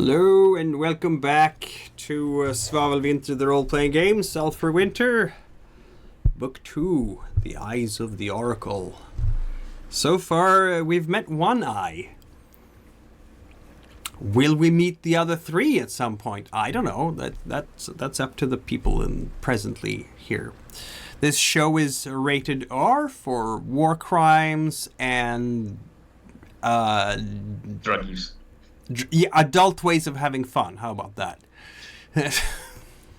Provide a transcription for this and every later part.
Hello and welcome back to Svavel Vinter, the role-playing game, Svavel Vinter, Book 2, The Eyes of the Oracle. So far, we've met one eye. Will we meet the other three at some point? I don't know. That's up to the people presently here. This show is rated R for war crimes and drug use. Yeah, adult ways of having fun. How about that? That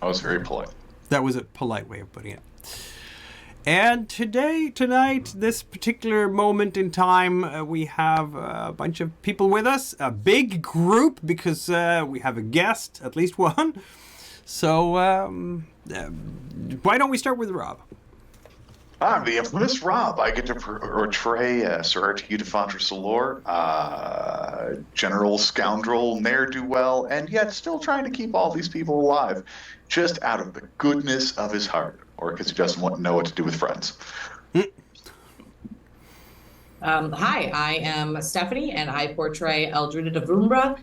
was very polite. That was a polite way of putting it. And tonight, this particular moment in time, we have a bunch of people with us. A big group because we have a guest, at least one. So why don't we start with Rob? I'm the infamous Rob. I get to portray Sir Artigue de Fontressor, general scoundrel, ne'er-do-well, and yet still trying to keep all these people alive, just out of the goodness of his heart, or because he doesn't know what to do with friends. Hi, I am Stephanie, and I portray Eldrina de Vumbra,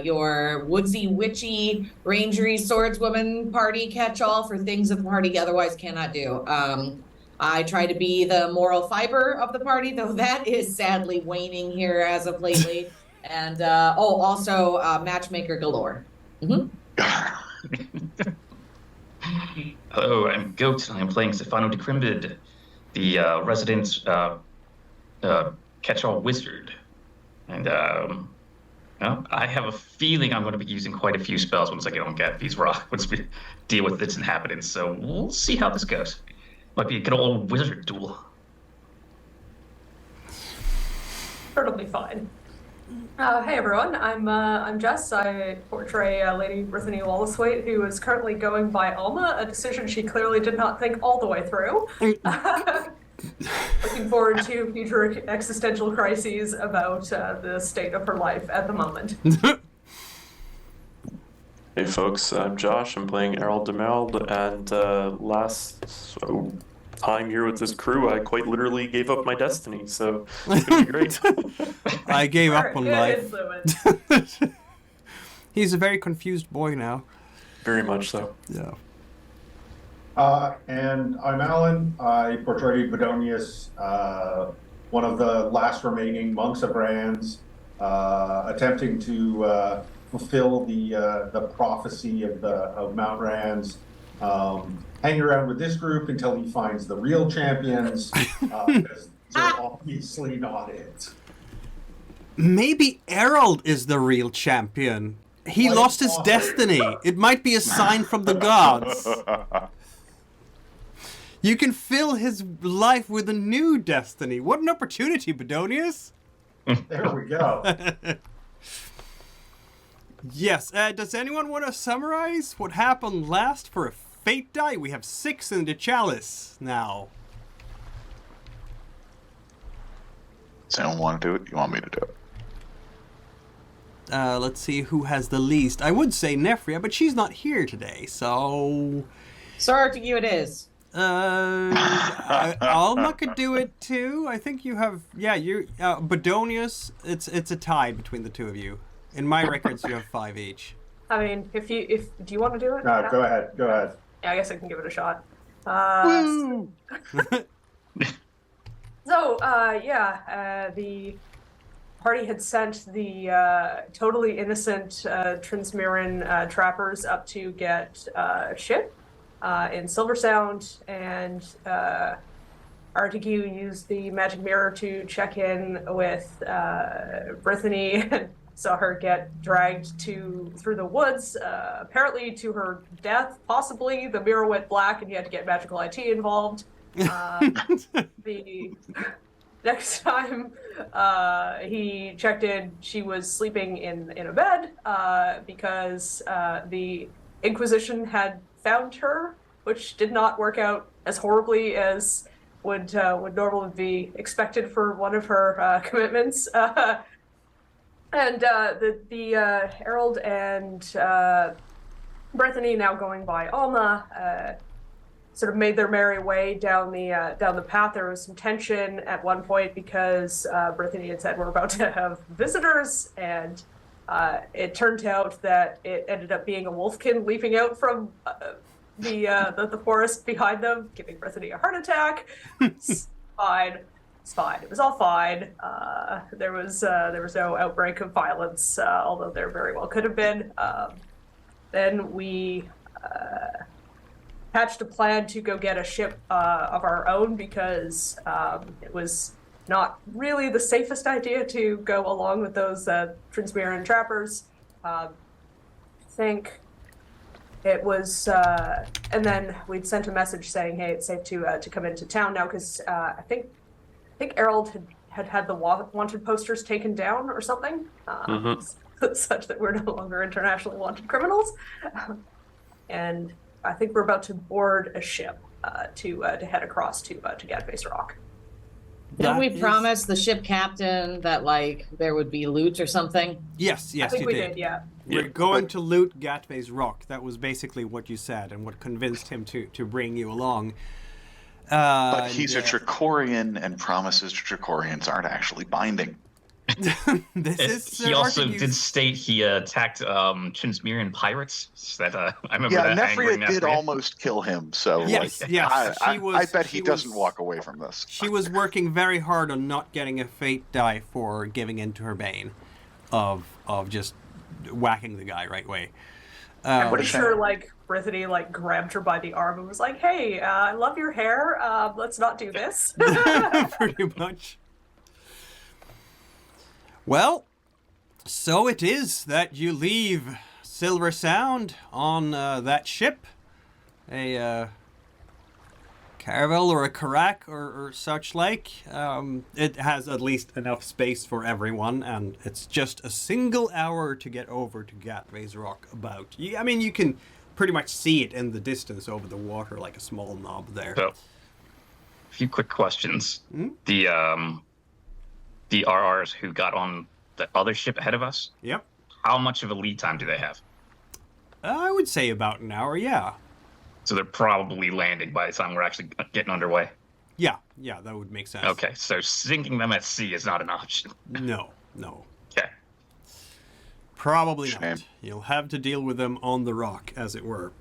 your woodsy, witchy, rangery swordswoman party catch-all for things that the party otherwise cannot do. I try to be the moral fiber of the party, though that is sadly waning here as of lately. And, also matchmaker galore. Mm-hmm. Hello, I'm Goat, and I'm playing Stefano de Crimbid, the resident catch-all wizard. And I have a feeling I'm going to be using quite a few spells once I get on Gattve's rock, once we deal with its inhabitants. So we'll see how this goes. Might be a good old wizard duel. It'll be fine. Hey everyone, I'm Jess. I portray Lady Brittany Wallacewaite, who is currently going by Alma, a decision she clearly did not think all the way through. Looking forward to future existential crises about the state of her life at the moment. Hey folks, I'm Josh. I'm playing Errol Demeld, and last time here with this crew, I quite literally gave up my destiny, so it's gonna be great. I gave up on life. Influence. He's a very confused boy now. Very much so. Yeah. And I'm Alan. I portray Bedonius, one of the last remaining monks of Rands, attempting to fulfill the prophecy of Mount Rands. Hang around with this group until he finds the real champions, because they're obviously not it. Maybe Errol is the real champion. He lost his destiny. It might be a sign from the gods. You can fill his life with a new destiny. What an opportunity, Bedonius. There we go. Yes, does anyone want to summarize what happened last for a fate die? We have 6 in the chalice now. Does anyone want to do it? You want me to do it? Let's see who has the least. I would say Nefria, but she's not here today, so... Sorry to you it is. Alma could do it too. I think you have... Yeah, you... Bedonius, it's a tie between the two of you. In my records, you have 5 each. I mean, do you want to do it? No, go ahead. Yeah, I guess I can give it a shot. Woo! The party had sent the totally innocent Transmiran trappers up to get a ship in Silver Sound, and Artigue used the magic mirror to check in with Brittany and saw her get dragged through the woods, apparently to her death. Possibly the mirror went black and you had to get magical IT involved. The next time he checked in, she was sleeping in a bed because the Inquisition had found her, which did not work out as horribly as would normally be expected for one of her commitments. And the Herald and Brittany, now going by Alma, sort of made their merry way down the path. There was some tension at one point because Brittany had said we're about to have visitors, and It turned out that it ended up being a wolfkin leaping out from the forest behind them, giving Brittany a heart attack. It's fine. It's fine. It was all fine. There was no outbreak of violence, although there very well could have been. Then we hatched a plan to go get a ship of our own because it was not really the safest idea to go along with those Transmiran trappers. I think it was, and then we'd sent a message saying, "Hey, it's safe to come into town now," because I think Errol had the wanted posters taken down or something, such that we're no longer internationally wanted criminals. And I think we're about to board a ship to head across to Gattve's Rock. Didn't we promise the ship captain that like there would be loot or something? Yes, I think you we did. did, yeah. We're going to loot Gattve's Rock. That was basically what you said and what convinced him to bring you along. But he's a Trachorian, and promises to Trachorians aren't actually binding. This is. He also did state he attacked Transmiran pirates. That I remember. Yeah, that Nefria did almost kill him. So yes, like, yes. I bet he doesn't walk away from this. She was working very hard on not getting a fate die for giving in to her bane, of just whacking the guy right way. I'm pretty sure like Brittany like grabbed her by the arm and was like, "Hey, I love your hair. Let's not do this." Pretty much. Well, so it is that you leave Silver Sound on that ship, a caravel or a carack or such like. It has at least enough space for everyone, and it's just a single hour to get over to Gattve's Rock about. I mean, you can pretty much see it in the distance over the water like a small knob there. So, a few quick questions. The RRs who got on the other ship ahead of us, Yep. how much of a lead time do they have? I would say about an hour, yeah. So they're probably landing by the time we're actually getting underway. Yeah, that would make sense. Okay, so sinking them at sea is not an option. No. Okay. Probably Shame. not. You'll have to deal with them on the rock, as it were.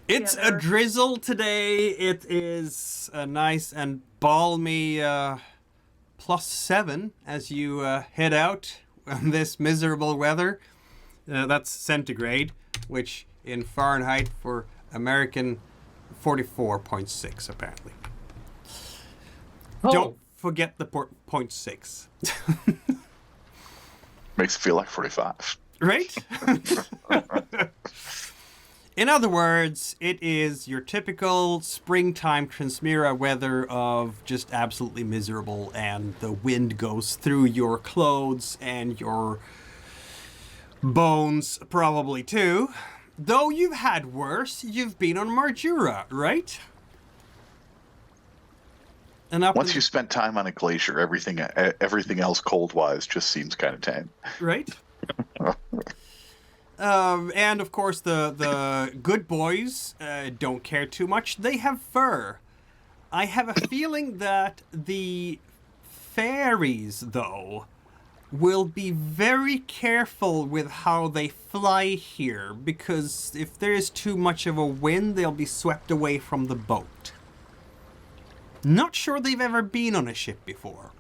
It's a drizzle today. It is a nice and balmy +7 as you head out on this miserable weather. That's centigrade, which in Fahrenheit for American 44.6 apparently. Oh. Don't forget the 0.6. Makes it feel like 45. Right? In other words, it is your typical springtime Transmira weather of just absolutely miserable, and the wind goes through your clothes and your bones probably too. Though you've had worse, you've been on Marjura, right? And Once you spent time on a glacier, everything else cold-wise just seems kind of tame. Right? And of course, the good boys don't care too much. They have fur. I have a feeling that the fairies, though, will be very careful with how they fly here, because if there is too much of a wind, they'll be swept away from the boat. Not sure they've ever been on a ship before.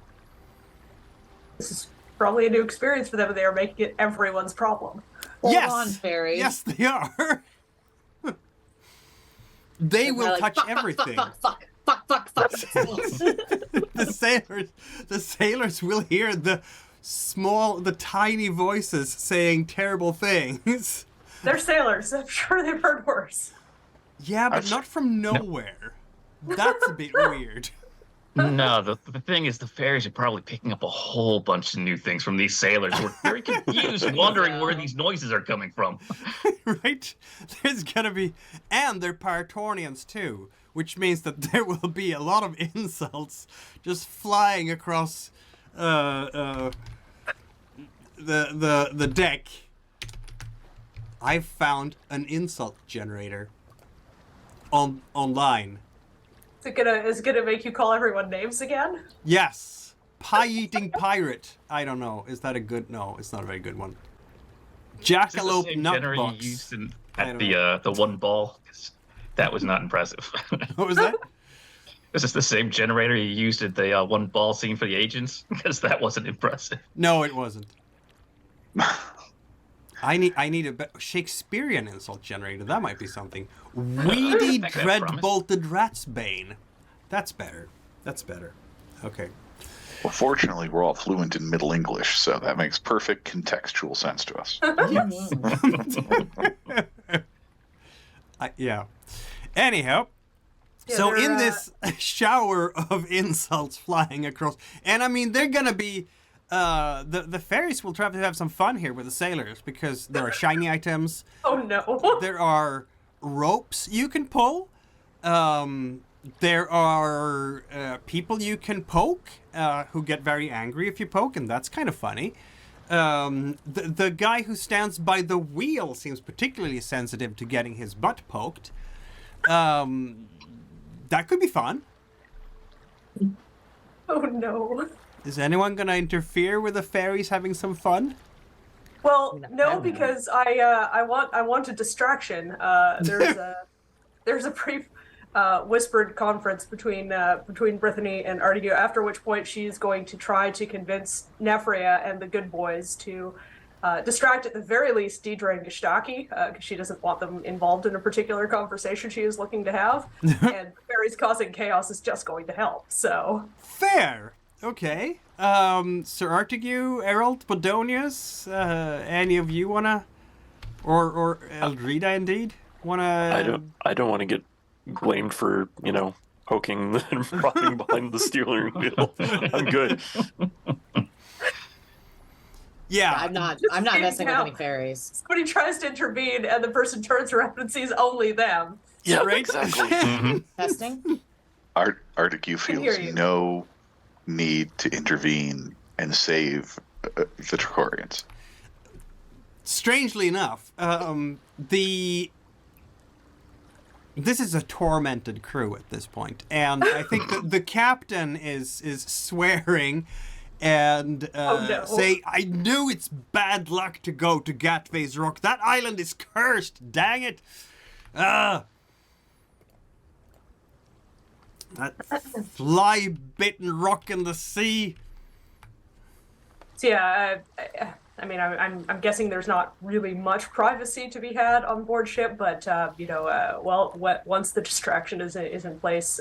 This is probably a new experience for them, and they are making it everyone's problem. Hold Yes! on, fairies. Yes, they are. They will They're like, touch fuck, everything. Fuck. The sailors will hear the tiny voices saying terrible things. They're sailors. I'm sure they've heard worse. Yeah, but not from nowhere. That's a bit weird. No, the thing is, the fairies are probably picking up a whole bunch of new things from these sailors who are very confused, wondering where these noises are coming from. Right? There's gonna be... And they're Paratornians too, which means that there will be a lot of insults just flying across the deck. I've found an insult generator online. Is it gonna make you call everyone names again? Yes. pie-eating pirate. I don't know. Is that a good? No, it's not a very good one. Is this the Jackalope same generator you nutbox. used I at don't the one ball? 'Cause that was not impressive. What was that? Is this the same generator you used at the one ball scene for the agents? Because that wasn't impressive. No, it wasn't. I need a Shakespearean insult generator. That might be something. Weedy That could have dread promise. bolted rat's bane. That's better. That's better. Okay. Well, fortunately, we're all fluent in Middle English, so that makes perfect contextual sense to us. Yeah. Anyhow, Yeah, so they're, in this shower of insults flying across, and I mean they're gonna be, the fairies will try to have some fun here with the sailors because there are shiny items. Oh no. There are ropes you can pull. There are people you can poke who get very angry if you poke, and that's kind of funny. The guy who stands by the wheel seems particularly sensitive to getting his butt poked. That could be fun. Oh no. Is anyone gonna interfere with the fairies having some fun? Well, no, because I want a distraction. There's a brief whispered conference between Brittany and Artigo, after which point she's going to try to convince Nephria and the good boys to distract at the very least Deidre and Gestaki, because she doesn't want them involved in a particular conversation she is looking to have, and fairies causing chaos is just going to help. So Fair. Okay. Sir Artigue, Errol, Bodonius, any of you wanna, or Eldrida indeed wanna? I don't want to get blamed for poking and rotting behind the steering wheel. I'm good. Yeah. I'm not Just messing with count. any fairies. somebody tries to intervene, and the person turns around and sees only them. Yeah, Right? exactly. Testing? Artigue feels you. no need to intervene and save the Trachorians. Strangely enough, this is a tormented crew at this point, and I think the captain is swearing and no. saying, "I knew it's bad luck to go to Gattve's Rock. That island is cursed. Dang it! That fly-bitten rock in the sea." So yeah, I mean, I'm guessing there's not really much privacy to be had on board ship, but once the distraction is in place,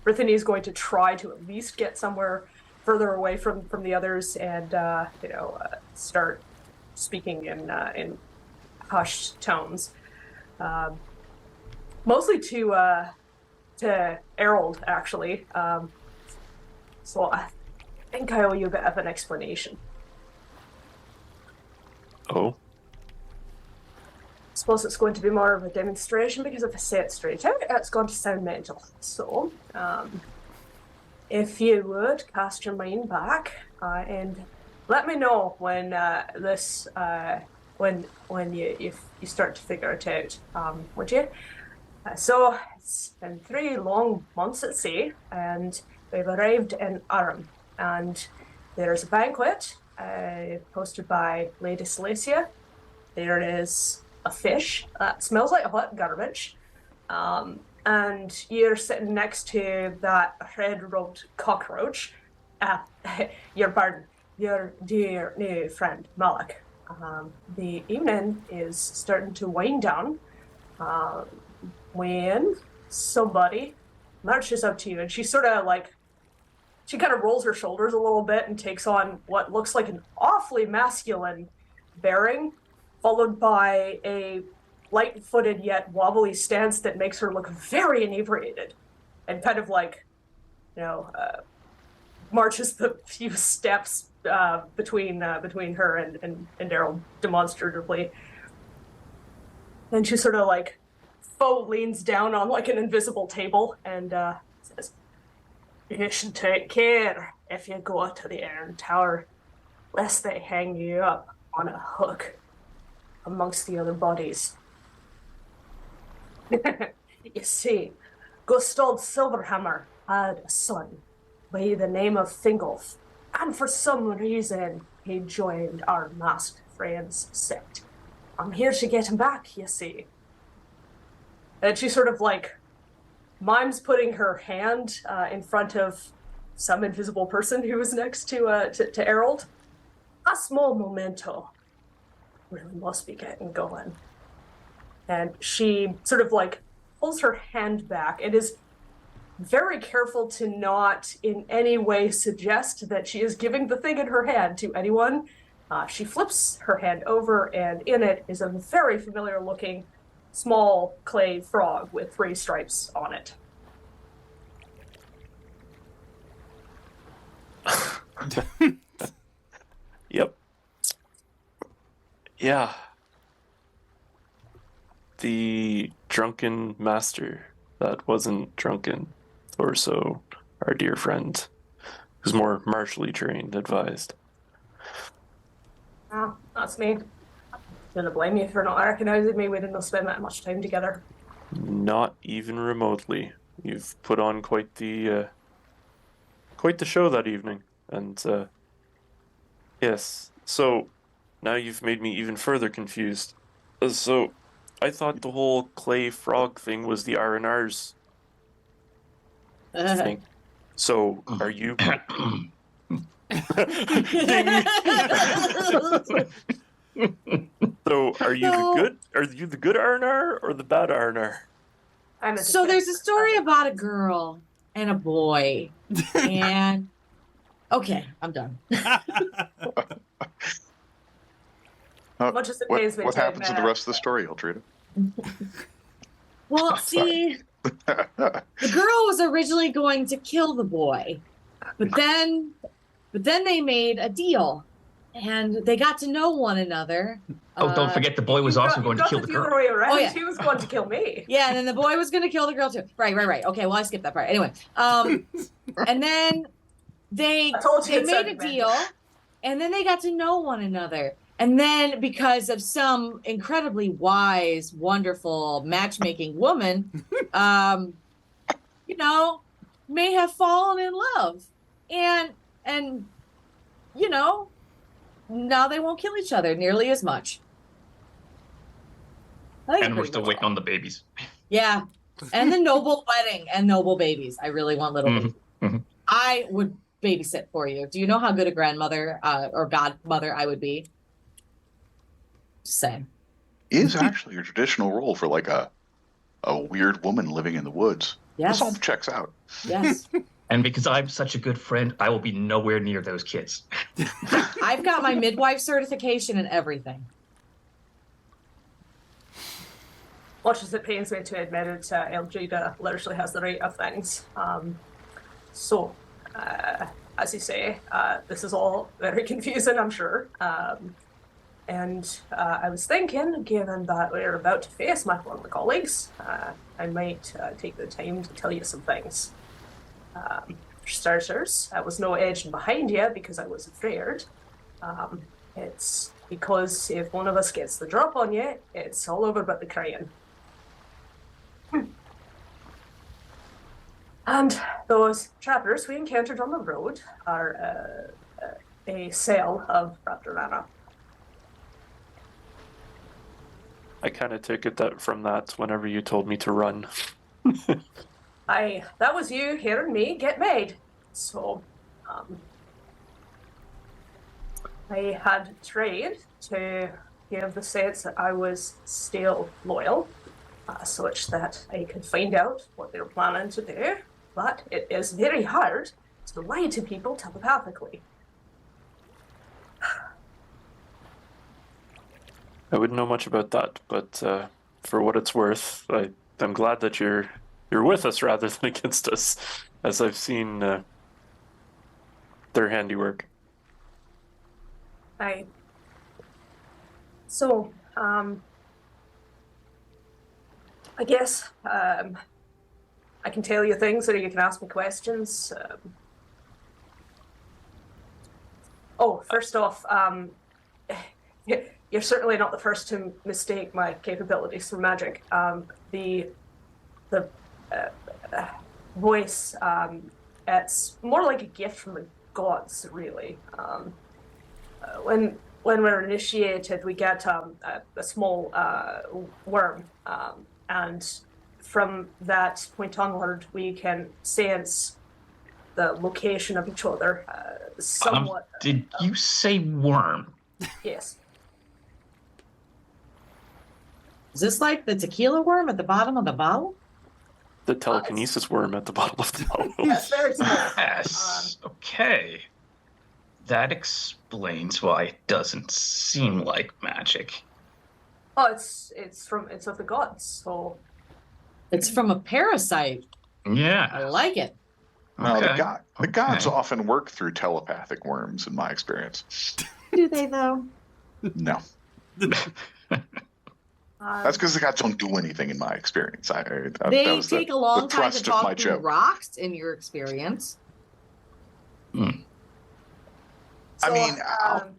Brittany is going to try to at least get somewhere further away from the others and start speaking in hushed tones, mostly to Errol actually. So I think I owe you a bit of an explanation. Oh, I suppose it's going to be more of a demonstration because if I say it straight out, it's going to sound mental. So, if you would cast your mind back and let me know when when you start to figure it out, would you? So it's been 3 long months at sea, and we've arrived in Aram, and there's a banquet posted by Lady Salacia. There is a fish that smells like hot garbage, and you're sitting next to that red-robed cockroach. Your dear new friend Malak. The evening is starting to wind down when somebody marches up to you, and she sort of she kind of rolls her shoulders a little bit and takes on what looks like an awfully masculine bearing, followed by a light-footed yet wobbly stance that makes her look very inebriated, and kind of marches the few steps between her and Daryl demonstratively. Then she sort of faux leans down on an invisible table and says, "You should take care if you go to the Iron Tower, lest they hang you up on a hook amongst the other bodies." You see, Gustald Silverhammer had a son by the name of Thingolf, And for some reason, he joined our masked friends sect. I'm here to get him back, you see. And she sort of like mimes putting her hand in front of some invisible person who was next to Errol. A small memento. Really must be getting going. And she sort of like pulls her hand back and is very careful to not in any way suggest that she is giving the thing in her hand to anyone. She flips her hand over, and in it is a very familiar looking small clay frog with 3 stripes on it. Yep. Yeah. The drunken master that wasn't drunken, or so our dear friend, who's more martially trained, advised. Ah, that's me. Gonna blame you for not recognizing me. We didn't spend that much time together. Not even remotely. You've put on quite the show that evening, and yes. So now you've made me even further confused. So I thought the whole clay frog thing was the R&R's thing. So are you? Ding. So are you the good? Are you the good R&R or the bad R&R? So there's a story about a girl and a boy, and okay, I'm done. Much as it pains me What to happens in the admit. rest of the story, Eltrida? Well, see, the girl was originally going to kill the boy, but then they made a deal, and they got to know one another. Oh, don't forget the boy was also going to kill the girl. Way around. Oh, yeah. He was going to kill me. Yeah, and then the boy was going to kill the girl too. Right. Okay, well, I skipped that part. Anyway, and then they made a deal, and then they got to know one another. And then because of some incredibly wise, wonderful matchmaking woman, may have fallen in love. And now they won't kill each other nearly as much. And we're still waiting on the babies. Yeah. And the noble wedding and noble babies. I really want little babies. Mm-hmm. I would babysit for you. Do you know how good a grandmother or godmother I would be? Just saying. Is actually a traditional role for like a weird woman living in the woods. Yes. This all checks out. Yes. And because I'm such a good friend, I will be nowhere near those kids. I've got my midwife certification and everything. Much as it pains me to admit it, Eltrida literally has the rate of things. As you say, this is all very confusing, I'm sure. And I was thinking, given that we're about to face one of the colleagues, I might take the time to tell you some things. For starters, I was no edging behind you because I was afraid. It's because if one of us gets the drop on you, it's all over but the crying. And those trappers we encountered on the road are a cell of Raptorana. I kind of took it from that whenever you told me to run. That was you hearing me get made. So, I had tried to give the sense that I was still loyal, such that I could find out what they were planning to do, but it is very hard to lie to people telepathically. I wouldn't know much about that, but for what it's worth, I'm glad that you're with us rather than against us, as I've seen their handiwork. I guess I can tell you things or you can ask me questions. First off, you're certainly not the first to mistake my capabilities for magic. The voice, it's more like a gift from the gods, really. When we're initiated, we get a small worm, and from that point onward, we can sense the location of each other somewhat. Did you say worm? Yes. Is this like the tequila worm at the bottom of the bottle? The telekinesis worm at the bottom of the bottle. Yes, very small. Yes. Okay. That explains why it doesn't seem like magic. Oh, it's of the gods. So It's from a parasite. I Yeah. like it. No, Okay. the gods Okay. often work through telepathic worms, in my experience. Do they though? No, that's because the gods don't do anything, in my experience. That They was take the, a long the time to thrust of my talk through joke. rocks, in your experience. I mean,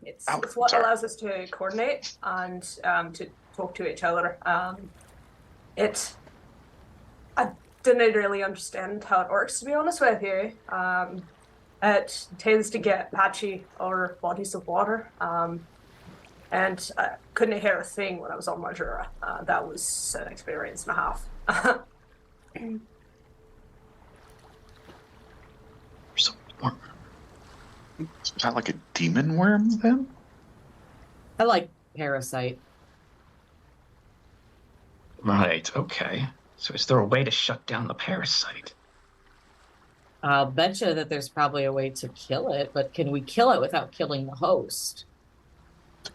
it's what sorry. allows us to coordinate and to talk to each other. I didn't really understand how it works, to be honest with you. It tends to get patchy over bodies of water, and I couldn't hear a thing when I was on Majura. That was an experience and a half. There's a worm. Is that like a demon worm then? I like parasite. Right. Okay. So is there a way to shut down the parasite? I'll bet you that there's probably a way to kill it, but can we kill it without killing the host?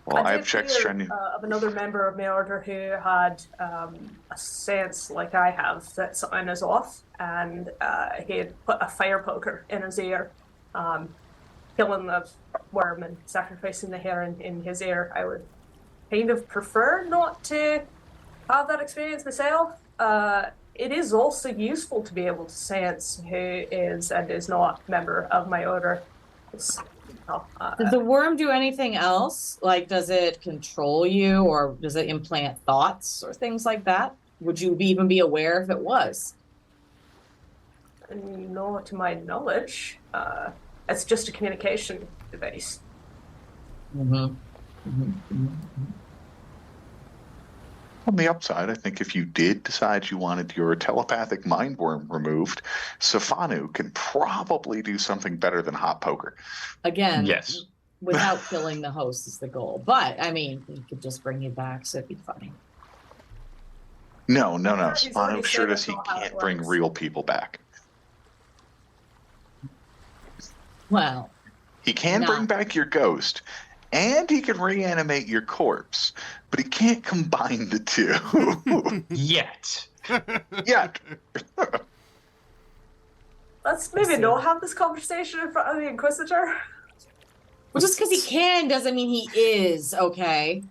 Well, I did have checks hear, trying to. of another member of my order who had a sense like I have that something is off, and he had put a fire poker in his ear, killing the worm and sacrificing the hair in his ear. I would kind of prefer not to have that experience myself. It is also useful to be able to sense who is and is not a member of my order. Does the worm do anything else? Like, does it control you, or does it implant thoughts or things like that? Would you even be aware if it was? No, to my knowledge. It's just a communication device. On the upside, I think if you did decide you wanted your telepathic mind worm removed, Safanu can probably do something better than hot poker. Again, Yes. without killing the host is the goal. But, I mean, he could just bring you back, so it'd be funny. No. He's already Safanu said sure that's does he not how it can't bring works. real people back. Well, He can No. bring back your ghost, and he can reanimate your corpse, but he can't combine the two. Yet. Yet. Let's maybe see. not have this conversation in front of the Inquisitor. well, just because he can doesn't mean he is, okay?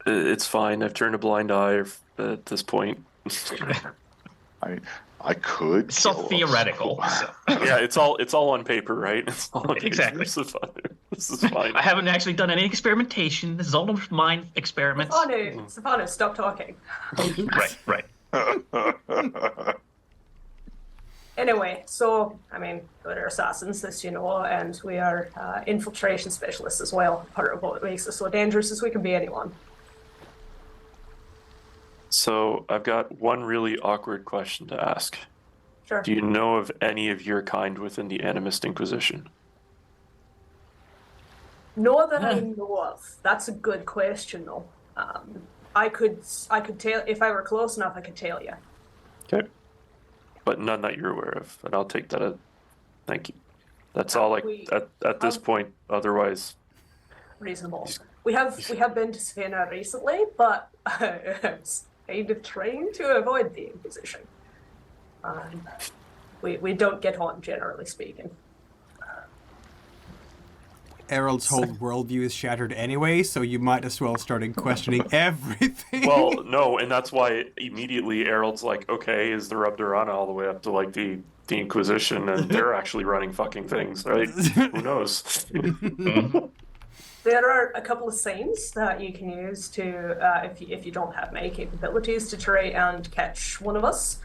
It's fine. I've turned a blind eye at this point. I could. It's so kill us. theoretical. So. Yeah, it's all on paper, right? It's all on paper. Exactly. This is fine. I haven't actually done any experimentation. This is all of mind experiments. Stefano, stop talking. Right. Anyway, so, I mean, we're assassins, as you know, and we are infiltration specialists as well. Part of what makes us so dangerous is we can be anyone. So I've got one really awkward question to ask. Sure. Do you know of any of your kind within the Animist Inquisition? Know that I know of. That's a good question, though. I could tell, if I were close enough, I could tell you. Okay. But none that you're aware of, and I'll take that. Thank you. That's all. At this point, otherwise. Reasonable. We have been to Savannah recently, but I'm kind of trying to avoid the Inquisition. We don't get on, generally speaking. Errol's whole worldview is shattered anyway, so you might as well start questioning everything. Well, no, and that's why immediately Errol's like, okay, is the Raptorana all the way up to like the Inquisition, and they're actually running fucking things, right? Who knows? There are a couple of signs that you can use to, if you don't have many capabilities, to try and catch one of us.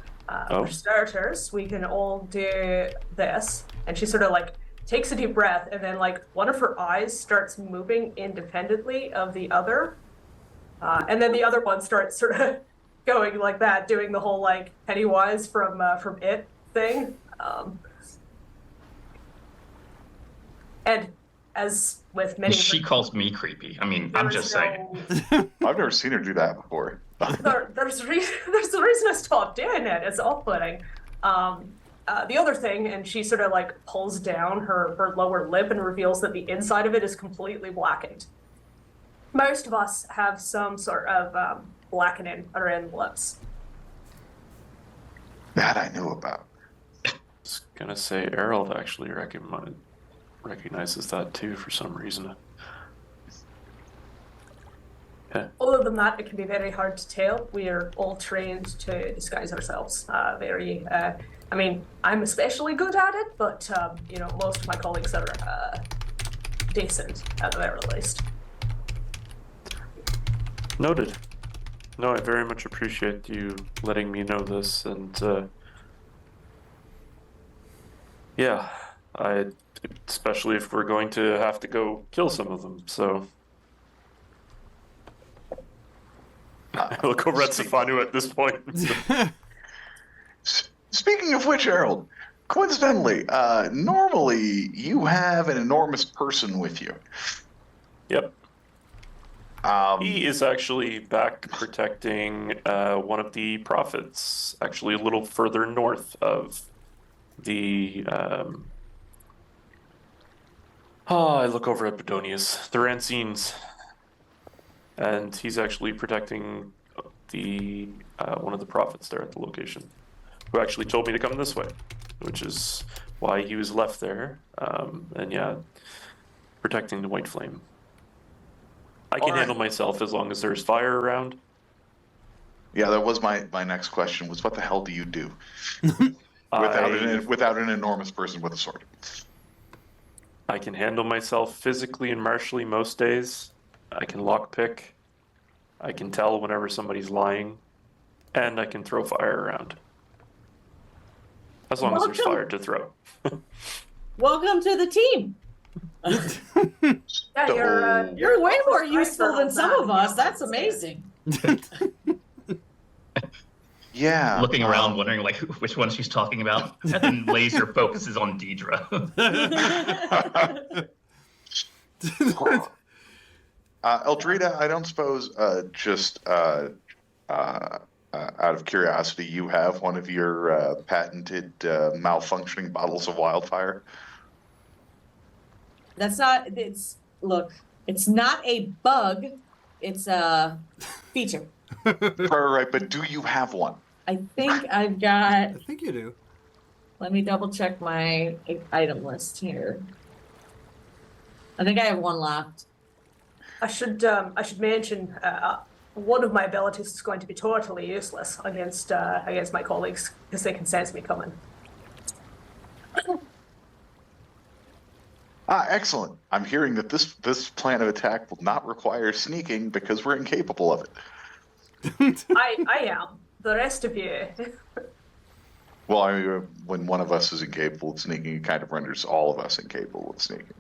For starters, we can all do this, and she sort of like takes a deep breath, and then like one of her eyes starts moving independently of the other, and then the other one starts sort of going like that, doing the whole like Pennywise from It thing. And as with many, She calls me creepy. I mean, I'm just saying. I've never seen her do that before. There's a reason I stopped doing it. It's off-putting. The other thing, and she sort of like pulls down her lower lip and reveals that the inside of it is completely blackened. Most of us have some sort of blackening around the lips. That I knew about. I was gonna say Errol actually recognizes that too for some reason. Yeah. Other than that, it can be very hard to tell. We are all trained to disguise ourselves. I mean, I'm especially good at it, but you know, most of my colleagues are decent at the very least. Noted. No, I very much appreciate you letting me know this, and yeah, especially if we're going to have to go kill some of them, so. I look over at Stefanu at this point. Speaking of which, Harold, coincidentally, normally you have an enormous person with you. Yep. He is actually back protecting one of the prophets, actually a little further north of the. I look over at Bedonius, the Rancines, and he's actually protecting the one of the prophets there at the location, who actually told me to come this way, which is why he was left there. And yeah, protecting the White Flame. I can handle myself as long as there's fire around. Yeah, that was my next question, was what the hell do you do without an enormous person with a sword? I can handle myself physically and martially most days. I can lockpick. I can tell whenever somebody's lying. And I can throw fire around. As long as there's fire to throw. Welcome to the team. Yeah, You're way more useful than some of us. That's amazing. Yeah. Looking around, wondering like which one she's talking about, and then laser focuses on Deidre. Eldrita, I don't suppose, just out of curiosity, you have one of your patented malfunctioning bottles of wildfire? That's not, it's not a bug, it's a feature. Right, but do you have one? I think I've got, I think you do. let me double check my item list here. I think I have one left. I should mention one of my abilities is going to be totally useless against my colleagues because they can sense me coming. Excellent. I'm hearing that this plan of attack will not require sneaking because we're incapable of it. I am. The rest of you. Well, I mean, when one of us is incapable of sneaking, it kind of renders all of us incapable of sneaking.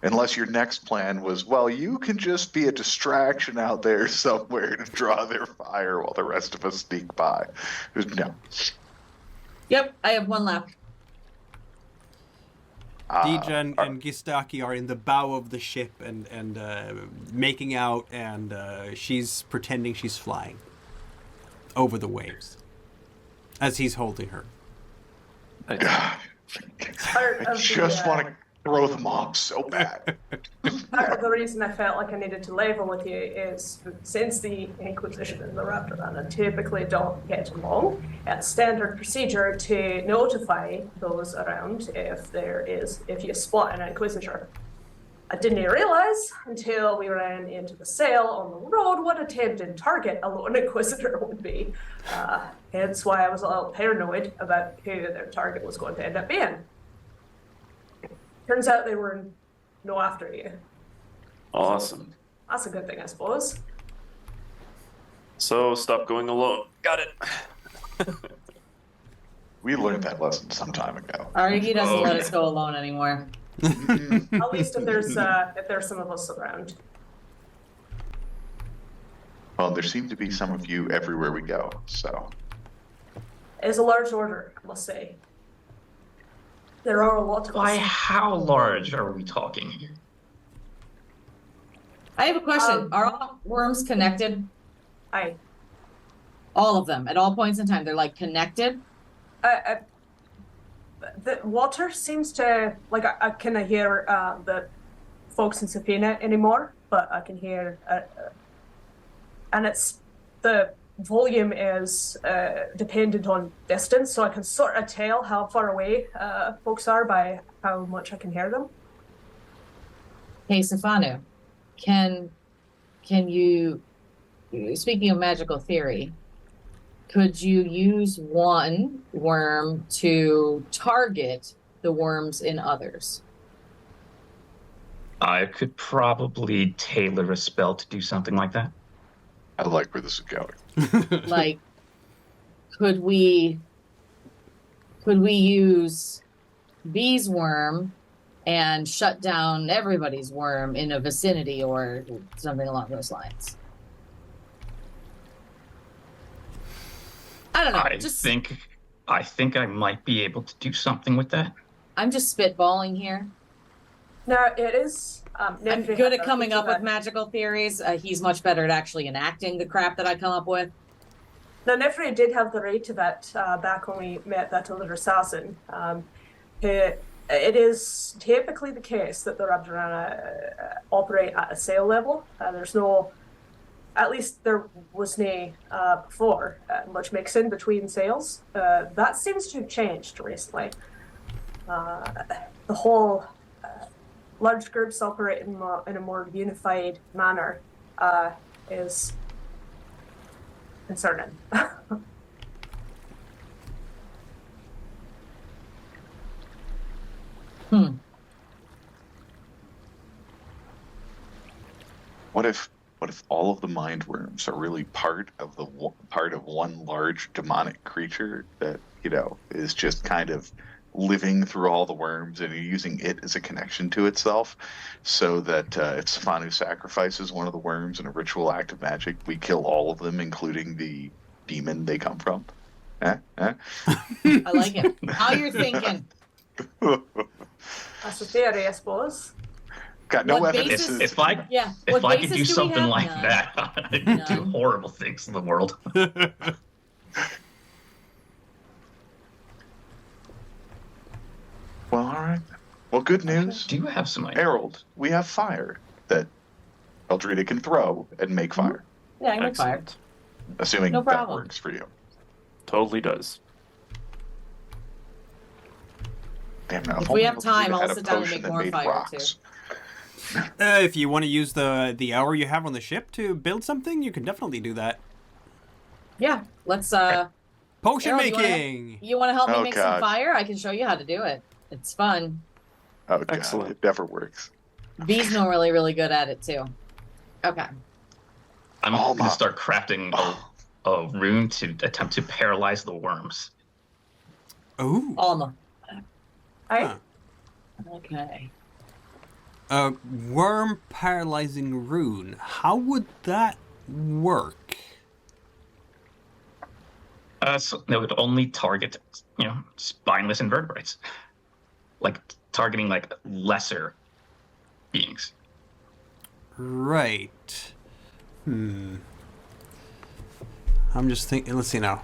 Unless your next plan was, well, you can just be a distraction out there somewhere to draw their fire while the rest of us sneak by. No. Yep, I have one left. Deidre and Gistaki are in the bow of the ship and making out, and she's pretending she's flying over the waves as he's holding her. I just want to throw them off so bad. Part of the reason I felt like I needed to level with you is since the Inquisition and the Raptorana typically don't get along, it's standard procedure to notify those around if you spot an Inquisitor. I didn't realize until we ran into the sail on the road what a tempting target a lone Inquisitor would be. Hence why I was a little paranoid about who their target was going to end up being. Turns out they were no after you. Awesome. That's a good thing, I suppose. So stop going alone. Got it. We learned that lesson some time ago. Argy doesn't let us Okay. go alone anymore. At least if there's some of us around. Well, there seem to be some of you everywhere we go, so. It is a large order, I must say. There are a lot of Why, us. how large are we talking here? I have a question. Are all worms connected? I All of them, at all points in time, they're like connected? the water seems to like I cannot hear the folks in Safina anymore, but I can hear and it's the volume is dependent on distance, so I can sort of tell how far away folks are by how much I can hear them. Hey, Safanu, can you, speaking of magical theory, could you use one worm to target the worms in others? I could probably tailor a spell to do something like that. I like where this is going. Like, could we use Bee's worm and shut down everybody's worm in a vicinity or something along those lines? I don't know. I think I might be able to do something with that. I'm just spitballing here. No, it is. I'm good at coming up with magical theories. He's much better at actually enacting the crap that I come up with. Now, Nefri did have the right of it back when we met that other assassin. It is typically the case that the Raptorana operate at a sail level. There's no, at least there was no before, much mixing between sails. That seems to have changed recently. The whole large groups operate in a more unified manner is concerning. What if all of the mind worms are really part of one large demonic creature that, you know, is just kind of living through all the worms, and you're using it as a connection to itself, so that if Safanu sacrifices one of the worms in a ritual act of magic, we kill all of them, including the demon they come from. I like it. How you're thinking. That's a theory, I suppose. Got no What evidence. basis- If I could do something like that, I'd do horrible things in the world. Well, all right. Well, good news. Do you have some idea? Harold, we have fire that Eldrita can throw and make fire, Yeah, I can make fire. Excellent. assuming No that problem. works for you. Totally does. Damn, now, If only we have Eldrita time, I'll had a sit down and potion make that more made fire, rocks. If you want to use the hour you have on the ship to build something, you can definitely do that. Yeah, let's Potion Harold, making! you wanna help me Oh, make God. some fire? I can show you how to do it. It's fun. Oh, God, Excellent. it never works. Bee's normally really good at it too. Okay. I'm Alma. going to start crafting a rune to attempt to paralyze the worms. Ooh. Alma. Huh. Okay. Worm paralyzing rune. How would that work? So they would only target, spineless invertebrates. Like targeting like lesser beings. Right. I'm just thinking. Let's see now.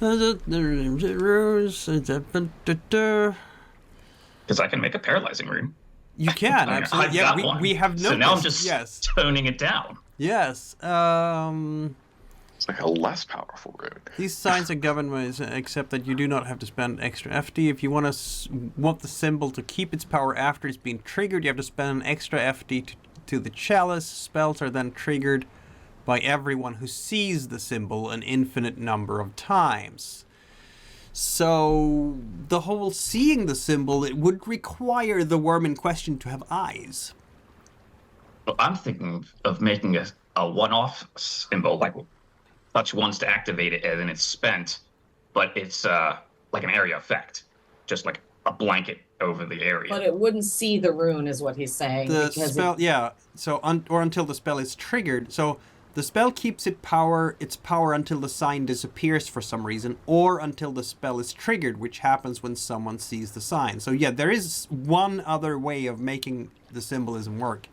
Because I can make a paralyzing rune. You can I mean, absolutely. I've Yeah, got one. we have noticed. So now I'm just yes. toning it down. Yes. It's like a less powerful rune. These signs are governed by, except that you do not have to spend extra FD. If you want the symbol to keep its power after it's been triggered, you have to spend an extra FD to the chalice. Spells are then triggered by everyone who sees the symbol an infinite number of times. So the whole seeing the symbol, it would require the worm in question to have eyes. Well, I'm thinking of making a one-off symbol, like touch once to activate it, and then it's spent, but it's like an area effect, just like a blanket over the area. But it wouldn't see the rune, is what he's saying. The because spell, yeah. So, or until the spell is triggered. So, the spell keeps its power until the sign disappears for some reason, or until the spell is triggered, which happens when someone sees the sign. So, yeah, there is one other way of making the symbolism work.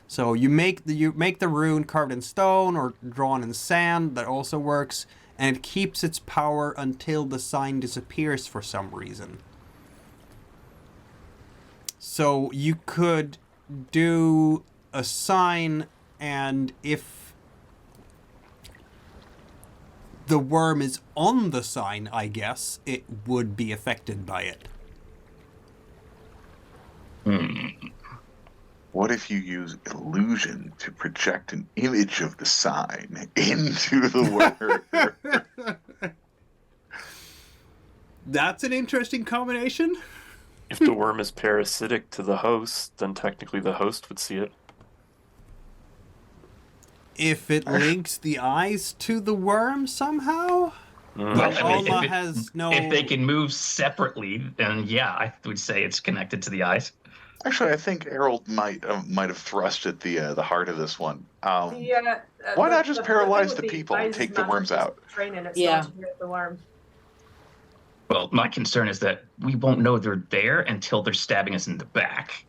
So you make the rune carved in stone or drawn in sand. That also works, and it keeps its power until the sign disappears for some reason. So you could do a sign, and if the worm is on the sign, I guess, it would be affected by it. What if you use illusion to project an image of the sign into the worm? That's an interesting combination. If the worm is parasitic to the host, then technically the host would see it. If it links the eyes to the worm somehow? Well, I mean, Alma has no... if they can move separately, then yeah, I would say it's connected to the eyes. Actually, I think Errol might have thrust at the heart of this one. Yeah. Why not just paralyze thing the with people and eyes take is the not worms just out? Training, it's Yeah. not to get the worm. Well, my concern is that we won't know they're there until they're stabbing us in the back.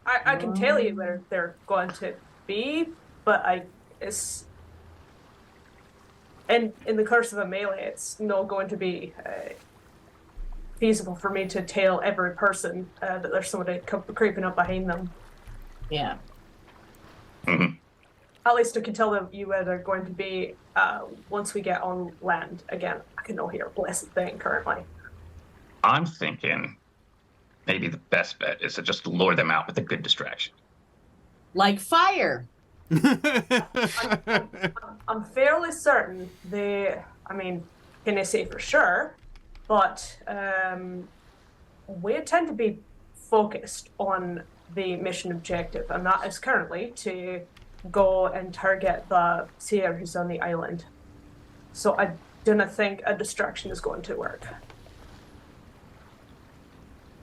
I can tell you where they're going to be, but it's in the course of a melee, it's not going to be feasible for me to tell every person that there's somebody creeping up behind them. Yeah. Mm-hmm. At least I can tell you where they're going to be once we get on land again. I can not hear a blessed thing currently. I'm thinking maybe the best bet is to just lure them out with a good distraction. Like fire. I'm fairly certain I mean, can I say for sure, but we tend to be focused on the mission objective, and that is currently to go and target the seer who's on the island. So I don't think a distraction is going to work.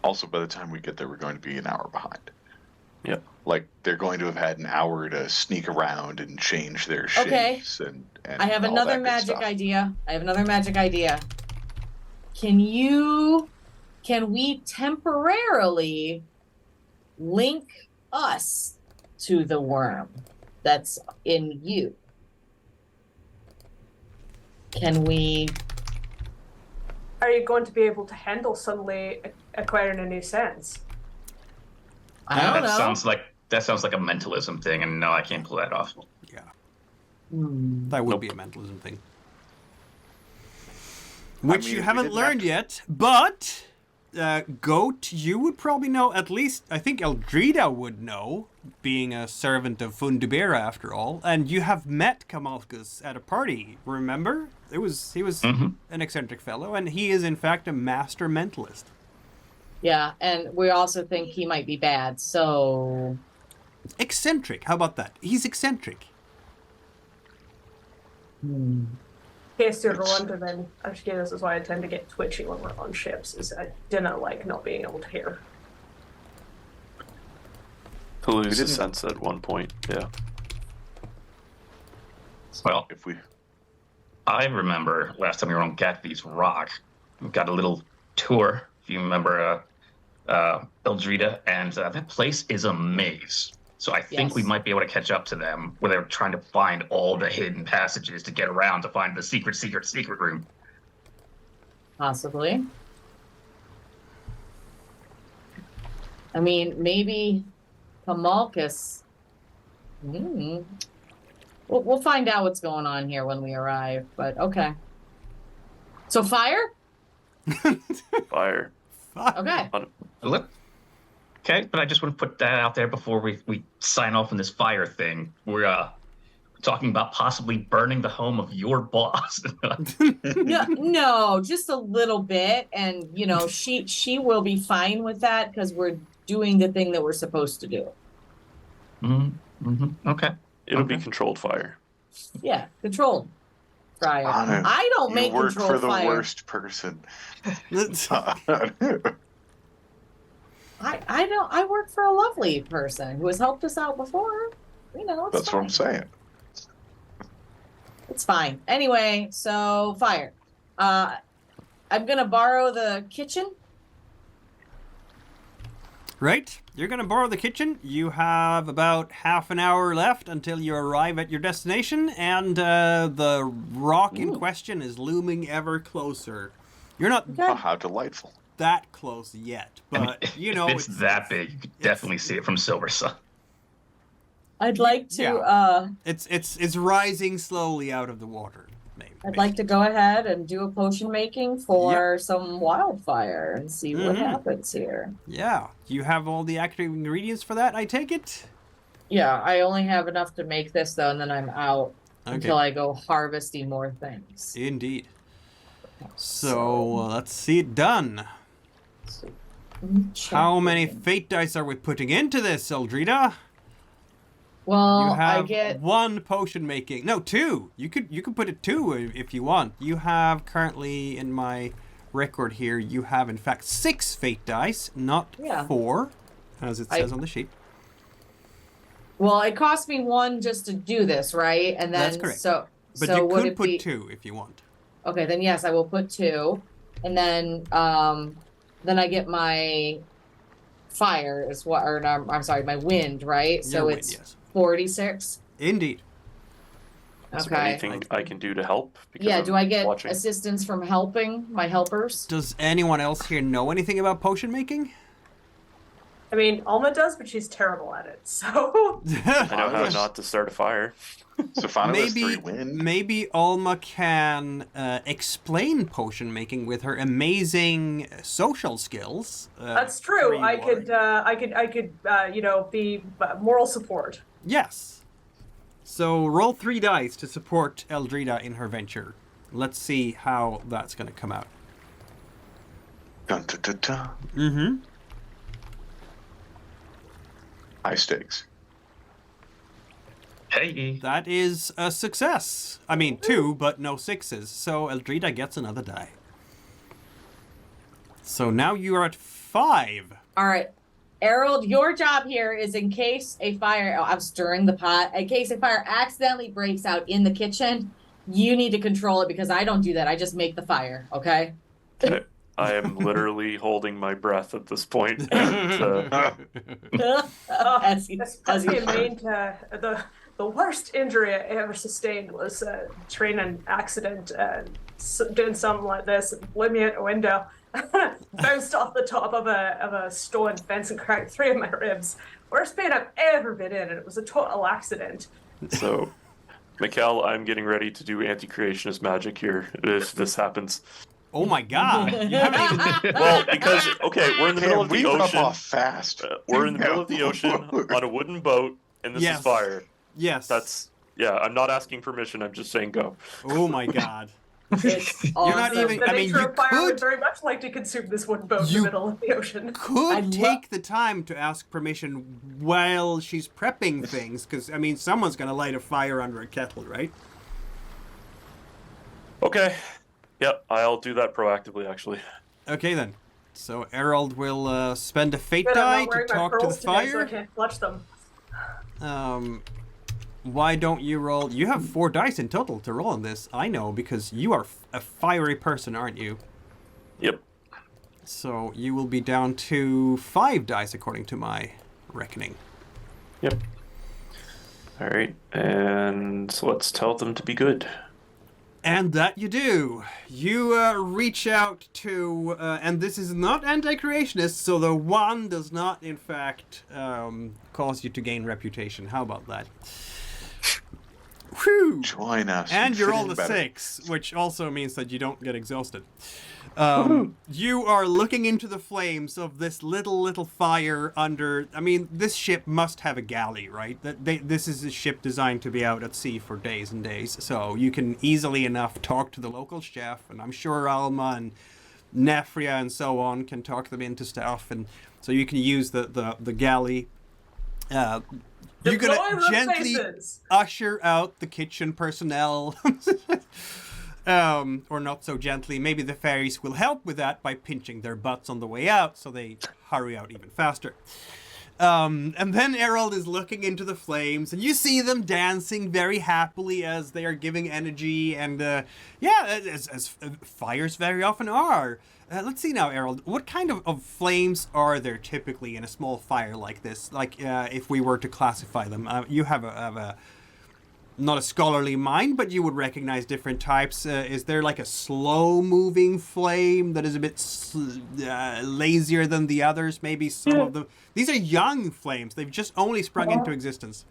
Also, by the time we get there, we're going to be an hour behind. Yep. Like, they're going to have had an hour to sneak around and change their shapes and I have all another that good magic stuff. idea. Can we temporarily link us to the worm that's in you? Can we? Are you going to be able to handle suddenly acquiring a new sense? I don't know. That sounds like a mentalism thing, and no, I can't pull that off. Yeah, Hmm. that would Nope. be a mentalism thing. Which mean, you we haven't didn't learned have to- yet, but Goat, you would probably know, at least, I think Eldrida would know, being a servant of Fundibera after all, and you have met Kamalkus at a party, remember? He was Mhm. an eccentric fellow, and he is in fact a master mentalist. Yeah, and we also think he might be bad, so... Eccentric, how about that? He's eccentric. Hmm. In case you're wondering, then actually this is why I tend to get twitchy when we're on ships, is I didn't like not being able to hear. To lose the didn't- sense at one point, yeah. Well, If we I remember last time we were on Gattve's Rock, we got a little tour, if you remember, Eldrida, and that place is a maze. So I think we Yes. might be able to catch up to them where they're trying to find all the hidden passages to get around to find the secret room. Possibly. I mean, maybe Kamalkus. We'll find out what's going on here when we arrive, but okay. So fire? Fire. Okay. Look. Okay, but I just want to put that out there before we sign off on this fire thing. We're talking about possibly burning the home of your boss. No, just a little bit, and you know, she will be fine with that because we're doing the thing that we're supposed to do. Okay. It'll be Okay. controlled fire. Yeah, controlled. Fryer. Anna, I don't you make work control for the fire. worst person. I don't. I work for a lovely person who has helped us out before. You know, it's That's fine. what I'm saying. It's fine. Anyway, so fire. I'm gonna borrow the kitchen. Right, you're gonna borrow the kitchen. You have about half an hour left until you arrive at your destination, and the rock in question is looming ever closer. You're not Okay. Oh, how delightful. that close yet, I mean, but you know if it's that big, you could definitely see it from Silver Sun. I'd like to. Yeah. It's rising slowly out of the water. I'd like to go ahead and do a potion making for some wildfire and see what happens here. Yeah, you have all the active ingredients for that, I take it? Yeah, I only have enough to make this though, and then I'm out Okay. until I go harvesting more things. Indeed. So let's see it done. How many fate dice are we putting into this, Eldrita? Well, You have I get 1 potion making. No, 2. You could put it 2 if you want. You have currently in my record here. You have in fact 6 fate dice, not 4, as it says on the sheet. Well, it cost me 1 just to do this, right? And then That's correct. But so you would could it put be 2 if you want. Okay, then yes, I will put 2, and then I get my fire is what, or no, I'm sorry, my wind, right? So Your wind, it's yes. 46. Indeed. Is there Okay. anything I can do to help? Because Yeah, I'm do I get watching. assistance from helping my helpers? Does anyone else here know anything about potion making? I mean, Alma does, but she's terrible at it. So I know how not to start a fire. Safana has 3 wind. Maybe Alma can explain potion making with her amazing social skills. that's true. 3 I water. could, you know, be moral support. Yes. So roll 3 dice to support Eldrita in her venture. Let's see how that's going to come out. Dun, dun, dun, dun. Mm-hmm. High stakes. Hey. That is a success. I mean, 2, but no 6s. So Eldrita gets another die. So now you are at 5. All right. Harold, your job here is in case a fire, I'm stirring the pot, in case a fire accidentally breaks out in the kitchen, you need to control it because I don't do that. I just make the fire, okay? I am literally holding my breath at this point. And, As you Main, the worst injury I ever sustained was a training accident doing something like this. It blew me out a window. Bounced off the top of a stone fence and cracked 3 of my ribs. Worst pain I've ever been in, and it was a total accident. so, Mikkel, I'm getting ready to do anti-creationist magic here if this happens. Oh my god. You haven't even... Well, because, okay, we're in the middle of we the went ocean. off fast. We're in the middle of the ocean on a wooden boat, and this Yes. is fire. Yes. That's, yeah, I'm not asking permission, I'm just saying go. Oh my god. It's You're not awesome. even... The I mean, nature you of fire would could... very much like to consume this wooden boat in You the middle of the ocean. Could take the time to ask permission while she's prepping things, because, I mean, someone's going to light a fire under a kettle, right? Okay. Yep, I'll do that proactively, actually. Okay, then. So, Errol will spend a fate Good, I'm die not to wearing my talk to the pearls today, so I fire. can't clutch them. Why don't you roll... You have 4 dice in total to roll on this. I know, because you are a fiery person, aren't you? Yep. So, you will be down to 5 dice, according to my reckoning. Yep. All right, and let's tell them to be good. And that you do. You reach out to, and this is not anti-creationist, so the 1 does not, in fact, cause you to gain reputation. How about that? Whew. Join us. And You you fit roll in the better. 6, which also means that you don't get exhausted. You are looking into the flames of this little fire under... I mean, this ship must have a galley, right? This is a ship designed to be out at sea for days and days. So you can easily enough talk to the local chef, and I'm sure Alma and Nefria and so on can talk them into stuff. And so you can use the galley. You're Deploy gonna the gently faces. usher out the kitchen personnel. or not so gently. Maybe the fairies will help with that by pinching their butts on the way out, so they hurry out even faster. And then Errol is looking into the flames, and you see them dancing very happily as they are giving energy, and as fires very often are. Let's see now, Errol, what kind of flames are there typically in a small fire like this? Like, if we were to classify them, you have a not a scholarly mind, but you would recognize different types. Is there like a slow-moving flame that is a bit lazier than the others? Maybe some of them. These are young flames. They've just only sprung into existence.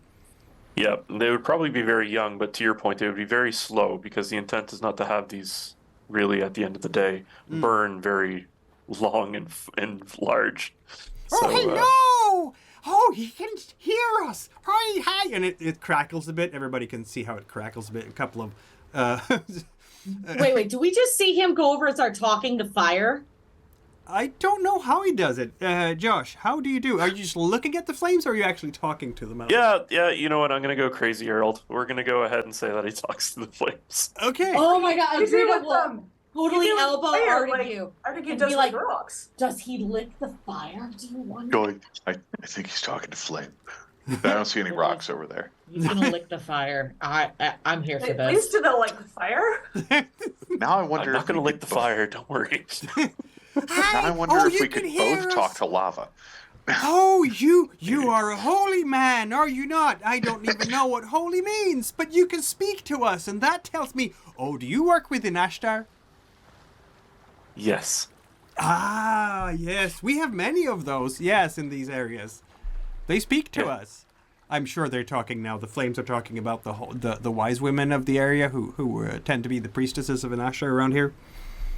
Yeah, they would probably be very young, but to your point, they would be very slow because the intent is not to have these really, at the end of the day, burn very long and large. Oh, hello! Oh, he can hear us! Hi! And it crackles a bit. Everybody can see how it crackles a bit. A couple of... Wait, do we just see him go over and start talking to fire? I don't know how he does it. Josh, how do you do? Are you just looking at the flames, or are you actually talking to them? Yeah, you know what? I'm going to go crazy, Harold. We're going to go ahead and say that he talks to the flames. Okay. Oh my god, You do Adrena with will them. totally You do with elbow fire, Artigue. I think he And does be with like, rocks. does he lick the fire? Do you wonder? Going, I think he's talking to Flame. I don't see any rocks over there. He's gonna lick the fire. I'm here for At least this. to the like the fire. Now I wonder. I'm not if going to we lick could the both- fire, don't worry. Now I wonder if we could both talk to lava. Oh, you are a holy man, are you not? I don't even know what holy means, but you can speak to us, and that tells me... Oh, do you work with Ashtar? Yes. Ah, yes. We have many of those, yes, in these areas. They speak to us. I'm sure they're talking now. The flames are talking about the wise women of the area who tend to be the priestesses of Ashtar around here.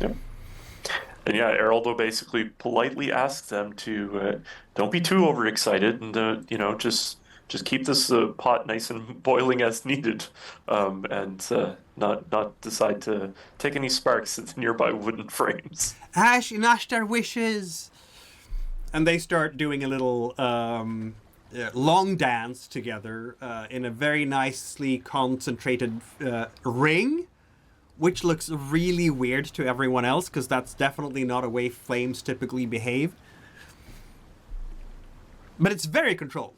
Yep. And yeah, Erroldo basically politely asks them to don't be too overexcited and just keep this pot nice and boiling as needed, and not decide to take any sparks at the nearby wooden frames. Ash in Ashtar wishes, and they start doing a little long dance together in a very nicely concentrated ring. Which looks really weird to everyone else, because that's definitely not a way flames typically behave. But it's very controlled.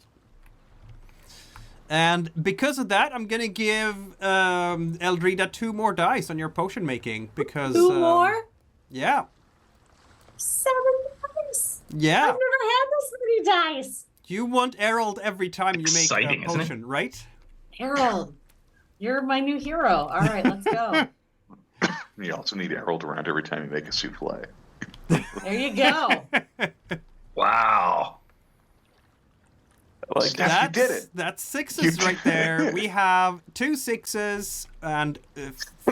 And because of that, I'm going to give Eldrida 2 more dice on your potion making, because... 2 more? Yeah. 7 dice. Yeah. I've never had this many dice. You want Errol every time you make Exciting, a isn't it? potion, right? Harold, you're my new hero. All right, let's go. You also need Harold around every time you make a souffle. There you go. Wow. Like Steph, you did it. That's 6s right there. We have 2 6s and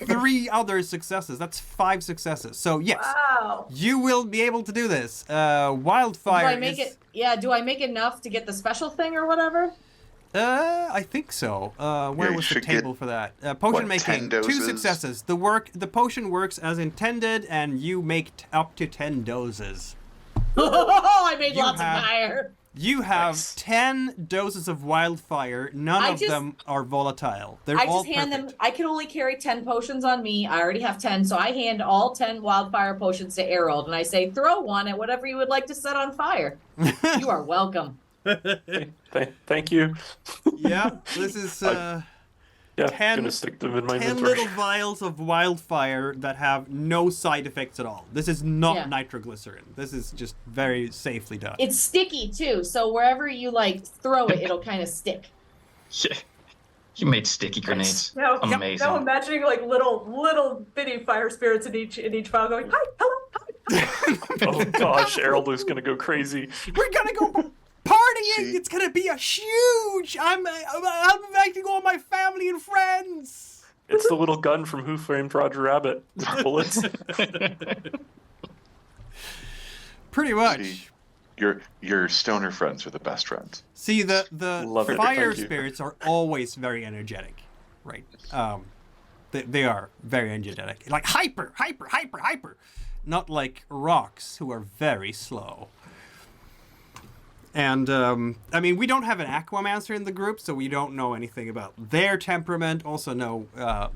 3 other successes. That's 5 successes. So yes, Wow. you will be able to do this. Wildfire. Do I make it? Yeah. Do I make enough to get the special thing or whatever? I think so. Where you was the should table get, for that? Potion what, 10 making, 2 doses? successes. The potion works as intended, and you make up to 10 doses. Oh, I made You lots have- of fire. You have Nice. 10 doses of wildfire. None I of just- them are volatile. They're I all just hand perfect. them. I can only carry 10 potions on me. I already have 10, so I hand all 10 wildfire potions to Harold, and I say, throw one at whatever you would like to set on fire. You are welcome. Thank you. Yeah, this is Yeah, 10 gonna stick them in my 10 inventory. little vials of wildfire that have no side effects at all. This is not Yeah. nitroglycerin. This is just very safely done. It's sticky too, so wherever you throw it, it'll kind of stick. Yeah. You made sticky grenades. Amazing. Now imagining like little bitty fire spirits in each file going, hi, hello, hi. Oh gosh, Erroldo's gonna go crazy. We're gonna go partying. See? It's gonna be a huge. I'm inviting all my family and friends. It's the little gun from Who Framed Roger Rabbit. With bullets. Pretty much. See, your stoner friends are the best friends. See, the Love it. fire Thank you. spirits are always very energetic, right? They are very energetic, like hyper. Not like rocks, who are very slow. And I mean, we don't have an Aquamancer in the group, so we don't know anything about their temperament. Also, no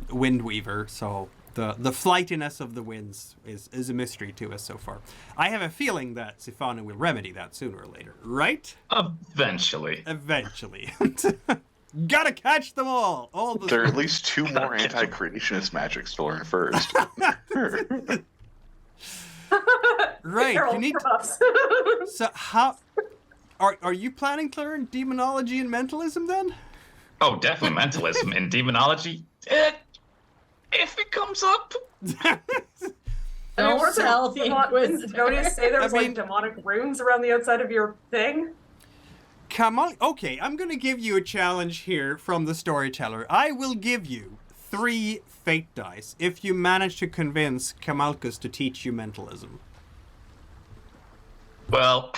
Windweaver, so The flightiness of the winds is a mystery to us so far. I have a feeling that Sifanu will remedy that sooner or later, right? Eventually. Eventually. Gotta catch them all! All the There are at least 2 more anti-creationist magics to learn first. Right, They're all you need buffs. So how are you planning to learn demonology and mentalism then? Oh, definitely mentalism and demonology. If it comes up. Don't tell the Inquisitor. Don't you say there was I mean- like demonic runes around the outside of your thing? Come on. Okay, I'm going to give you a challenge here from the storyteller. I will give you 3 fate dice if you manage to convince Kamalkus to teach you mentalism. Well,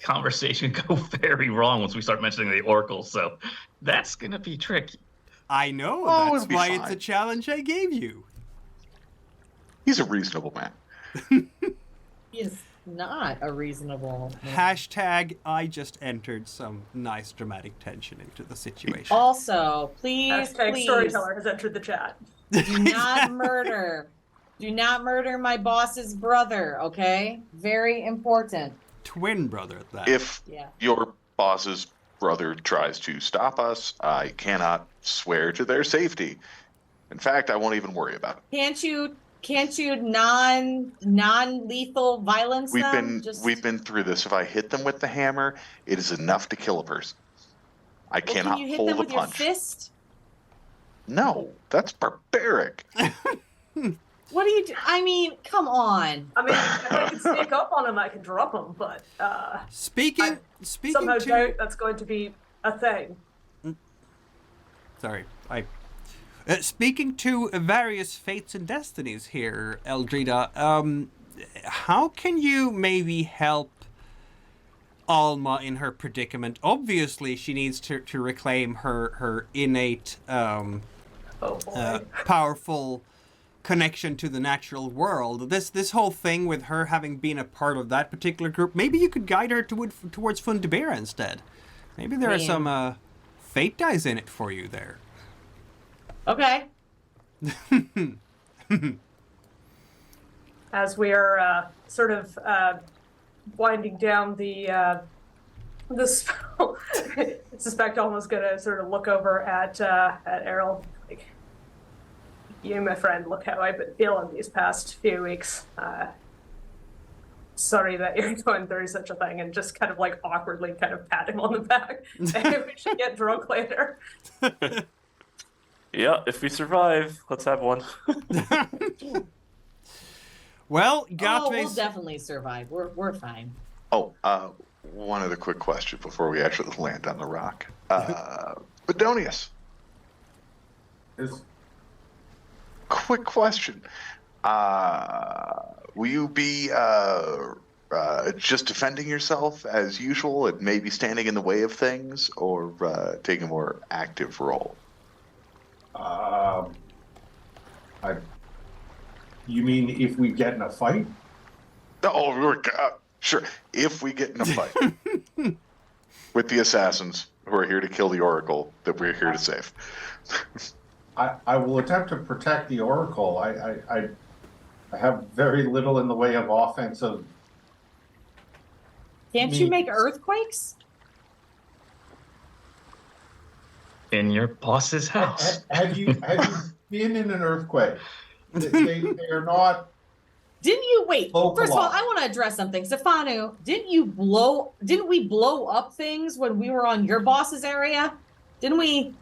conversation go very wrong once we start mentioning the Oracle, so that's gonna be tricky. I know, Oh, that's it'll be why fine. it's a challenge I gave you. He's a reasonable man. He is not a reasonable man. Hashtag I just entered some nice dramatic tension into the situation. Also, please, Hashtag please, storyteller has entered the chat. do not murder. Do not murder my boss's brother, okay? Very important. Twin brother at that. If Yeah. your boss's brother tries to stop us, I cannot swear to their safety. In fact, I won't even worry about it. Can't you non-lethal violence them? We've been through this. If I hit them with the hammer, it is enough to kill a person. I Well, cannot can you hit hold them a with your punch. fist? No, that's barbaric. What do you do? I mean, come on. I mean, if I can sneak up on him, I can drop him, but Speaking somehow to doubt that's going to be a thing. Sorry, speaking to various fates and destinies here, Eldrida, how can you maybe help Alma in her predicament? Obviously, she needs to reclaim her innate, Oh boy. powerful connection to the natural world. This whole thing with her having been a part of that particular group, maybe you could guide her towards Fundibera instead. Maybe there are some fate dice in it for you there. Okay. As we are sort of winding down the spell, I suspect almost gonna sort of look over at Errol, like, you, my friend, look how I've been feeling these past few weeks. Sorry that you're going through such a thing, and just kind of like awkwardly kind of pat him on the back. Hey, we should get drunk later. Yeah, if we survive, let's have one. Well, Oh, we'll Gattve's definitely survive. We're fine. Oh, one other quick question before we actually land on the rock. Bedonius, Is quick question. Will you be just defending yourself as usual and maybe standing in the way of things, or taking a more active role? You mean if we get in a fight? Oh, sure. If we get in a fight with the assassins who are here to kill the Oracle that we're here to save. I will attempt to protect the Oracle. I have very little in the way of offensive. Can't you make earthquakes? In your boss's house. Have you been in an earthquake? They are not. Didn't you wait? Vocal First of all, off. I want to address something. Stefano, didn't we blow up things when we were on your boss's area? Didn't we?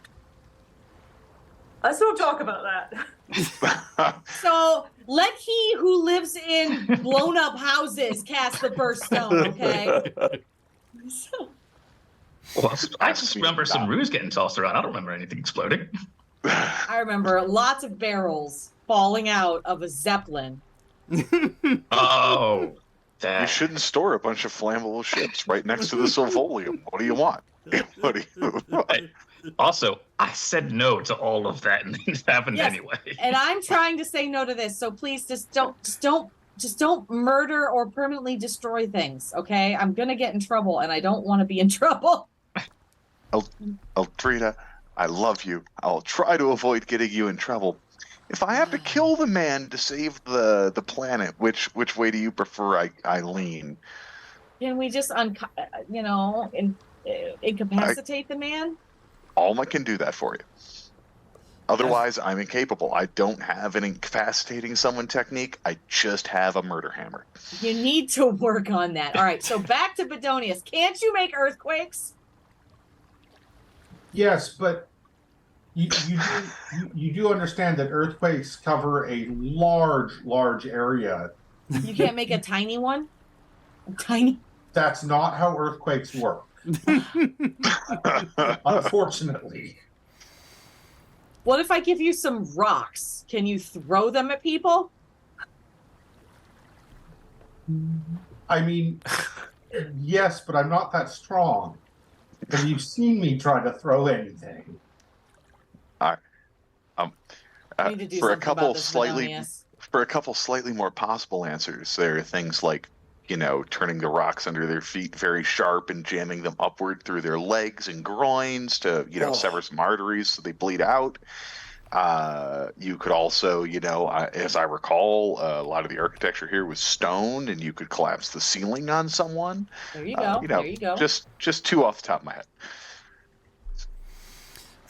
Let's don't talk about that. So let he who lives in blown up houses cast the first stone, okay? So, Well, I just remember some ruse getting tossed around. I don't remember anything exploding. I remember lots of barrels falling out of a zeppelin. Oh, You that. shouldn't store a bunch of flammable ships right next to the Sovolium. What do you want? What do you Also, I said no to all of that, and it happened Yes. anyway. And I'm trying to say no to this, so please just don't murder or permanently destroy things, okay? I'm gonna get in trouble, and I don't want to be in trouble. Eltrina, I love you. I'll try to avoid getting you in trouble. If I have to kill the man to save the planet, which way do you prefer I lean? Can we just incapacitate the man? Alma can do that for you. Otherwise, I'm incapable. I don't have an incapacitating someone technique. I just have a murder hammer. You need to work on that. All right, so back to Bedonius. Can't you make earthquakes? Yes, but you do understand that earthquakes cover a large area. You can't make a tiny one? Tiny? That's not how earthquakes work. Unfortunately. What if I give you some rocks? Can you throw them at people? I mean, yes, but I'm not that strong. Have you seen me try to throw anything? All right. Need to do For a something couple about this, slightly Bedonius. for a couple slightly more possible answers, there are things like, turning the rocks under their feet very sharp and jamming them upward through their legs and groins to, sever some arteries so they bleed out. You could also, as I recall, a lot of the architecture here was stone, and you could collapse the ceiling on someone. There you go. There you go. Just two off the top of my head.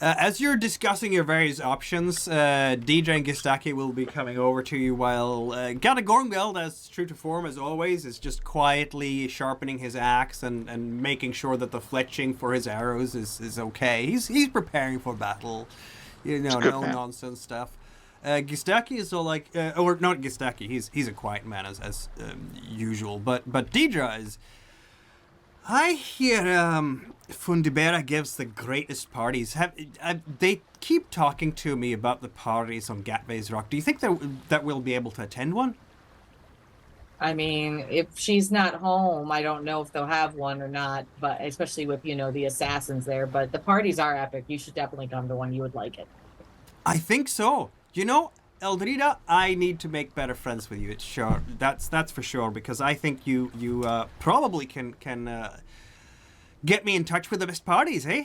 As you're discussing your various options, DJ and Gistaki will be coming over to you while Gattve, as true to form as always, is just quietly sharpening his axe and making sure that the fletching for his arrows is okay. He's preparing for battle, no nonsense stuff. Gistaki is all like, or not Gistaki, he's a quiet man as usual, but Deidre is. I hear Fundibera gives the greatest parties. They keep talking to me about the parties on Gattve's Rock. Do you think that we'll be able to attend one? I mean, if she's not home, I don't know if they'll have one or not, but especially with, the assassins there. But the parties are epic. You should definitely come to one. You would like it. I think so. Eldrida, I need to make better friends with you. It's sure. That's for sure, because I think you probably can get me in touch with the best parties, eh?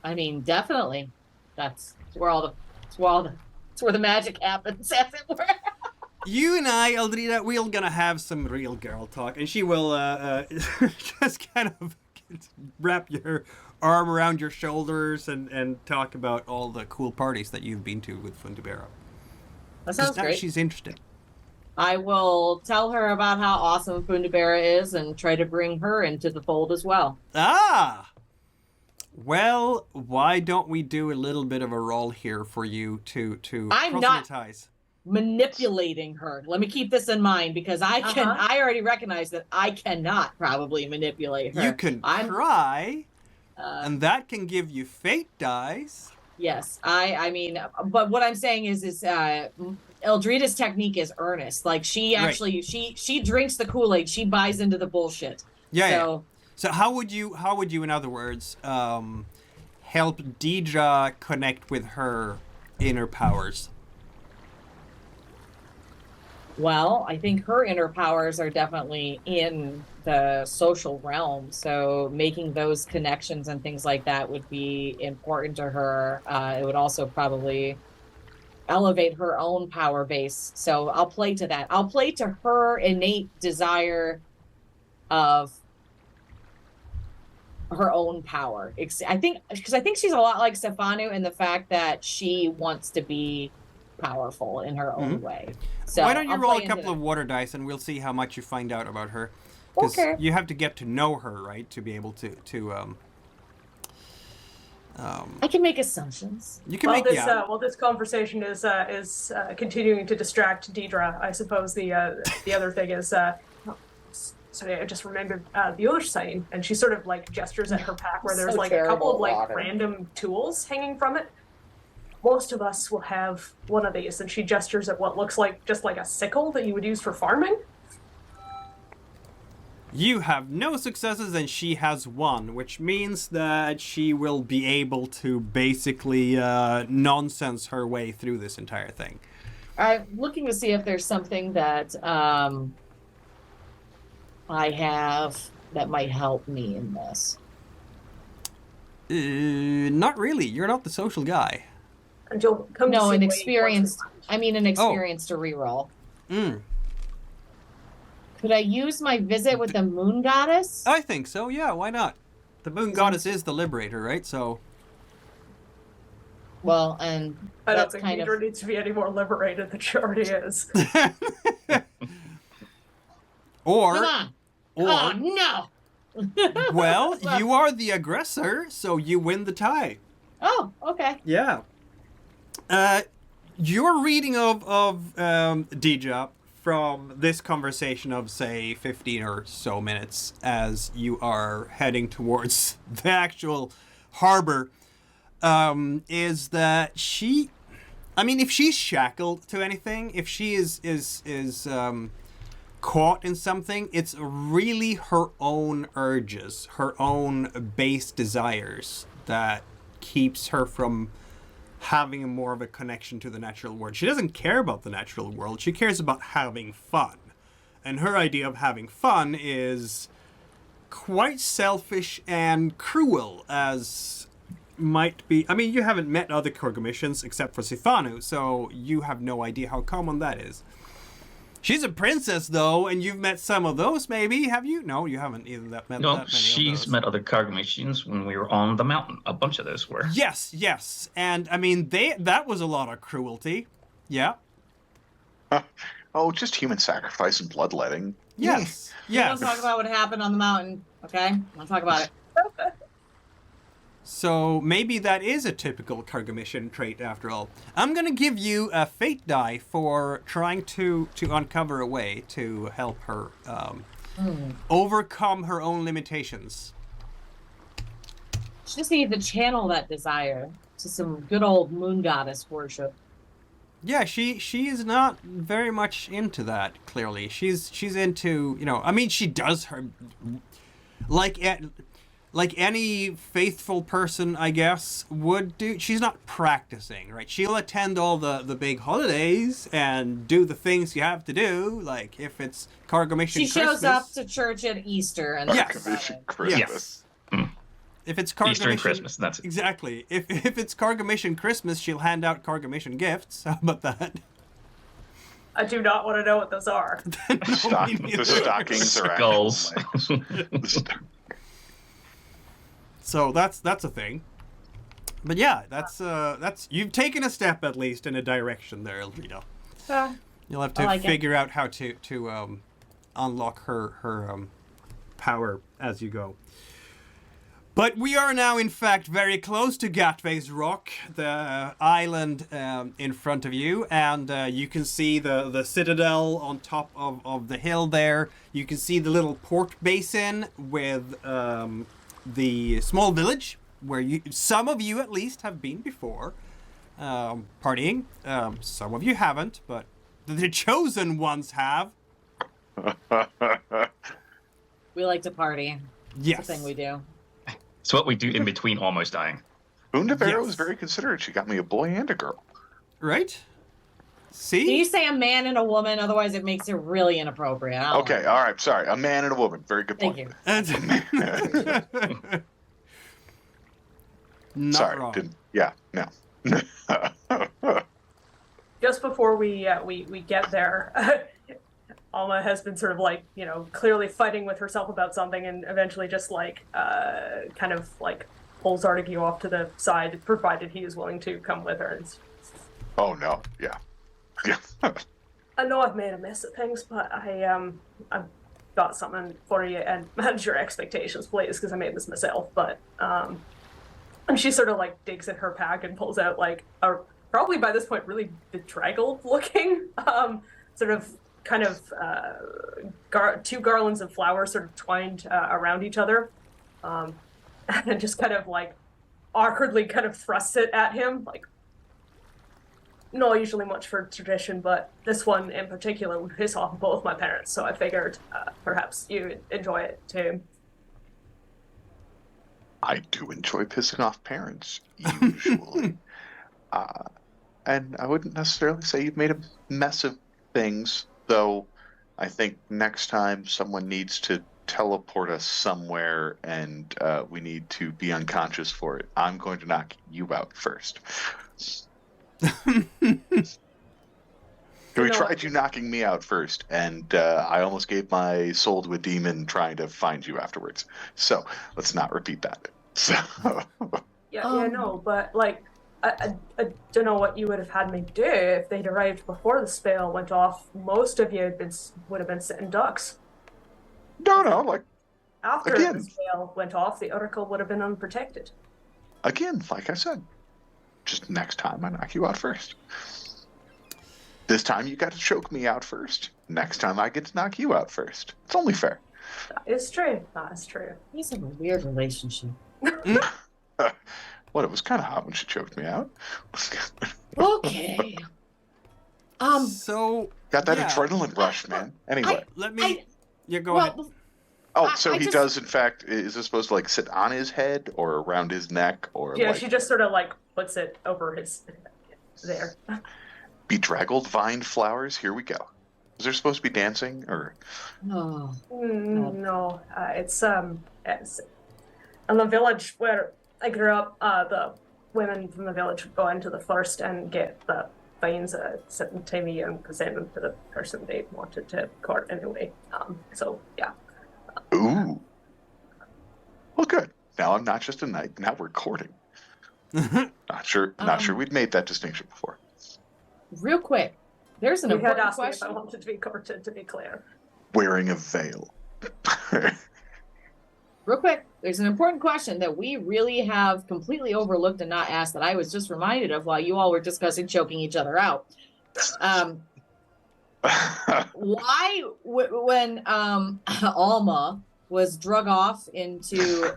I mean, definitely. That's where the magic happens, as it were. You and I, Eldrida, we're gonna have some real girl talk, and she will just kind of wrap your arm around your shoulders and talk about all the cool parties that you've been to with Fundibera. That sounds great. She's interested. I will tell her about how awesome Fundibera is and try to bring her into the fold as well. Ah! Well, why don't we do a little bit of a roll here for you to proselytize? Manipulating her. Let me keep this in mind, because I already recognize that I cannot probably manipulate her. You can try, and that can give you fate dice. Yes, I mean, but what I'm saying is Eldrida's technique is earnest. Like, she actually, she drinks the Kool-Aid. She buys into the bullshit. Yeah. So how would you, in other words, help Deidre connect with her inner powers? Well, I think her inner powers are definitely in the social realm. So making those connections and things like that would be important to her. It would also probably elevate her own power base. So I'll play to that. I'll play to her innate desire of her own power. I think she's a lot like Stefano in the fact that she wants to be powerful in her own way. So why don't you roll a couple of water dice and we'll see how much you find out about her. Because you have to get to know her, right, to be able to I can make assumptions. You can while this conversation is continuing to distract Deidre, I suppose the other thing is sorry, I just remembered the other sign, and she sort of like gestures at her pack where there's a couple of like random tools hanging from it. Most of us will have one of these, and she gestures at what looks like just like a sickle that you would use for farming. You have no successes and she has one, which means that she will be able to basically nonsense her way through this entire thing. I'm looking to see if there's something that I have that might help me in this. Not really. You're not the social guy. And you'll come to No, see an Wade experienced. once I mean, an experience to reroll. Mm. Could I use my visit with the moon goddess? I think so, yeah, why not? The moon goddess is the liberator, right? So. Well, and I don't that's think kind Peter of. needs to be any more liberated than she already is. Or. Come on. Or. Oh, no. Well, you are the aggressor, so you win the tie. Oh, okay. Yeah. Your reading of Dija from this conversation of, say, 15 or so minutes as you are heading towards the actual harbor, is that she... I mean, if she's shackled to anything, if she is caught in something, it's really her own urges, her own base desires that keeps her from having more of a connection to the natural world. She doesn't care about the natural world. She cares about having fun. And her idea of having fun is quite selfish and cruel, as might be... I mean, you haven't met other Korgomishans except for Sifanu, so you have no idea how common that is. She's a princess, though, and you've met some of those, maybe, have you? No, you haven't either met that many she's of those. met other cargo machines when we were on the mountain. A bunch of those were. Yes. And, I mean, that was a lot of cruelty. Yeah. Oh, just human sacrifice and bloodletting. Yes. We don't Yes. talk about what happened on the mountain, okay? I'll talk about it. So maybe that is a typical Cargomission trait after all. I'm going to give you a fate die for trying to uncover a way to help her overcome her own limitations. She just needs to channel that desire to some good old moon goddess worship. Yeah, she is not very much into that, clearly. She's into, I mean, she does her... Like any faithful person, I guess, would do. She's not practicing, right? She'll attend all the big holidays and do the things you have to do. Like if it's Cargomission Christmas. She shows up to church at Easter and Cargomission Christmas. Yes. If it's Easter and Cargomission Christmas, that's it. Exactly. If it's Cargomission Christmas, she'll hand out Cargomission gifts. How about that? I do not want to know what those are. The stockings are Skulls. So that's a thing. But yeah, that's you've taken a step at least in a direction there, Elfrida. You'll have to figure out how to unlock her power as you go. But we are now, in fact, very close to Gattve's Rock, the island in front of you, and you can see the citadel on top of the hill there. You can see the little port basin with the small village where some of you at least have been before partying. Some of you haven't, but the chosen ones have. we like to party. Yes. It's the thing we do. It's what we do in between almost dying. Undavera was Yes. very considerate. She got me a boy and a girl. Right? Can See? you say a man and a woman? Otherwise, it makes it really inappropriate. I don't Okay, like all right. Sorry, a man and a woman. Very good point. Thank you. Not Sorry, wrong. didn't. Yeah, no. Just before we get there, Alma has been sort of like, clearly fighting with herself about something, and eventually just kind of pulls Artigue off to the side, provided he is willing to come with her. Oh no, yeah. I know I've made a mess of things, but I've got something for you, and manage your expectations, please, because I made this myself. But and she sort of digs in her pack and pulls out a probably by this point really bedraggled looking two garlands of flowers sort of twined around each other, and just kind of awkwardly kind of thrusts it at him, not usually much for tradition, but this one in particular would piss off both my parents, so I figured perhaps you'd enjoy it too. I do enjoy pissing off parents, usually. And I wouldn't necessarily say you've made a mess of things, though I think next time someone needs to teleport us somewhere and we need to be unconscious for it, I'm going to knock you out first. We No. tried you knocking me out first, and I almost gave my soul to a demon trying to find you afterwards. So let's not repeat that. So Yeah, no, but like, I don't know what you would have had me do if they'd arrived before the spell went off. Most of you would have been sitting ducks. no, like After Again. the spell went off, the oracle would have been unprotected. again, like I said, just next time I knock you out first. This time you got to choke me out first. Next time I get to knock you out first. It's only fair. That is true. That is true. He's in a weird relationship. What? It was kind of hot when she choked me out. Okay. So Got that yeah, adrenaline rush, man. Anyway. Let me. Yeah, go ahead. Oh, so I he just- does, in fact, is this supposed to like sit on his head or around his neck or Yeah, like she just sort of like puts it over his there. bedraggled vine flowers? Here we go. Is there supposed to be dancing or? Oh. No, it's in the village where I grew up. The women from the village would go into the forest and get the vines, sit and tiny and present them to the person they wanted to court anyway. So yeah. Ooh. Well, good. Now I'm not just a knight. Now we're courting. Not sure we'd made that distinction before. Real quick, there's an You had important asked me if I question. wanted to be courted, to be clear. Wearing a veil. Real quick, there's an important question that we really have completely overlooked and not asked that I was just reminded of while you all were discussing choking each other out. Why, when Alma was drug off into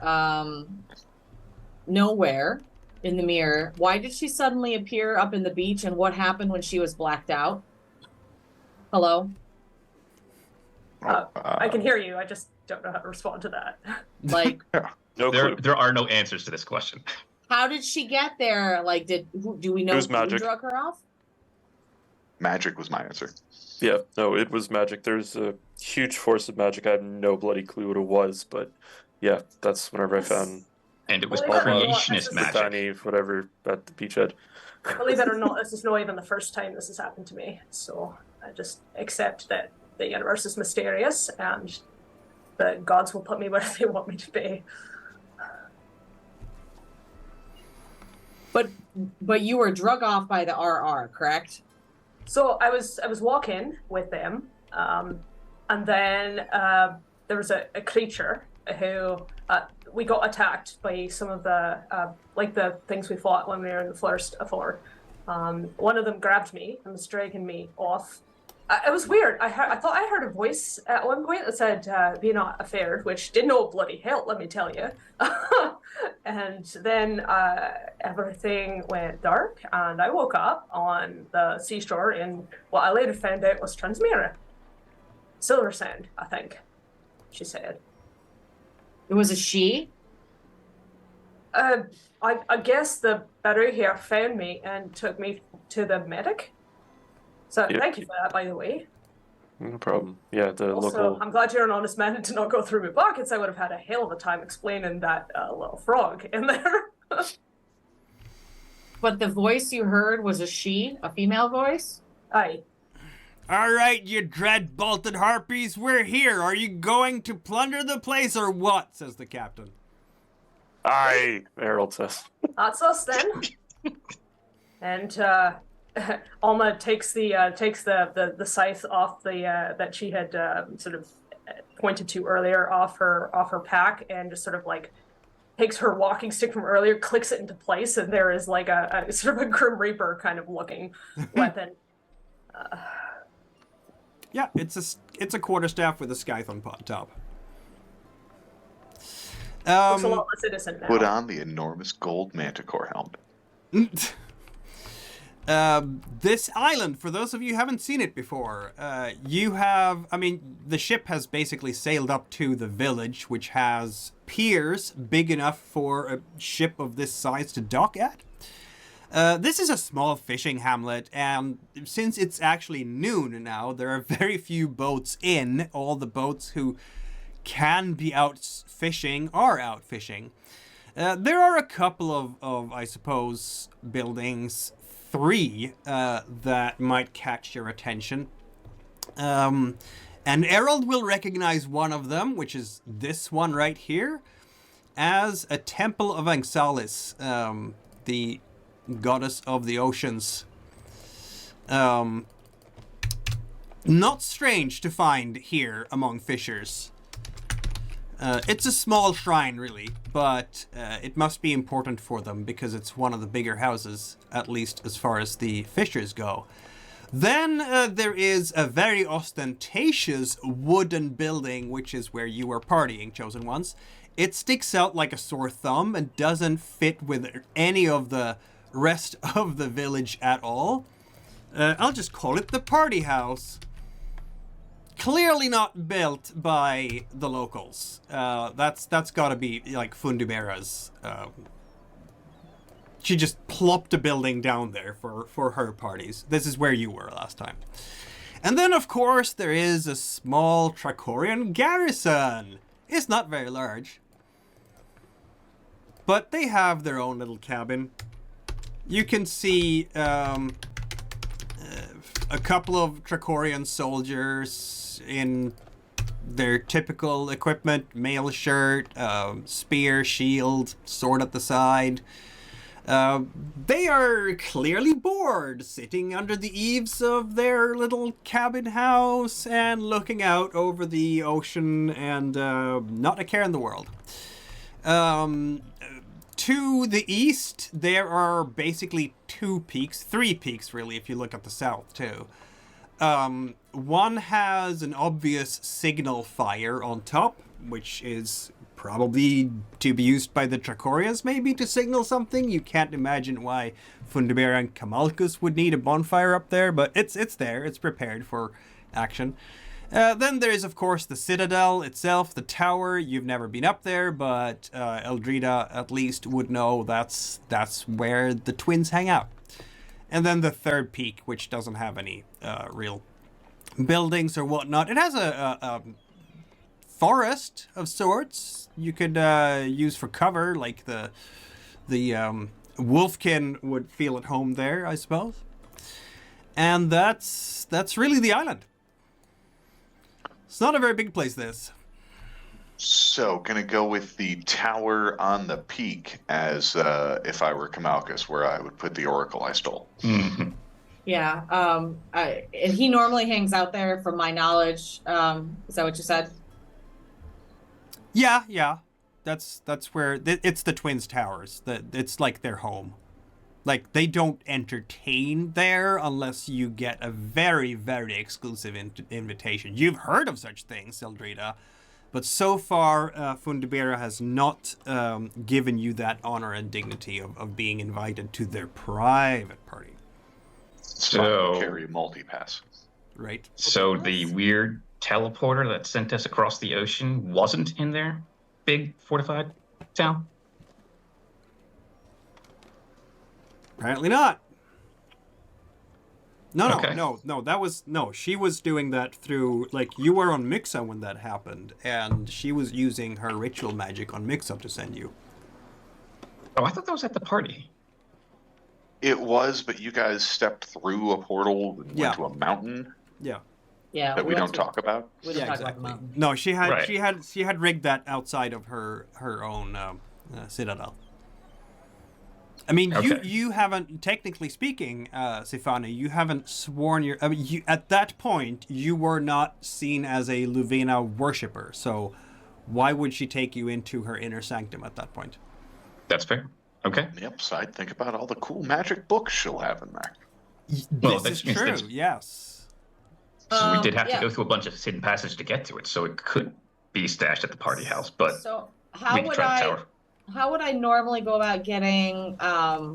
nowhere in the mirror, why did she suddenly appear up in the beach, and what happened when she was blacked out? Hello? I can hear you. I just don't know how to respond to that. Like, No clue. There are no answers to this question. how did she get there? Like, do we know It was who magic. drug her off? Magic was my answer. Yeah, no, it was magic. There's a huge force of magic. I have no bloody clue what it was, but yeah, that's whenever I found And it was Believe it or not, creationist this is- the magic. tiny whatever at the beachhead. Believe it or not, this is not even the first time this has happened to me. So I just accept that the universe is mysterious and the gods will put me where they want me to be. But you were drug off by the RR, correct? So I was walking with them, and then there was a creature who we got attacked by some of the like the things we fought when we were in the forest before. One of them grabbed me and was dragging me off. It was weird. I thought I heard a voice at one point that said, "Be not afeard," which did no bloody help, let me tell you. And then everything went dark, and I woke up on the seashore in what I later found out was Transmira. Silver Sand, I think, she said. It was a she? I guess the battery here found me and took me to the medic. So Yep. thank you for that, by the way. No problem. Yeah, the Also, local. I'm glad you're an honest man and did not go through my pockets. I would have had a hell of a time explaining that little frog in there. But the voice you heard was a she, a female voice? Aye. All right, you dread bolted harpies, we're here. Are you going to plunder the place or what? Says the captain. Aye, Harold says. That's us then. And Alma takes the scythe off the that she had sort of pointed to earlier off her pack, and just sort of like takes her walking stick from earlier, clicks it into place, and there is like a sort of a Grim Reaper kind of looking weapon. Yeah, it's a quarterstaff with a scythe on top. Looks a lot less innocent now. Put on the enormous gold manticore helmet. This island, for those of you who haven't seen it before, the ship has basically sailed up to the village, which has piers big enough for a ship of this size to dock at. This is a small fishing hamlet, and since it's actually noon now, there are very few boats in. All the boats who can be out fishing are out fishing. There are a couple of I suppose, buildings three that might catch your attention. And Errol will recognize one of them, which is this one right here, as a temple of Anxalis, the goddess of the oceans. Not strange to find here among fishers. It's a small shrine, really, but it must be important for them because it's one of the bigger houses, at least as far as the fishers go. Then there is a very ostentatious wooden building, which is where you are partying, Chosen Ones. It sticks out like a sore thumb and doesn't fit with any of the rest of the village at all. I'll just call it the party house. Clearly not built by the locals. That's gotta be like Fundibera's. She just plopped a building down there for her parties. This is where you were last time. And then, of course, there is a small Trachorian garrison. It's not very large. But they have their own little cabin. You can see a couple of Trachorian soldiers in their typical equipment, mail shirt, spear, shield, sword at the side. They are clearly bored, sitting under the eaves of their little cabin house and looking out over the ocean and not a care in the world. To the east, there are basically three peaks really, if you look at the south too. One has an obvious signal fire on top, which is probably to be used by the Trachorians, maybe to signal something. You can't imagine why Fundibera and Kamalkus would need a bonfire up there, but it's there. It's prepared for action. Then there is, of course, the Citadel itself, the tower. You've never been up there, but Eldrida at least would know that's where the twins hang out. And then the third peak, which doesn't have any real buildings or whatnot. It has a forest of sorts you could use for cover, like the Wolfkin would feel at home there, I suppose. And that's really the island. It's not a very big place, this. So, gonna go with the tower on the peak as if I were Kamalkus, where I would put the oracle I stole. Mm-hmm. Yeah. And he normally hangs out there, from my knowledge. Is that what you said? Yeah. That's where it's the twins' towers. It's like their home. Like, they don't entertain there unless you get a very, very exclusive invitation. You've heard of such things, Eldrida, but so far, Fundibera has not given you that honor and dignity of being invited to their private party. So carry a multi-pass. Right. So the weird teleporter that sent us across the ocean wasn't in their big fortified town? Apparently not. No, Okay. no. She was doing that through, like, you were on Mixa when that happened, and she was using her ritual magic on Mixa to send you. Oh, I thought that was at the party. It was, but you guys stepped through a portal and Yeah. went to a mountain Yeah. Yeah. that we don't talk about. We don't talk about the mountain. No, she had Right. she had rigged that outside of her own citadel. I mean, Okay. you haven't, technically speaking, Sifana, you haven't sworn your. I mean, you, at that point, you were not seen as a Luvena worshipper. So, why would she take you into her inner sanctum at that point? That's fair. Okay. Yep, so I'd think about all the cool magic books she'll have in there. Well, This is that means true. there's- Yes. So we did have yeah. to go through a bunch of hidden passage to get to it, so it could be stashed at the party house, but So we how can would try the I? tower. How would I normally go about getting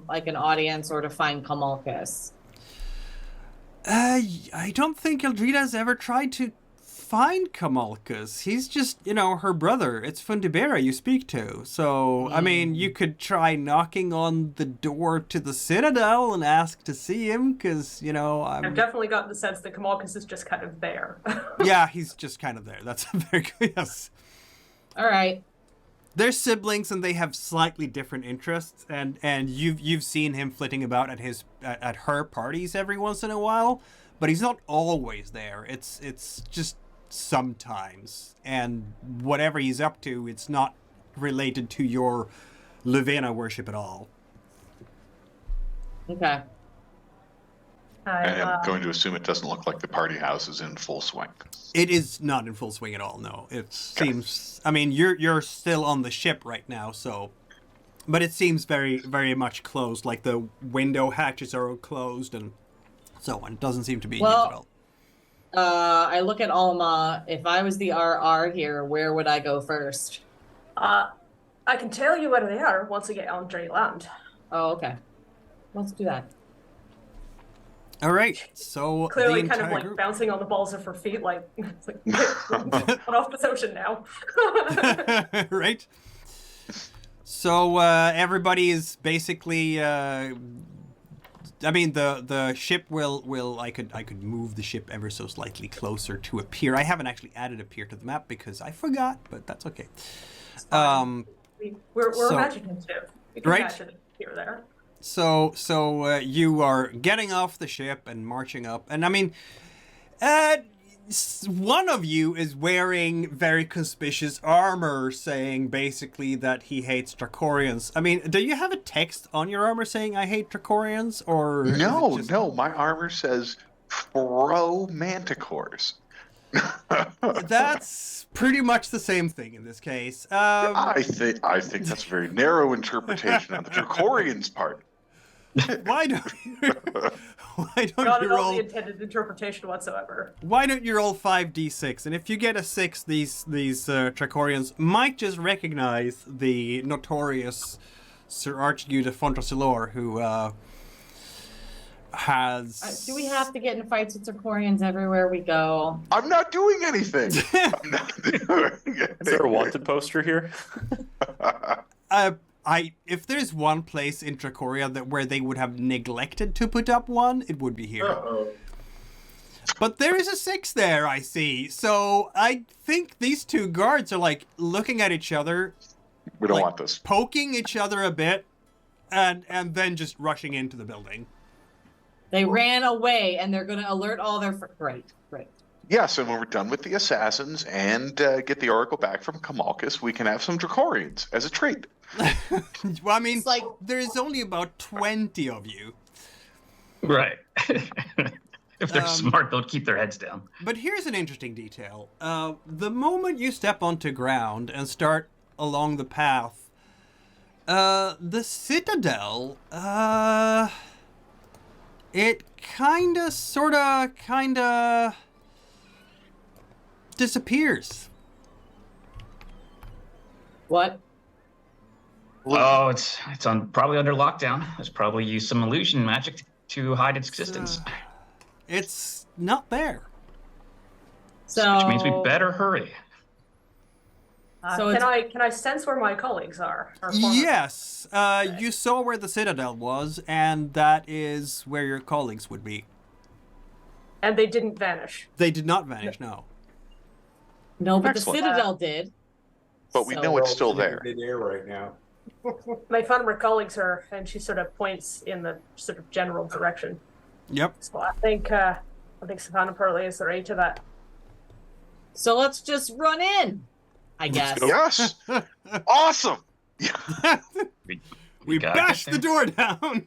like an audience or to find Kamalkus? I don't think Eldrida's ever tried to find Kamalkus. He's just, her brother. It's Fundibera you speak to. So, I mean, you could try knocking on the door to the Citadel and ask to see him, because, I've definitely gotten the sense that Kamalkus is just kind of there. Yeah, he's just kind of there. That's very good. Yes. All right. They're siblings and they have slightly different interests, and you've seen him flitting about at her parties every once in a while, but he's not always there. It's just sometimes, and whatever he's up to, it's not related to your Levena worship at all. Okay. I am going to assume it doesn't look like the party house is in full swing. It is not in full swing at all. No, it seems. I mean, you're still on the ship right now, so, but it seems very, very much closed. Like the window hatches are all closed and so on. It doesn't seem to be used at all. I look at Alma. If I was the RR here, where would I go first? I can tell you where they are once I get on dry land. Oh, okay. Let's do that. All right. So Clearly, the kind of entire like group... bouncing on the balls of her feet, like, it's like get off this ocean now. Right. So everybody is basically. I mean, the ship will. I could move the ship ever so slightly closer to a pier. I haven't actually added a pier to the map because I forgot, but that's okay. We're imaginative. We can right? imagine it here or there. So you are getting off the ship and marching up, and I mean, one of you is wearing very conspicuous armor, saying basically that he hates Trachorians. I mean, do you have a text on your armor saying "I hate Trachorians"? Or no, my armor says "pro manticores." That's pretty much the same thing in this case. I think that's a very narrow interpretation on the Trachorians' part. Why don't Not you at all roll the intended interpretation whatsoever. Why don't you roll 5d6? And if you get a 6, these Trachorians might just recognize the notorious Sir Archduke de Fontasilor, who has... Do we have to get in fights with Trachorians everywhere we go? I'm not doing anything. I'm not doing anything. Is there a wanted poster here? If there's one place in Trachoria where they would have neglected to put up one, it would be here. Uh-oh. But there is a 6 there, I see. So I think these two guards are like looking at each other. We don't like, want this. Poking each other a bit, and then just rushing into the building. They ran away, and they're going to alert all their... Great. Yes, and when we're done with the assassins and get the oracle back from Kamalkus, we can have some Trachorians as a treat. Well, I mean, It's like- there's only about 20 of you. Right. If they're smart, they'll keep their heads down. But here's an interesting detail. The moment you step onto ground and start along the path, the Citadel, it kinda disappears. What? Oh, it's probably under lockdown. It's probably used some illusion magic to hide its existence. It's not there. So... Which means we better hurry. So Can I sense where my colleagues are? Or former- Yes, you saw where the Citadel was, and that is where your colleagues would be. And they didn't vanish. They did not vanish, no. No, but Excellent. the Citadel did. But we So- know it's still there. Mid-air right now. My former colleagues are, and she sort of points in the sort of general direction. Yep. So I think Savannah probably is the right to that. So let's just run in, I guess. Yes! Awesome! We got bashed this the door down.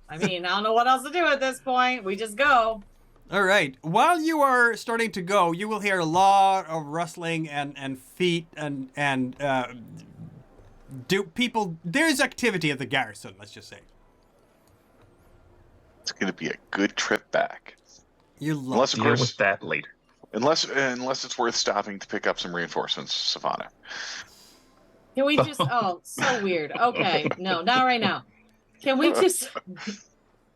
I mean, I don't know what else to do at this point. We just go. All right. While you are starting to go, you will hear a lot of rustling and feet and do people. There's activity at the garrison. Let's just say. It's going to be a good trip back. You love. Unless, of Deal course, with that later. unless it's worth stopping to pick up some reinforcements, Savannah. Can we just... Oh, so weird. Okay. No, not right now. Can we just...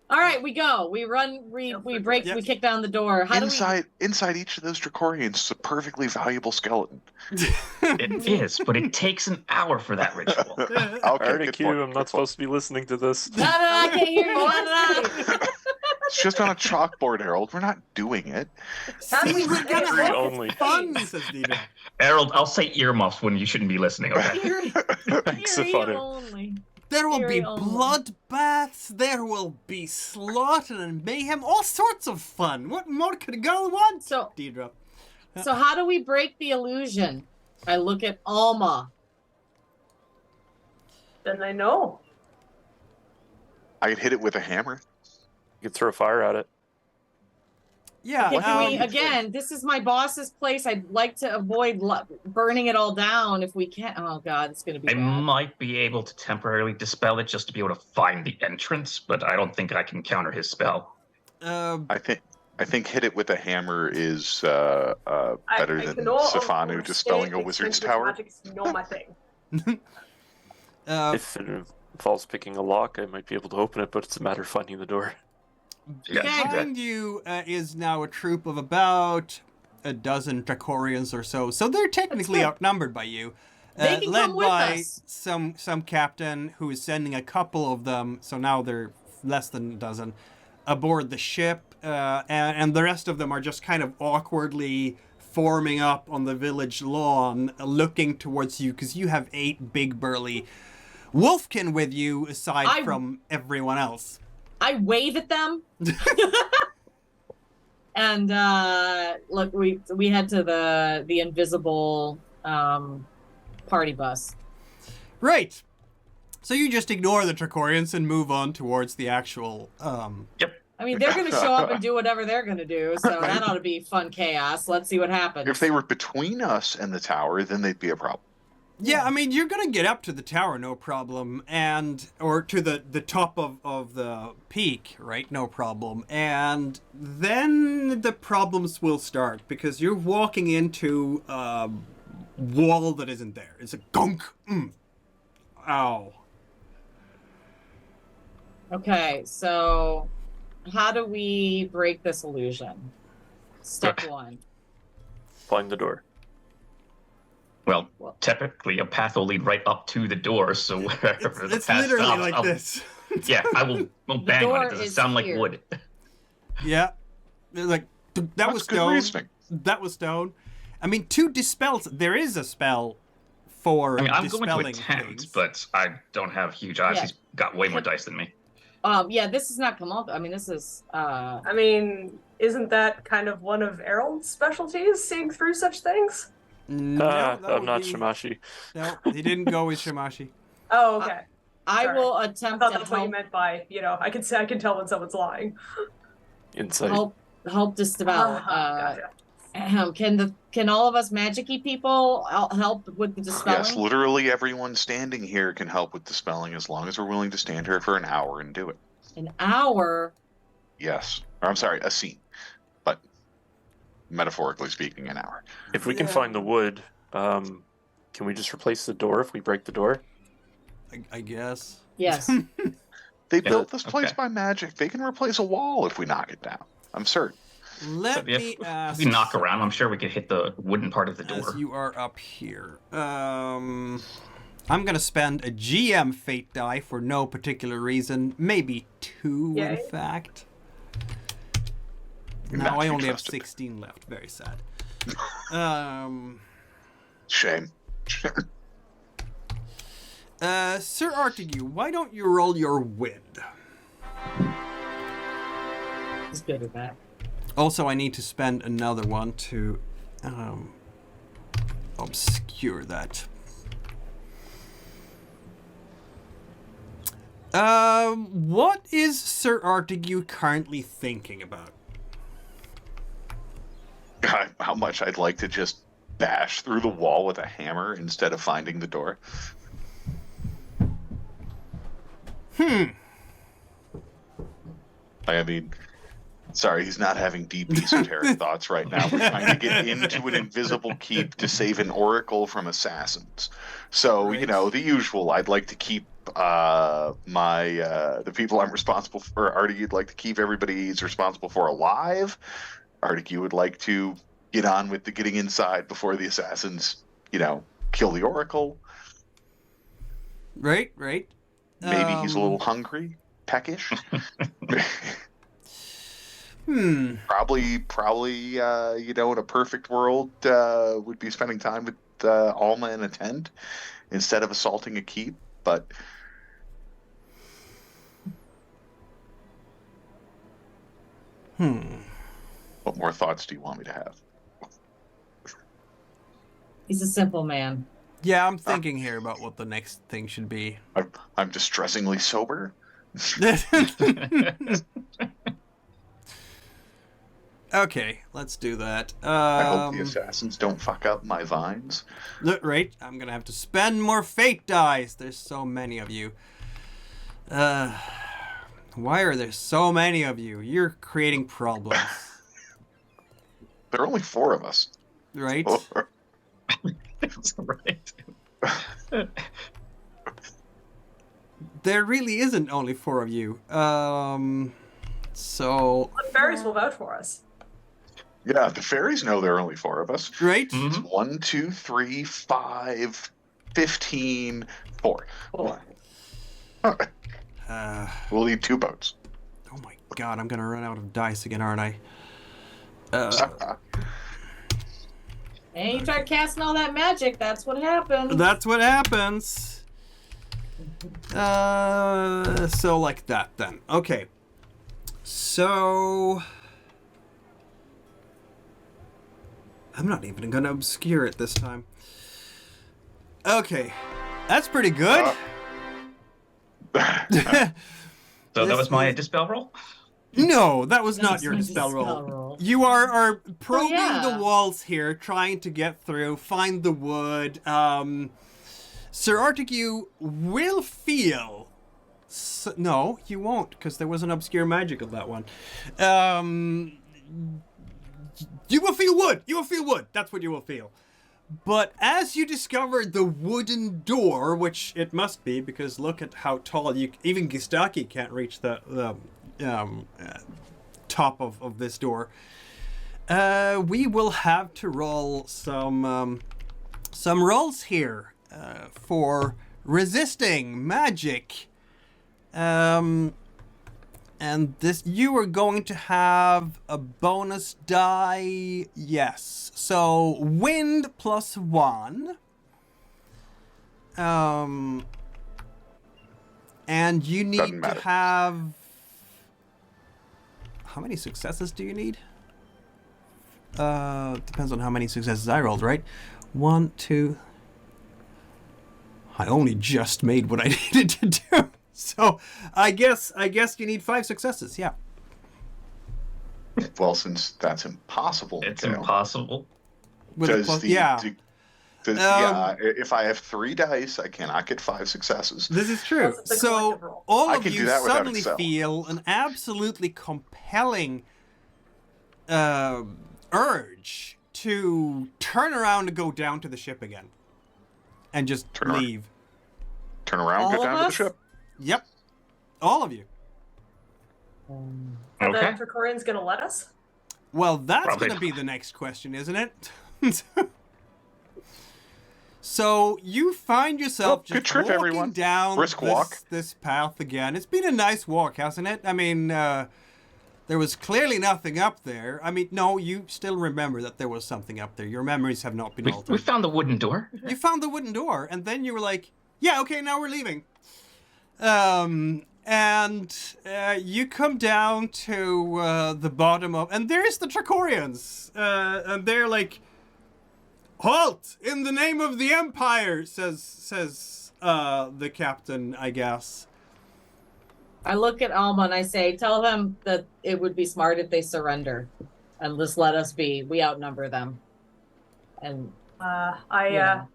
All right, we go. We run, we break, Yep. we kick down the door. How Inside each of those Dracorians is a perfectly valuable skeleton. It is, but it takes an hour for that ritual. Okay, Alright, good Q, point, I'm good not point. supposed to be listening to this. do we... No, I can't hear you. No. It's just on a chalkboard, Harold. We're not doing it. How do we We're gonna Three have only. fun, says Deidre. Harold, I'll say earmuffs when you shouldn't be listening, okay? Theory, Thanks, theory Stefano. only. There will Theory be only. bloodbaths, there will be slaughter and mayhem, all sorts of fun. What more could a girl want? So, Deidre. so how do we break the illusion? I look at Alma. Then I know. I could hit it with a hammer. You could throw fire at it. Yeah, Okay, can we, Um, again, this is my boss's place. I'd like to avoid burning it all down if we can. Oh, God, it's going to be I bad. might be able to temporarily dispel it just to be able to find the entrance, but I don't think I can counter his spell. I think hit it with a hammer is better than Safanu dispelling a wizard's tower. Magic's not my thing. If it involves picking a lock, I might be able to open it, but it's a matter of finding the door. behind you is now a troop of about a dozen Trachorians or so. So they're technically good. outnumbered by you. They can led come with by us. some captain who is sending a couple of them, so now they're less than a dozen, aboard the ship, and the rest of them are just kind of awkwardly forming up on the village lawn, looking towards you, because you have 8 big burly wolfkin with you, aside from everyone else. I wave at them. And look, we head to the invisible party bus. Right. So you just ignore the Trachorians and move on towards the actual. Yep. I mean, they're going to show up and do whatever they're going to do, so that ought to be fun chaos. Let's see what happens. If they were between us and the tower, then they'd be a problem. Yeah, I mean, you're gonna get up to the tower, no problem, or to the top of the peak, right? No problem. And then the problems will start, because you're walking into a wall that isn't there. It's a gunk. Ow. Okay, so how do we break this illusion? Step 1. Find the door. Well, typically a path will lead right up to the door, so wherever the It's path literally stops, like I'll- this. Yeah, I will bang on door it. Does it is sound like here. wood? Yeah. Like, that That's was good stone. reasoning. That was stone. I mean, to dispel... There is a spell for I mean, I'm going dispelling to attempt, things. but I don't have huge eyes. Yeah. He's got way more dice than me. Yeah, this is not Kamal. I mean, this is I mean, isn't that kind of one of Errol's specialties, seeing through such things? No, that I'm would not be- Shamashi. No, he didn't go with Shamashi. Oh, okay. I Sorry. will I attempt thought to that's what you help, meant by, I can tell when someone's lying. Insight. help dispel. Gotcha. Can all of us magic-y people help with the dispelling? Yes, literally everyone standing here can help with dispelling as long as we're willing to stand here for an hour and do it. An hour. Yes. Or I'm sorry, a scene. But metaphorically speaking, an hour. If we can Yeah. find the wood, can we just replace the door if we break the door? I guess. Yes. They Yeah, built this place okay. by magic. They can replace a wall if we knock it down. I'm certain. Let If me ask. we knock around, I'm sure we could hit the wooden part of the door. As you are up here. I'm gonna spend a GM fate die for no particular reason. Maybe 2, Yay. in fact. You're Now not I to be only have trusted. 16 left. Very sad. Shame. Sir Artigue, why don't you roll your wind? He's good at that. Also, I need to spend another one to obscure that. What is Sir Artigue currently thinking about? God, how much I'd like to just bash through the wall with a hammer instead of finding the door. I mean, sorry, he's not having deep esoteric thoughts right now. We're trying to get into an invisible keep to save an oracle from assassins. So, Right. the usual. I'd like to keep the people I'm responsible for. Artigue would like to keep everybody he's responsible for alive. Artigue would like to get on with the getting inside before the assassins, kill the oracle. Right. Maybe he's a little hungry, peckish. Probably, in a perfect world, would be spending time with Alma in a tent instead of assaulting a keep. But what more thoughts do you want me to have? He's a simple man. Yeah, I'm thinking here about what the next thing should be. I'm distressingly sober. Okay, let's do that. I hope the assassins don't fuck up my vines. Right, I'm gonna have to spend more fate dice. There's so many of you. Why are there so many of you? You're creating problems. There are only 4 of us. Right? That's right. There really isn't only 4 of you. So... The fairies will vote for us. Yeah, the fairies know there are only 4 of us. Right? It's 1, 2, 3, 5, 15, 4. We'll need 2 boats. Oh my god, I'm gonna run out of dice again, aren't I? And you start casting all that magic, that's what happens. That's what happens. So like that then. Okay. So... I'm not even gonna obscure it this time. Okay. That's pretty good. So that was my dispel roll? No, that was not was your my dispel dispel roll. roll. You are probing yeah. the walls here, trying to get through, find the wood. Sir Artigue will feel... no, you won't, because there was an obscure magic of that one. You will feel wood! You will feel wood! That's what you will feel. But as you discover the wooden door, which it must be, because look at how tall even Gistaki can't reach the top of this door. We will have to roll some rolls here for resisting magic. And this, you are going to have a bonus die, yes. So, wind plus 1. And you need to have... How many successes do you need? Depends on how many successes I rolled, right? 1, 2... I only just made what I needed to do. So, I guess you need 5 successes, yeah. Well, since that's impossible. It's impossible. If I have 3 dice, I cannot get 5 successes. This is true. So, all of you suddenly feel an absolutely compelling urge to turn around and go down to the ship again. And just leave. Turn around, go down to the ship. Yep. All of you. Are the Trachorians going to let us? Well, that's going to be the next question, isn't it? So you find yourself just walking down this path again. It's been a nice walk, hasn't it? I mean, there was clearly nothing up there. I mean, no, you still remember that there was something up there. Your memories have not been altered. We found the wooden door. You found the wooden door, and then you were like, yeah, okay, now we're leaving. And you come down to the bottom of... And there's the Trachorians. And they're like, halt! In the name of the Empire, says the captain, I guess. I look at Alma and I say, tell them that it would be smart if they surrender. And just let us be. We outnumber them. And I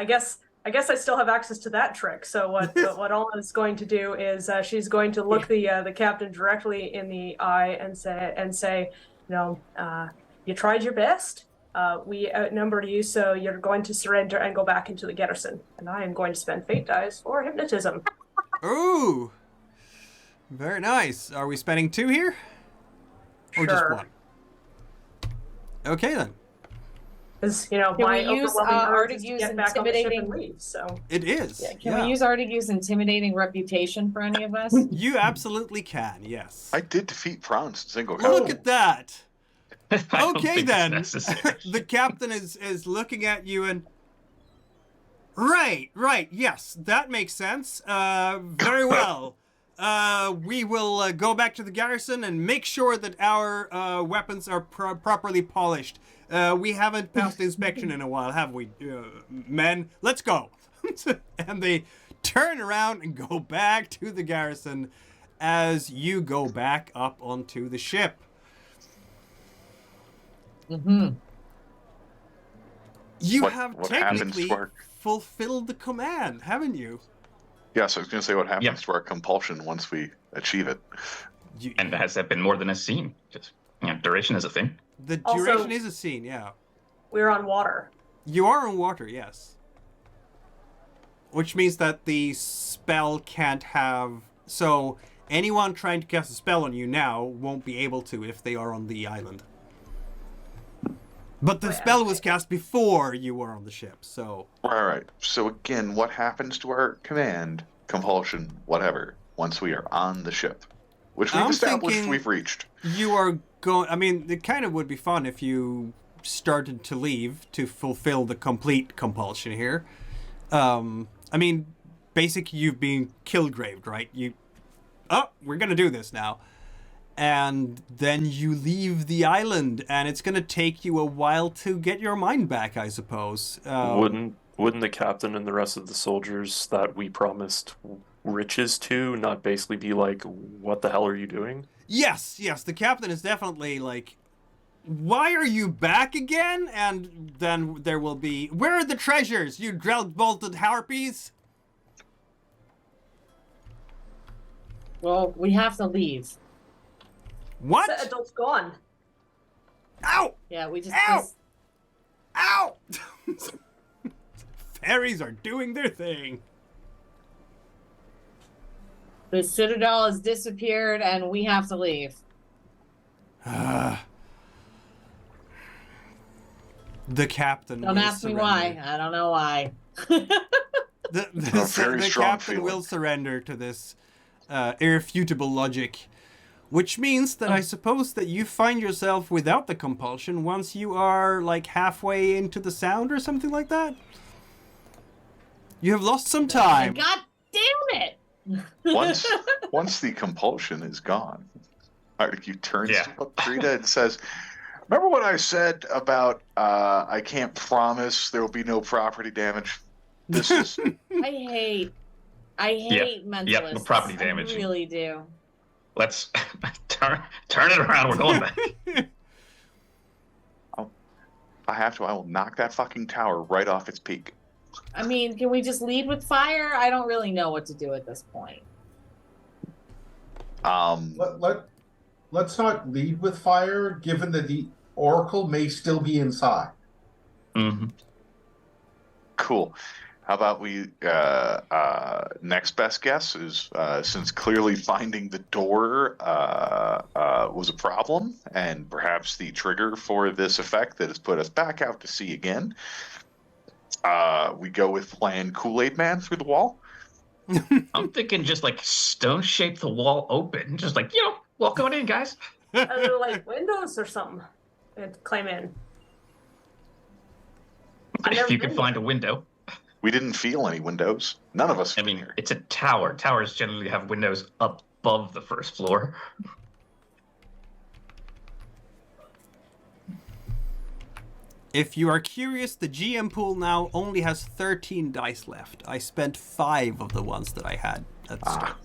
guess I still have access to that trick. So what Alma is going to do is she's going to look the captain directly in the eye and say, you tried your best. We outnumbered you, so you're going to surrender and go back into the garrison. And I am going to spend fate dice for hypnotism. Ooh, very nice. Are we spending 2 here, or just 1? Okay then. Because Can my we use overwhelming urge is to Artigue's get back on the ship and intimidating? leave. So It is. Yeah, can we use Artigue's intimidating reputation for any of us? You absolutely can, yes. I did defeat Franz single Look at that. I don't Okay think it's then. necessary. The captain is looking at you and right, yes, that makes sense. Very well. We will go back to the garrison and make sure that our weapons are properly polished. We haven't passed inspection in a while, have we, men? Let's go. And they turn around and go back to the garrison as you go back up onto the ship. Mm-hmm. You What have happens technically to our- fulfilled the command, haven't you? Yes, I was going to say what happens Yeah. to our compulsion once we achieve it. You And has that been more than a scene? Just duration is a thing. the Also- duration is a scene, yeah. we're on water. You are on water, yes. Which means that the spell can't have... So, anyone trying to cast a spell on you now won't be able to if they are on the island. But the spell was cast before you were on the ship, so... All right. So again, what happens to our command, compulsion, whatever, once we are on the ship? Which we've I'm established thinking- we've reached. You are going... I mean, it kind of would be fun if you started to leave to fulfill the complete compulsion here. I mean, basically you've been killgraved, right? We're gonna do this now. And then you leave the island, and it's gonna take you a while to get your mind back, I suppose. Wouldn't the captain and the rest of the soldiers that we promised riches to not basically be like, what the hell are you doing? Yes, the captain is definitely like, why are you back again? And then there will be, where are the treasures, you drell-bolted harpies? Well, we have to leave. What? Citadel's gone. Ow! Yeah, we just... Ow! Ow! Fairies are doing their thing. The Citadel has disappeared, and we have to leave. The captain Don't will ask me surrender. why. I don't know why. The very strong captain feeling. will surrender to this irrefutable logic, which means that I suppose that you find yourself without the compulsion once you are like halfway into the sound or something like that. You have lost some time. God damn it! Once the compulsion is gone, Articu turns Yeah. to Frida and says, "Remember what I said about I can't promise there will be no property damage? This is I hate mentalists. no property damage. I really do. Let's turn it around. We're going back. if I have to, I will knock that fucking tower right off its peak." I mean, can we just lead with fire? I don't really know what to do at this point. Let's not lead with fire, given that the Oracle may still be inside. Mm-hmm. Cool. How about we next best guess is since clearly finding the door was a problem and perhaps the trigger for this effect that has put us back out to sea again, we go with plan Kool-Aid Man through the wall. I'm thinking just like stone shape the wall open, just like welcome in, guys. Are there like windows or something? And climb in. I've If never you could been find a window. We didn't feel any windows. None of us. I mean, it's a tower. Towers generally have windows above the first floor. If you are curious, the GM pool now only has 13 dice left. I spent 5 of the ones that I had at the start.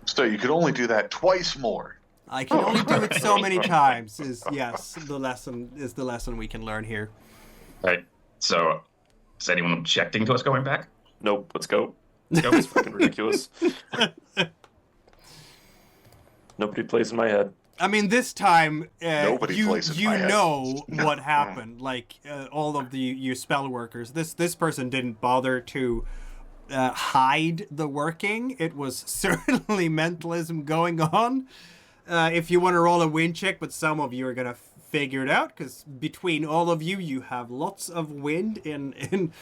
So you could only do that twice more. I can only do it so many times. Is the lesson we can learn here. Right. So, is anyone objecting to us going back? Nope, let's go. It's fucking ridiculous. Nobody plays in my head. I mean, this time Nobody plays in my head. know what happened. Like all of your spell workers. This person didn't bother to hide the working. It was certainly mentalism going on. If you want to roll a win check, but some of you are gonna figure it out, because between all of you, you have lots of wind in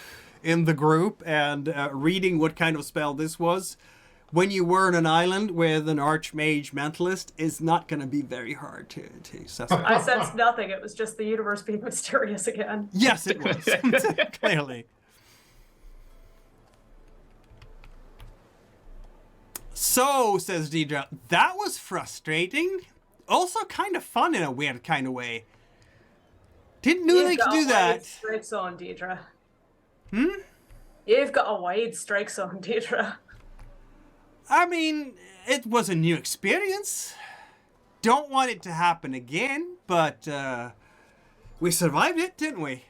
the group, and reading what kind of spell this was. When you were on an island with an archmage mentalist, is not going to be very hard to suss out. I sensed nothing. It was just the universe being mysterious again. Yes, it was. Clearly. So, says Deidre, that was frustrating. Also kind of fun in a weird kind of way. Didn't know they could do that. Strike zone, Deidre. Hmm? You've got a wide strike zone, Deidre. I mean, it was a new experience. Don't want it to happen again, but we survived it, didn't we?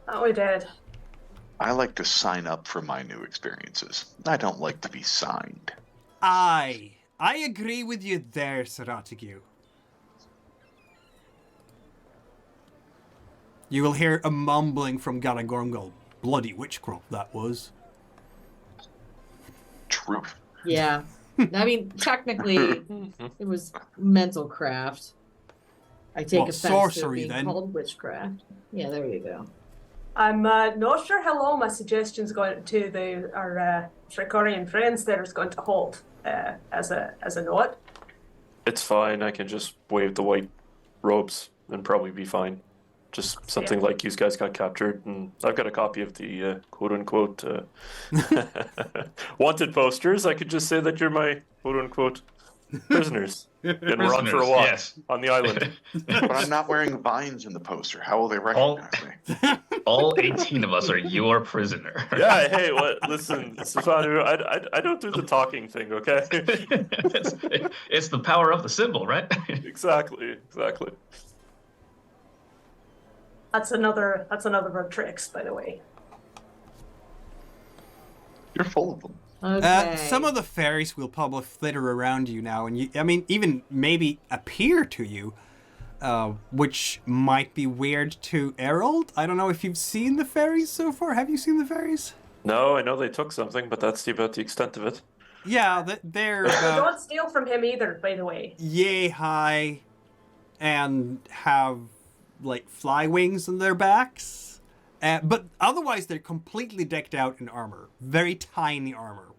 Oh, we did. I like to sign up for my new experiences. I don't like to be signed. I agree with you there, Saratigu. You will hear a mumbling from Garagormgal. Bloody witchcraft that was. Truth. Yeah. I mean, technically, it was mental craft. I take Well, offense to it sorcery, being then. called witchcraft. Yeah, there you go. I'm not sure how long my suggestion's going to our Trachorian friends there is going to hold as a note. It's fine. I can just wave the white robes and probably be fine. Just something like you guys got captured, and I've got a copy of the quote-unquote wanted posters. I could just say that you're my quote-unquote prisoners. And we're on for a walk on the island. But I'm not wearing vines in the poster. How will they recognize me? All 18 of us are your prisoner. Yeah, hey, what? Listen, Stefano, I don't do the talking thing, okay? It's the power of the symbol, right? Exactly. That's another of our tricks, by the way. You're full of them. Okay. Some of the fairies will probably flitter around you now, and even maybe appear to you, which might be weird to Errol. I don't know if you've seen the fairies so far. Have you seen the fairies? No, I know they took something, but that's about the extent of it. Yeah, they're Don't steal from him either, by the way. yay high, and have like fly wings on their backs. But otherwise, they're completely decked out in armor. Very tiny armor.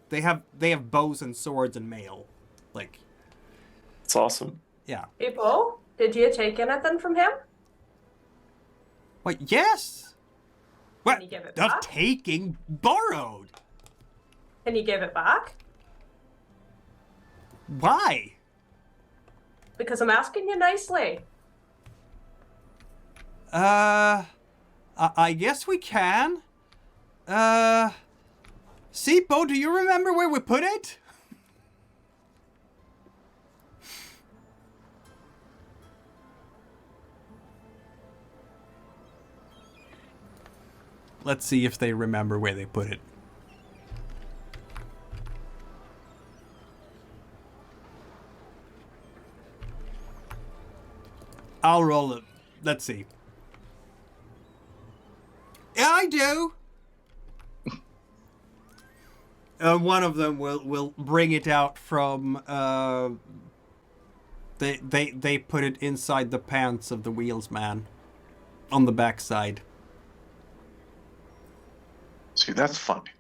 They have bows and swords and mail. Like, It's awesome. yeah. People, did you take anything from him? Wait, yes. What? Can you give it Not back? taking, borrowed. Can you give it back? Why? Because I'm asking you nicely. I guess we can. Sipo, do you remember where we put it? Let's see if they remember where they put it. I'll roll it. Let's see. Yeah, I do. One of them will bring it out from. They put it inside the pants of the wheelsman, on the backside. See, that's funny.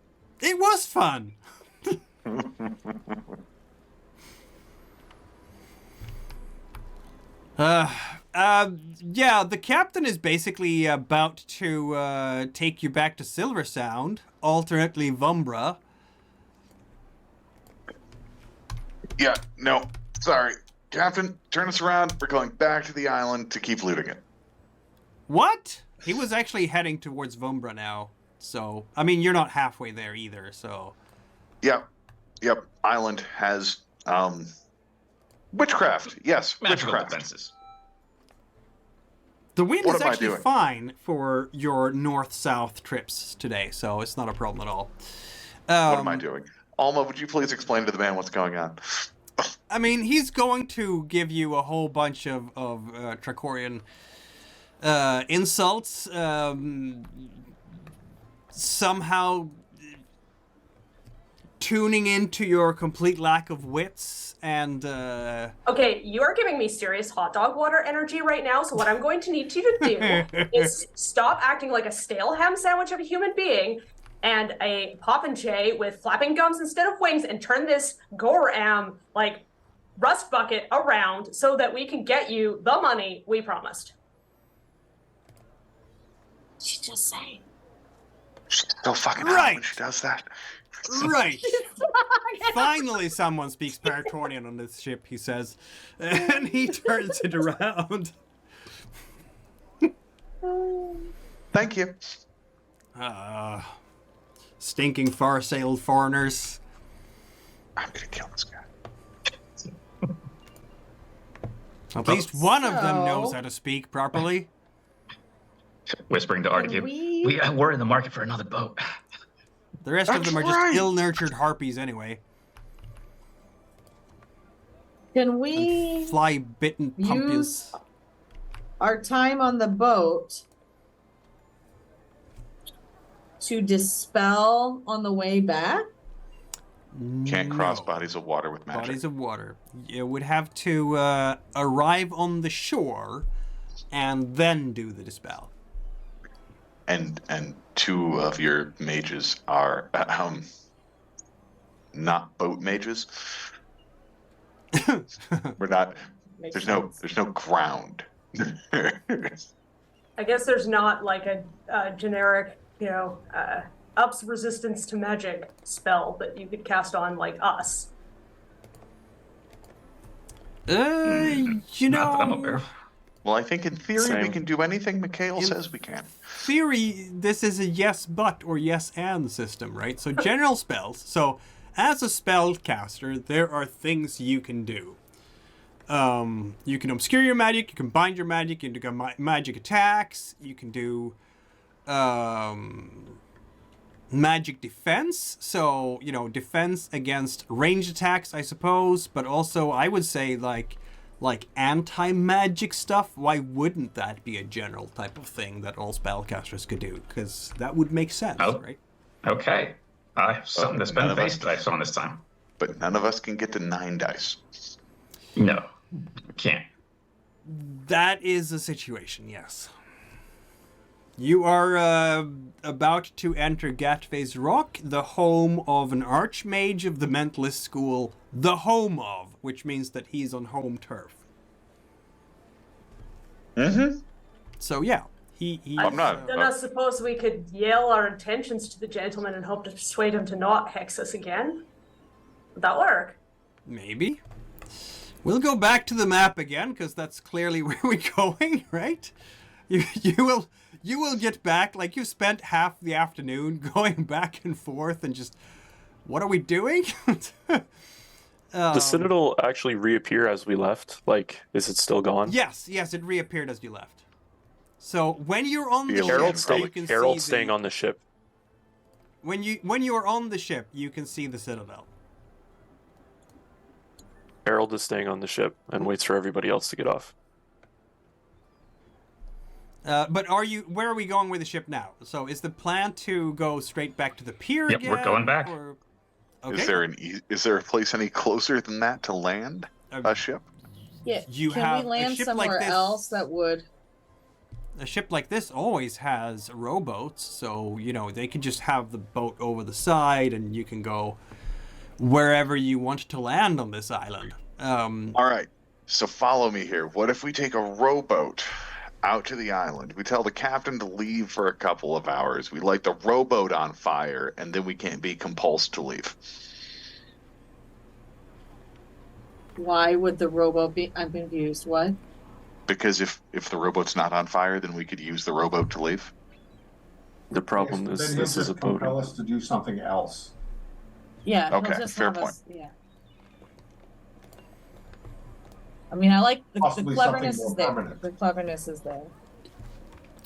It was fun. Yeah, the captain is basically about to take you back to Silver Sound, alternately Vumbra. Yeah, no, sorry. Captain, turn us around. We're going back to the island to keep looting it. What? He was actually heading towards Vumbra now. So, I mean, you're not halfway there either, so... Yep. Island has, witchcraft. Yes, Magical witchcraft. defenses. The wind What is am I actually doing? fine for your north-south trips today, so it's not a problem at all. What am I doing? Alma, would you please explain to the man what's going on? I mean, he's going to give you a whole bunch of Trachorian insults. Somehow tuning into your complete lack of wits and Okay, you are giving me serious hot dog water energy right now, so what I'm going to need you to do is stop acting like a stale ham sandwich of a human being and a popinjay with flapping gums instead of wings and turn this Goram, like, rust bucket around so that we can get you the money we promised. She just saying. She's so fucking Right. hot when she does that. right. Finally, someone speaks Trachorian on this ship. He says, and he turns it around. Thank you. Stinking far-sailed foreigners. I'm gonna kill this guy. At least one of them So- knows how to speak properly. Whispering to Arctic, we- we're in the market for another boat. The rest of That's them are just right. ill-nurtured harpies anyway. Can we Fly-bitten pumpkins. use our time on the boat to dispel on the way back? Can't cross No. bodies of water with magic. Bodies of water. You would have to arrive on the shore and then do the dispel. And two of your mages are not boat mages. We're not. Makes There's no ground. I guess there's not like a generic, ups resistance to magic spell that you could cast on like us. You Not that I'm aware know, of. Well, I think in theory we Same. can do anything Mikhail In says we can. theory, this is a yes but or yes and system, right? So general spells. So as a spellcaster, there are things you can do. You can obscure your magic, you can bind your magic, you can do magic attacks, you can do magic defense. So, defense against ranged attacks, I suppose, but also I would say like anti-magic stuff. Why wouldn't that be a general type of thing that all spellcasters could do? Because that would make sense, Oh. right? Okay. I have something to spend none of face us- dice on this time. But none of us can get to 9 dice. No, can't. That is a situation, yes. You are about to enter Gattve's Rock, the home of an archmage of the Mentalist school, the home of, which means that he's on home turf. Mm-hmm. So yeah, he I'm not- Then I suppose we could yell our intentions to the gentleman and hope to persuade him to not hex us again. Would that work? maybe. We'll go back to the map again because that's clearly where we're going, right? You will get back, like you spent half the afternoon going back and forth and just, what are we doing? The Citadel actually reappear as we left? Like, is it still gone? Yes, it reappeared as you left. So when you're on the Yeah, ship, Harold you can Harold's see staying on the ship. when you're on the ship, you can see the Citadel. Harold is staying on the ship and waits for everybody else to get off. But where are we going with the ship now? So is the plan to go straight back to the pier Yep, again? we're going back. Or... Okay. Is there a place any closer than that to land a ship? Yeah. You Can have we a land ship somewhere like this. else that would? A ship like this always has rowboats, so they could just have the boat over the side, and you can go wherever you want to land on this island. All right. So follow me here. What if we take a rowboat out to the island? We tell the captain to leave for a couple of hours. We light the rowboat on fire, and then we can't be compulsed to leave. Why would the rowboat be? I'm confused. What? Because if the rowboat's not on fire, then we could use the rowboat to leave. The problem Then is he'll this is a just boat. compel us to do something else. Yeah. he'll Okay, just fair have point. us- yeah. I mean, I like the Possibly cleverness something is more there. permanent. The cleverness is there.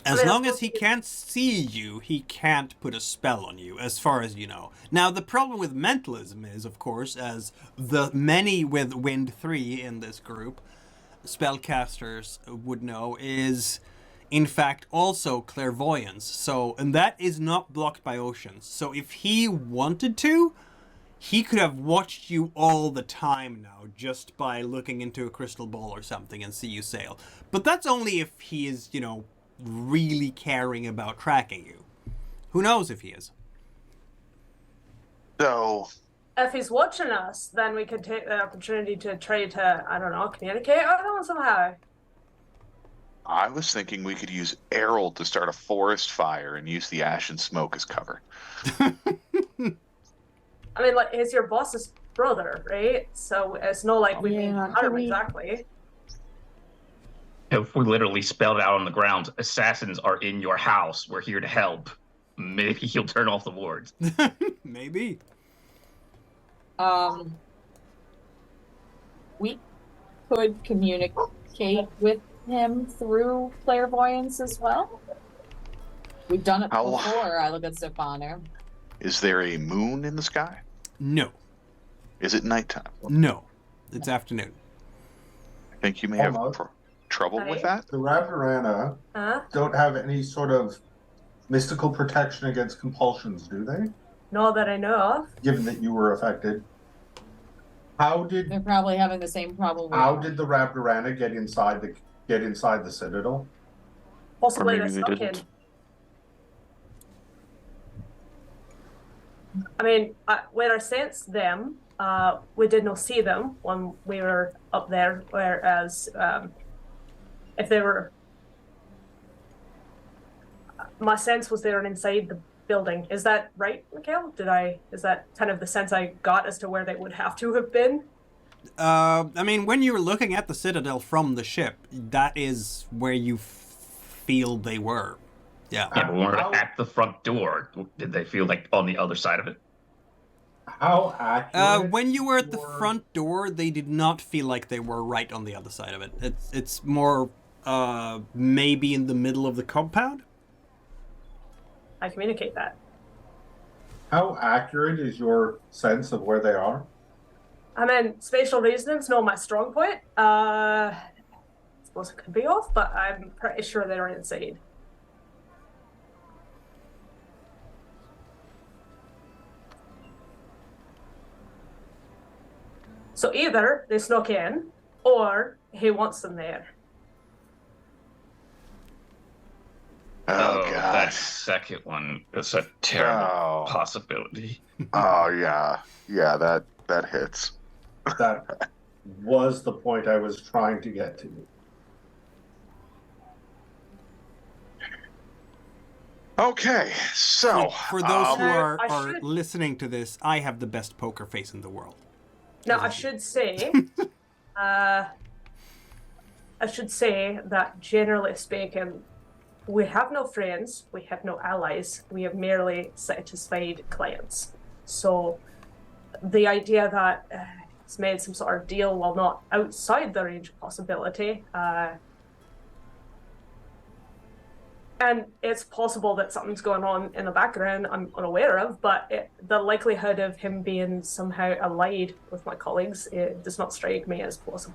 As But long it's as he supposed to- can't see you, he can't put a spell on you, as far as you know. Now, the problem with mentalism is, of course, as the many with Wind 3 in this group, spellcasters would know, is in fact also clairvoyance. So, and that is not blocked by oceans. So if he wanted to, he could have watched you all the time now just by looking into a crystal ball or something and see you sail. But that's only if he is, you know, really caring about tracking you. Who knows if he is? So, If he's watching us, then we could take the opportunity to try to, I don't know, communicate with him somehow. I was thinking we could use Errol to start a forest fire and use the ash and smoke as cover. I mean, like, he's your boss's brother, right? So it's not like we mean harm exactly. If we literally spelled it out on the ground, assassins are in your house. We're here to help. Maybe he'll turn off the wards. Maybe. We could communicate with him through clairvoyance as well. We've done it before. I look at Stefano. Is there a moon in the sky? No. Is it nighttime? No. It's afternoon. I think you may have Almost. trouble with that. The Raptorana don't have any sort of mystical protection against compulsions, do they? Not that I know of. Given that you were affected. They're probably having the same problem. How did the Raptorana get inside the Citadel? Possibly Or they maybe they snuck in. didn't. I mean, when I sensed them, we did not see them when we were up there, whereas if they were... My sense was they were inside the building. Is that right, Mikhail? Is that kind of the sense I got as to where they would have to have been? I mean, when you were looking at the Citadel from the ship, that is where you feel they were. Yeah. Yeah, but when we're at the front door, did they feel like on the other side of it? How accurate? When you were at the front door, they did not feel like they were right on the other side of it. It's more maybe in the middle of the compound. I communicate that. How accurate is your sense of where they are? I mean, spatial reasoning's not my strong point. I suppose it could be off, but I'm pretty sure they're inside. So either they snuck in, or he wants them there. Oh, God. That second one is a terrible possibility. Oh, yeah. Yeah, that hits. That was the point I was trying to get to. Okay, so... For those who are I should- listening to this, I have the best poker face in the world. Now, I should say, that generally speaking, we have no friends, we have no allies, we have merely satisfied clients. So the idea that it's made some sort of deal while not outside the range of possibility, and it's possible that something's going on in the background I'm unaware of, but the likelihood of him being somehow allied with my colleagues, it does not strike me as plausible.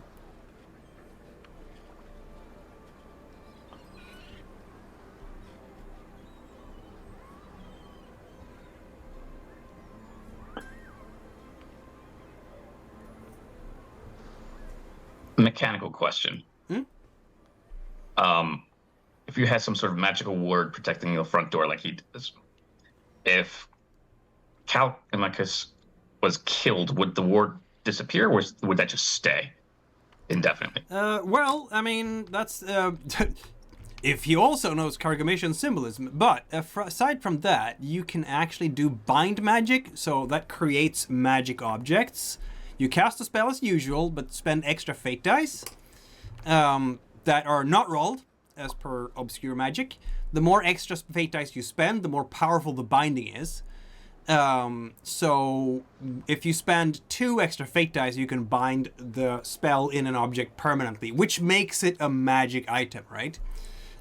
Mechanical question. If you had some sort of magical ward protecting the front door like he does, if Callimachus was killed, would the ward disappear, or would that just stay indefinitely? Well, I mean, that's... if he also knows Cargamation symbolism, but aside from that, you can actually do bind magic, so that creates magic objects. You cast a spell as usual, but spend extra fate dice that are not rolled, as per obscure magic. The more extra fate dice you spend, the more powerful the binding is. So if you spend 2 extra fate dice, you can bind the spell in an object permanently, which makes it a magic item, right?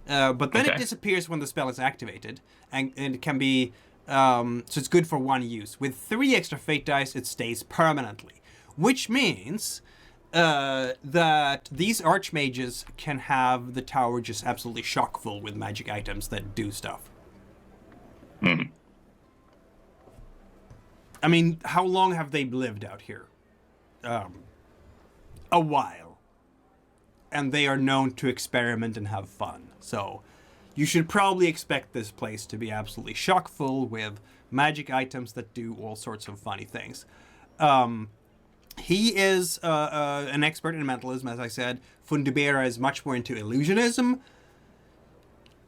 But then it disappears when the spell is activated, and it can be... so it's good for 1 use. With 3 extra fate dice, it stays permanently, which means that these archmages can have the tower just absolutely chock full with magic items that do stuff. I mean, how long have they lived out here? A while. And they are known to experiment and have fun. So you should probably expect this place to be absolutely chock-full with magic items that do all sorts of funny things. He is an expert in mentalism, as I said. Fundibera is much more into illusionism.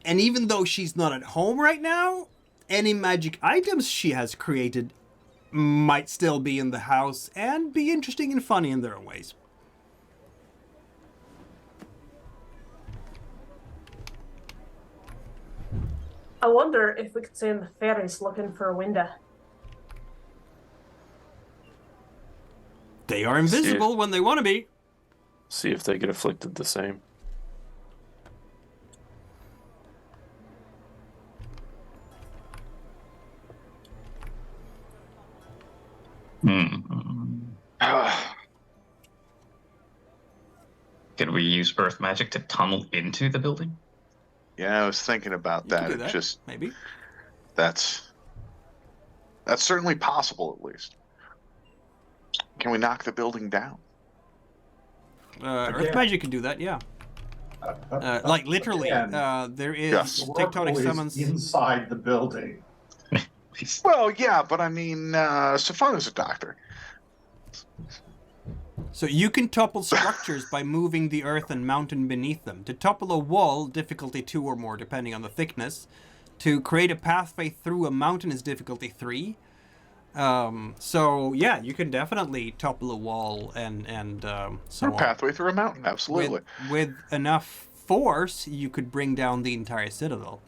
And even though she's not at home right now, any magic items she has created might still be in the house and be interesting and funny in their own ways. I wonder if we could send the fairies looking for a window. They are invisible when they want to be. See if they get afflicted the same. Could we use earth magic to tunnel into the building? Yeah, I was thinking about You that. could do It that, just maybe. that's certainly possible, at least. Can we knock the building down? Earth magic can do that, yeah. Like literally, Again, there is Yes. tectonic Oracle is summons. inside the building. Well, yeah, but I mean, Stefano's a doctor. So you can topple structures by moving the earth and mountain beneath them. To topple a wall, difficulty 2 or more, depending on the thickness. To create a pathway through a mountain is difficulty 3. So yeah, you can definitely topple a wall and so A on. pathway through a mountain, absolutely. With enough force, you could bring down the entire citadel.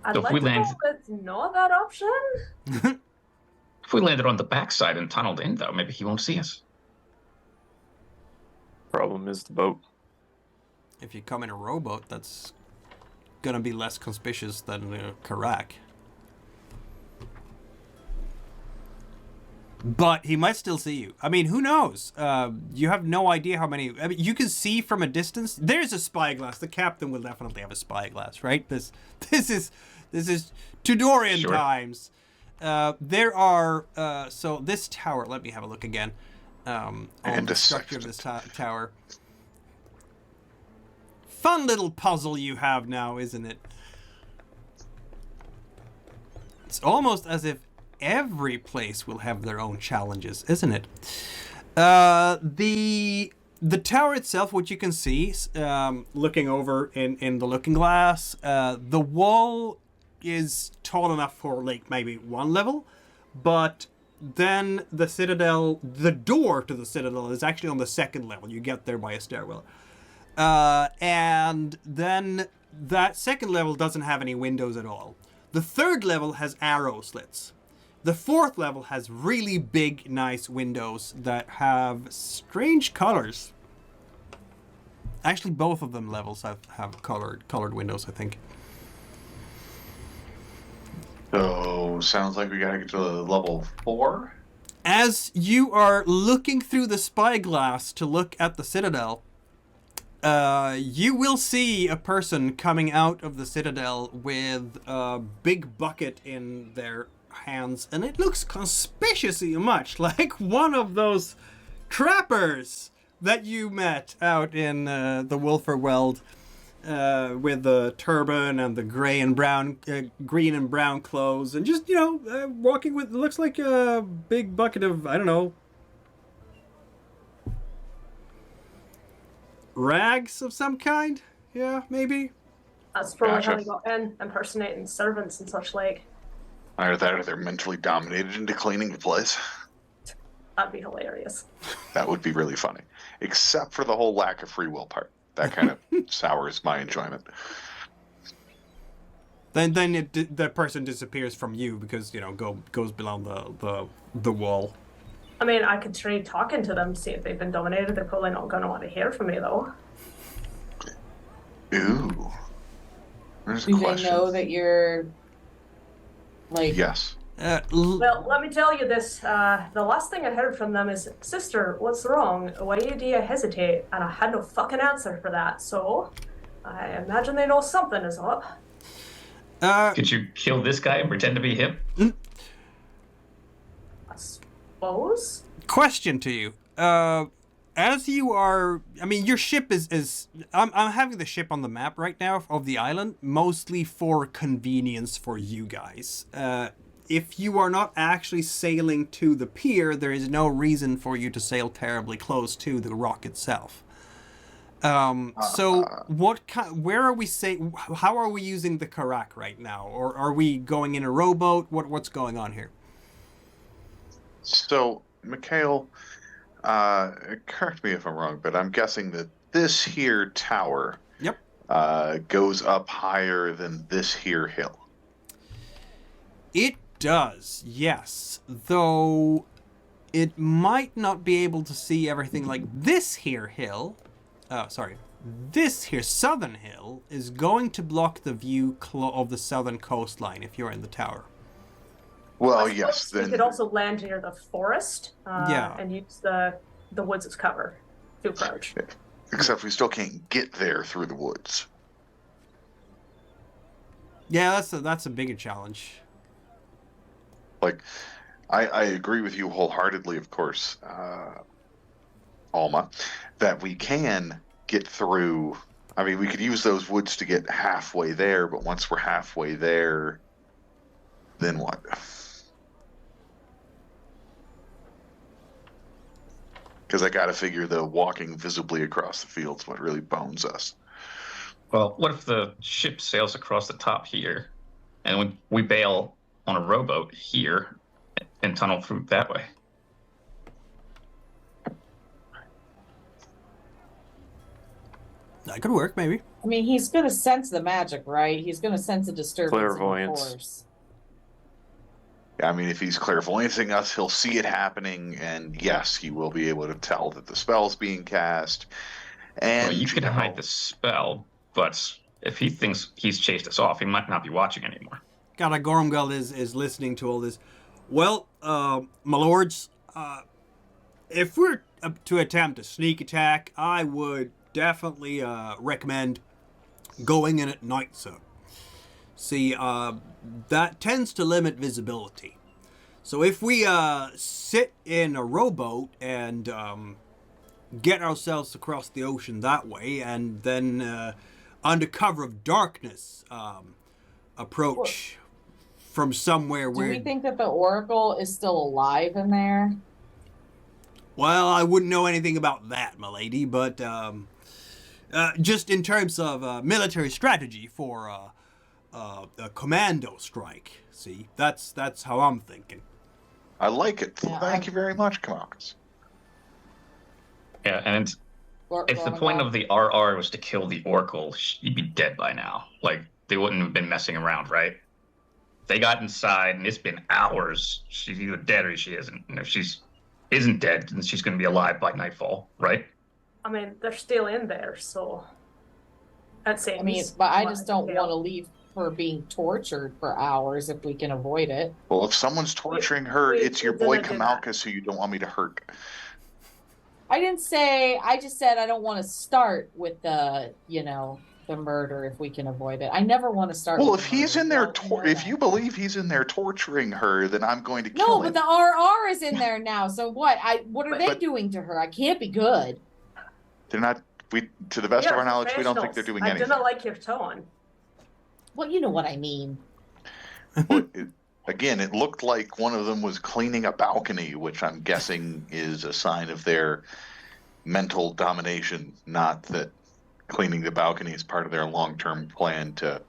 I'd So if like we to land- know that's not that option. If we landed on the backside and tunneled in, though, maybe he won't see us. Problem is the boat. If you come in a rowboat, that's gonna be less conspicuous than Karak. But he might still see you. I mean, who knows? You have no idea how many. I mean, you can see from a distance. There's a spyglass. The captain will definitely have a spyglass, right? This is Tudorian Sure. times. There are so this tower. Let me have a look again. On And the a structure of this sextant. tower. Fun little puzzle you have now, isn't it? It's almost as if every place will have their own challenges, isn't it? The tower itself, what you can see, looking over in the looking glass, the wall is tall enough for like maybe one level, but then the citadel, the door to the citadel is actually on the second level. You get there by a stairwell. And then that second level doesn't have any windows at all. The third level has arrow slits. The fourth level has really big, nice windows that have strange colors. Actually, both of them levels have colored windows, I think. So, sounds like we gotta get to level 4. As you are looking through the spyglass to look at the citadel, you will see a person coming out of the citadel with a big bucket in their hands, and it looks conspicuously much like one of those trappers that you met out in the Wolferweld with the turban and the green and brown clothes, and just walking with, looks like a big bucket of, I don't know, rags of some kind. Yeah, maybe. That's probably Gotcha. how they got in, impersonating servants and such like. Either that or they're mentally dominated into cleaning the place. That'd be hilarious. That would be really funny. Except for the whole lack of free will part. That kind of sours my enjoyment. Then the person disappears from you because goes below the wall. I mean, I could try talking to them, see if they've been dominated. They're probably not going to want to hear from me, though. Ooh. There's a Do they question. know that you're like? Yes. Well, let me tell you this. The last thing I heard from them is, "Sister, what's wrong? Why do you hesitate?" And I had no fucking answer for that, so I imagine they know something is up. Could you kill this guy and pretend to be him? suppose. Question to you. As you are, I mean, your ship is I'm having the ship on the map right now of the island, mostly for convenience for you guys. If you are not actually sailing to the pier, there is no reason for you to sail terribly close to the rock itself. So what where are we how are we using the Karak right now? Or are we going in a rowboat? What's going on here? So, Mikhail, correct me if I'm wrong, but I'm guessing that this here tower Yep. Goes up higher than this here hill. It does, yes. Though it might not be able to see everything like this here hill. This here southern hill is going to block the view of the southern coastline if you're in the tower. Well, I yes. suppose we Then could also land near the forest Yeah. and use the woods as cover to approach. except we still can't get there through the woods. Yeah, that's a bigger challenge. Like, I agree with you wholeheartedly, of course, Alma, that we can get through. I mean, we could use those woods to get halfway there, but once we're halfway there, then what? Because I got to figure the walking visibly across the field's what really bones us. Well, what if the ship sails across the top here, and we bail on a rowboat here and tunnel through that way? That could work, maybe. I mean, he's going to sense the magic, right? He's going to sense a disturbance in the Clairvoyance. force. I mean, if he's clairvoyancing us, he'll see it happening, and yes, he will be able to tell that the spell's being cast. And Well, you can know, hide the spell, but if he thinks he's chased us off, he might not be watching anymore. God, Gormguld is listening to all this. Well, my lords, if we're to attempt a sneak attack, I would definitely recommend going in at night, sir. See, that tends to limit visibility. So if we sit in a rowboat and get ourselves across the ocean that way, and then under cover of darkness approach from somewhere Do where... we think that the Oracle is still alive in there? Well, I wouldn't know anything about that, milady, but just in terms of military strategy for a commando strike, see, that's how I'm thinking. I like it. Yeah, Thank you very much, Kamakis. Yeah, and if the point of the RR was to kill the Oracle, she'd be dead by now. Like, they wouldn't have been messing around, right? They got inside, and it's been hours. She's either dead or she isn't. And if she's isn't dead, then she's going to be alive by nightfall, right? I mean, they're still in there, so that seems. I mean, but I just don't yeah. want to leave her being tortured for hours if we can avoid it. Well, if someone's torturing her, it's your boy Kamalkus who you don't want me to hurt. I didn't say, I just said I don't want to start with the murder if we can avoid it. I never want to start Well, with if the he's murder. in there, You know if that. you believe he's in there torturing her, then I'm going to kill No, him. but the RR is in there now. So what? What are they But- doing to her? I can't be good. They're not. We, to the best of our knowledge, we don't think they're doing I anything. do not like your tone. Well, you know what I mean. Well, again, it looked like one of them was cleaning a balcony, which I'm guessing is a sign of their mental domination, not that cleaning the balcony is part of their long-term plan to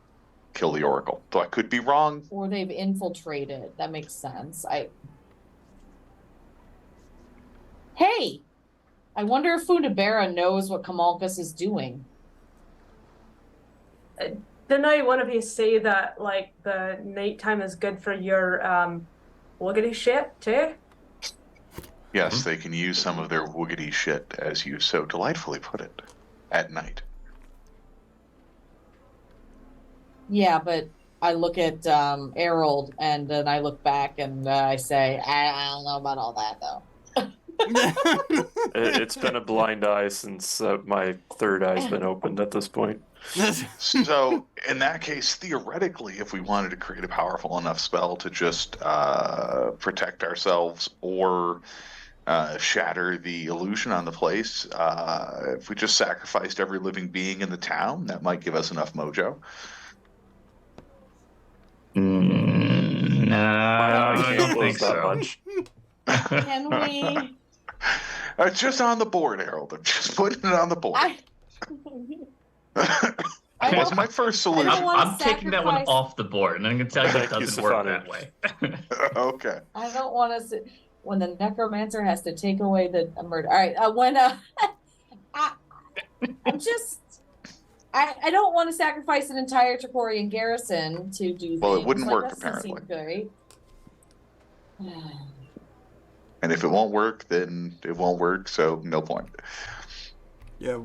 kill the Oracle. So I could be wrong. Or they've infiltrated. That makes sense. Hey! I wonder if Fundabera knows what Kamalkus is doing. Didn't one of you say that, like, the nighttime is good for your woogity shit, too? Yes, they can use some of their woogity shit, as you so delightfully put it, at night. Yeah, but I look at Errol and then I look back and I say, I don't know about all that, though. It's been a blind eye since my third eye's been opened at this point. So, in that case, theoretically, if we wanted to create a powerful enough spell to just protect ourselves or shatter the illusion on the place, if we just sacrificed every living being in the town, that might give us enough mojo. No, I I can't don't close think that so. much. Can we? It's just on the board, Harold. I'm just putting it on the board. I It was don't- my first I don't solution. wanna I'm taking that one sacrifice- off the board, and I'm going to tell you it Thank you, doesn't work Stefano. that way. Okay. I don't want to. When the necromancer has to take away the murder. All right. I'm just. I don't want to sacrifice an entire Trachorian garrison to do. Well, it things. wouldn't Like, work, that doesn't seem apparently. great. And if it won't work, then it won't work, so no point. Yeah.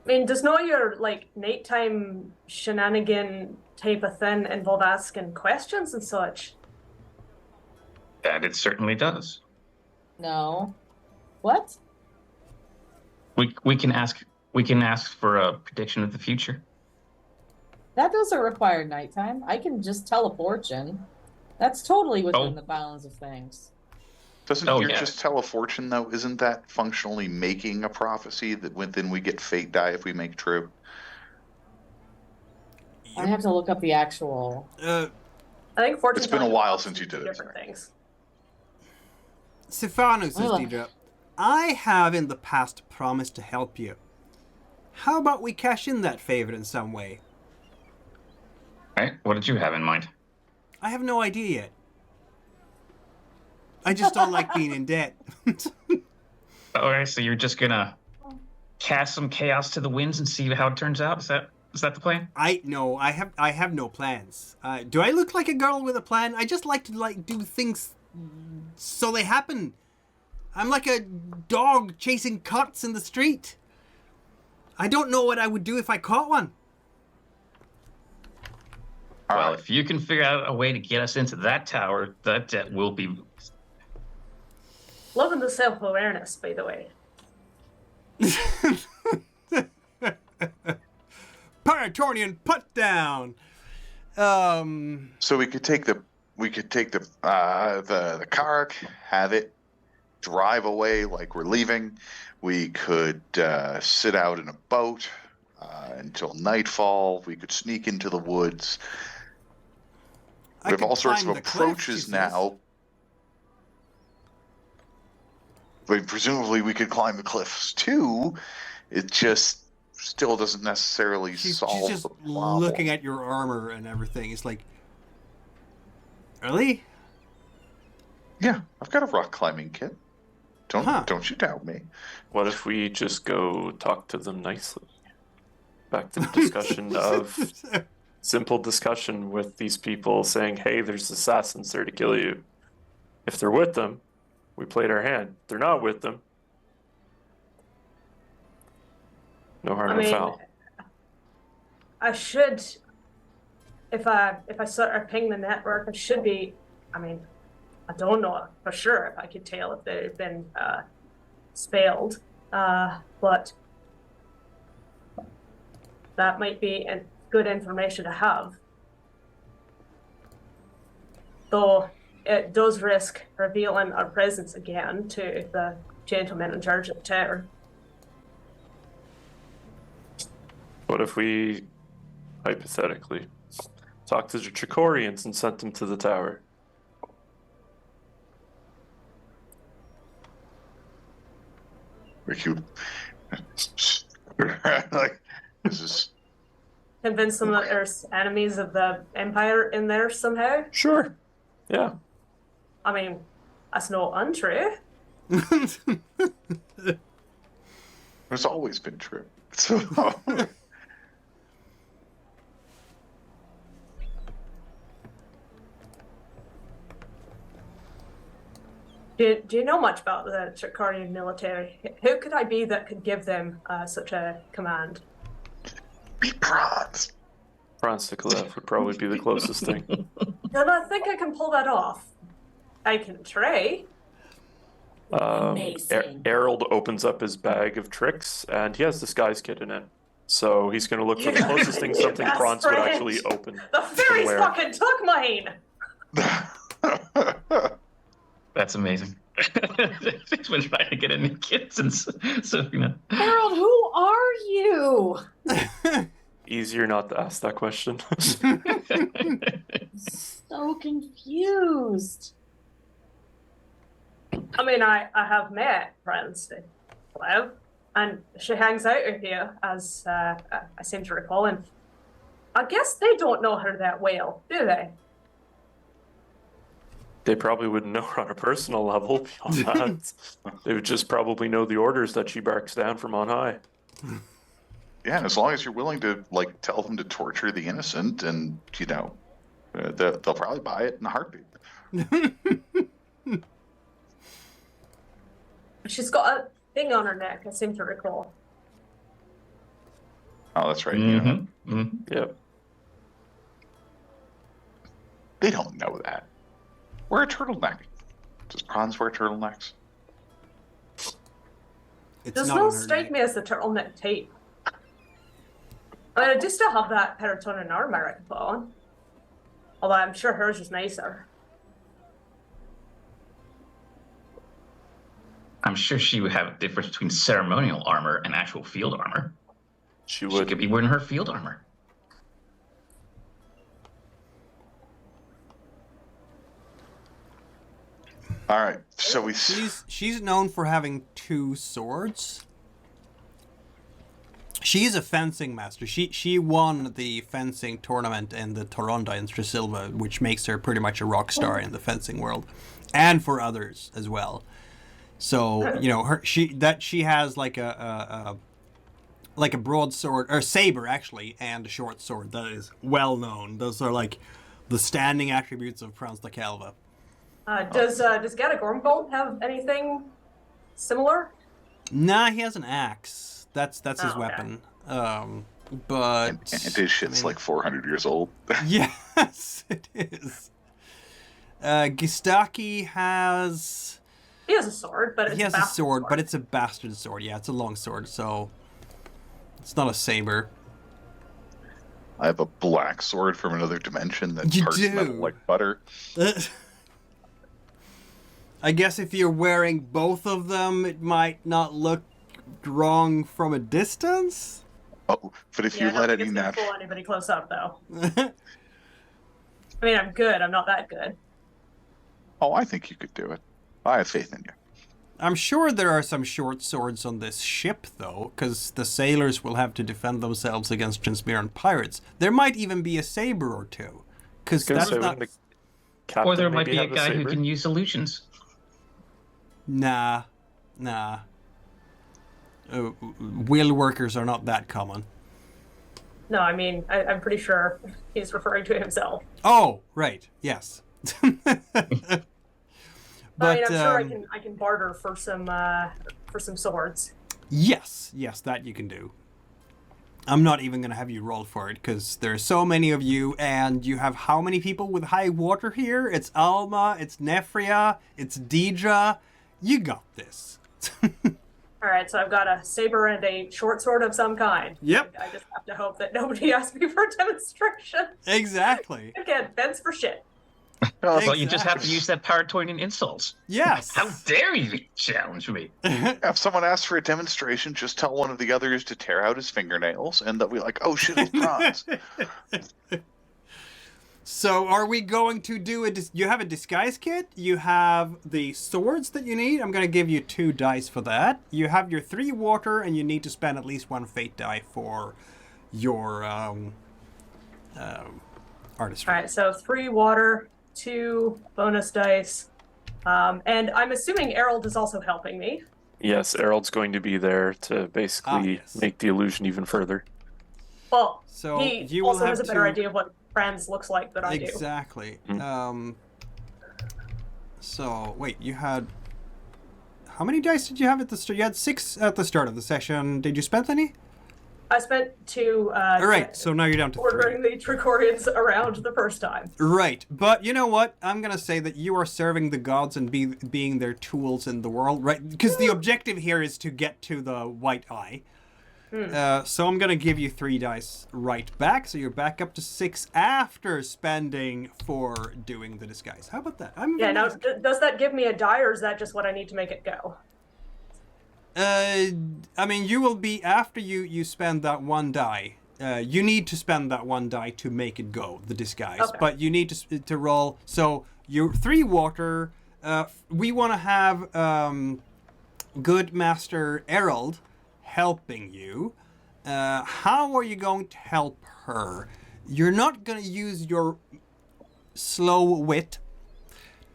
I mean, does not your like nighttime shenanigan type of thing involve asking questions and such? That it certainly does. No. What? We can ask for a prediction of the future. That doesn't require nighttime. I can just teleportation. That's totally within Oh. the bounds of things. Doesn't Oh, your yeah. just tell a fortune, though? Isn't that functionally making a prophecy that then we get fate die if we make true? I have to look up the actual. I think fortune It's been a telling while and since you prophecy did are it, different things. Stefano says, Ugh. Deidre, I have in the past promised to help you. How about we cash in that favor in some way? Right? What did you have in mind? I have no idea yet. I just don't like being in debt. Alright, so you're just gonna cast some chaos to the winds and see how it turns out? Is that the plan? I have no plans. Do I look like a girl with a plan? I just like to do things so they happen. I'm like a dog chasing cats in the street. I don't know what I would do if I caught one. All Well, right. if you can figure out a way to get us into that tower, that debt will be. Loving the self-awareness, by the way. Paratorian put down. So we could take the Karak, have it drive away like we're leaving. We could sit out in a boat until nightfall. We could sneak into the woods. I We have could all sorts climb of the cliff, approaches she says. now. But presumably we could climb the cliffs too. It just still doesn't necessarily She's solve just the problem. looking at your armor and everything. It's like, really? Yeah, I've got a rock climbing kit. Huh. Don't you doubt me. What if we just go talk to them nicely? Back to the discussion of simple discussion with these people saying, hey, there's assassins there to kill you. If they're with them, we played our hand. If they're not with them, no harm, I no mean, foul. I should, if I sort of ping the network, it should be. I mean, I don't know for sure if I could tell if they've been spelled, but that might be good information to have. Though it does risk revealing our presence again to the gentleman in charge of the tower. What if we, hypothetically, talked to the Trachorians and sent them to the tower? We could like this is Convince them that there's enemies of the Empire in there somehow. Sure. Yeah. I mean, that's not untrue. it's always been true. So Do you know much about the Trachorian military? Who could I be that could give them such a command? be prawns. Franz Nikolaev would probably be the closest thing. And I think I can pull that off. I can try. Amazing. Harold opens up his bag of tricks, and he has disguise kit in it. So he's going to look for the closest thing something Best Franz would friend. actually open. The fairies where? fucking took mine! That's amazing. He's been trying to get any kids, and so you know. Harold, who are you? Easier not to ask that question. So confused. I mean, I have met friends that live, and she hangs out here, as I seem to recall, and I guess they don't know her that well, do they? They probably wouldn't know her on a personal level beyond that. They would just probably know the orders that she barks down from on high. Yeah, and as long as you're willing to like tell them to torture the innocent, and you know, they'll probably buy it in a heartbeat. She's got a thing on her neck, I seem to recall. Oh, that's right. You know, Yep. they don't know that. Wear a turtleneck. Does Franz wear turtlenecks? It's Does not not on her strike neck. me as the turtleneck type. I mean, I do still have that Paraton armor I can put on. Although I'm sure hers is nicer. I'm sure she would have a difference between ceremonial armor and actual field armor. She She would. could be wearing her field armor. All right, so we. She's known for having 2 swords. She's a fencing master. She won the fencing tournament in the Toronda in Strasilva, which makes her pretty much a rock star in the fencing world, and for others as well. So you know she has like a broadsword or saber actually, and a short sword that is well known. Those are like the standing attributes of Franz de Calva. Does Gattve Gormgold have anything similar? Nah, he has an axe. That's his Oh, okay. weapon. But And his shit's like 400 years old. yes, it is. Gistaki has. He has a sword, but it's He has a bastard sword, but it's a bastard sword. Yeah, it's a long sword, so it's not a saber. I have a black sword from another dimension that You parts do? metal like butter. I guess if you're wearing both of them, it might not look wrong from a distance. Oh, but if Yeah, you I don't let think any it's gonna natural. fool anybody close up, though. I mean, I'm good. I'm not that good. Oh, I think you could do it. I have faith in you. I'm sure there are some short swords on this ship, though, because the sailors will have to defend themselves against Transparent pirates. There might even be a saber or two, because that's not. Or there might maybe be a have guy who saber? can use illusions. Nah. Wheel workers are not that common. No, I mean, I'm pretty sure he's referring to himself. Oh, right. Yes. I mean, I'm sure I can barter for some swords. Yes, that you can do. I'm not even going to have you roll for it, because there are so many of you, and you have how many people with high water here? It's Alma, it's Nephria, it's Deidre. You got this. All right, so I've got a saber and a short sword of some kind. Yep. I just have to hope that nobody asks me for a demonstration. Exactly. Again, fence for shit. Well, you just have to use that Paratorian insults. Yes. How dare you challenge me? If someone asks for a demonstration, just tell one of the others to tear out his fingernails, and they'll be like, "Oh shit, it's Franz." So are we going to do you have a disguise kit, you have the swords that you need, I'm going to give you 2 dice for that, you have your 3 water, and you need to spend at least 1 fate die for your artistry. All right, so 3 water, 2 bonus dice, and I'm assuming Errol is also helping me. Yes, Errol's going to be there to basically yes. make the illusion even further. Well, So he you will also have has a better to- idea of what Franz looks like than I do. Exactly. Mm. So wait, you had how many dice did you have at the start? You had 6 at the start of the session. Did you spend any? I spent 2. All right, so now you're down to 3. ordering the Trachorians around the first time. Right, but you know what? I'm gonna say that you are serving the gods and being their tools in the world, right? Because the objective here is to get to the White Eye. So I'm gonna give you 3 dice right back, so you're back up to 6 after spending for doing the disguise. How about that? Yeah, now, does that give me a die, or is that just what I need to make it go? I mean, you will be, after you spend that 1 die, you need to spend that 1 die to make it go, the disguise. Okay. But you need to roll, so you're 3 water, we want to have good Master Errol helping you. How are you going to help her? You're not going to use your slow wit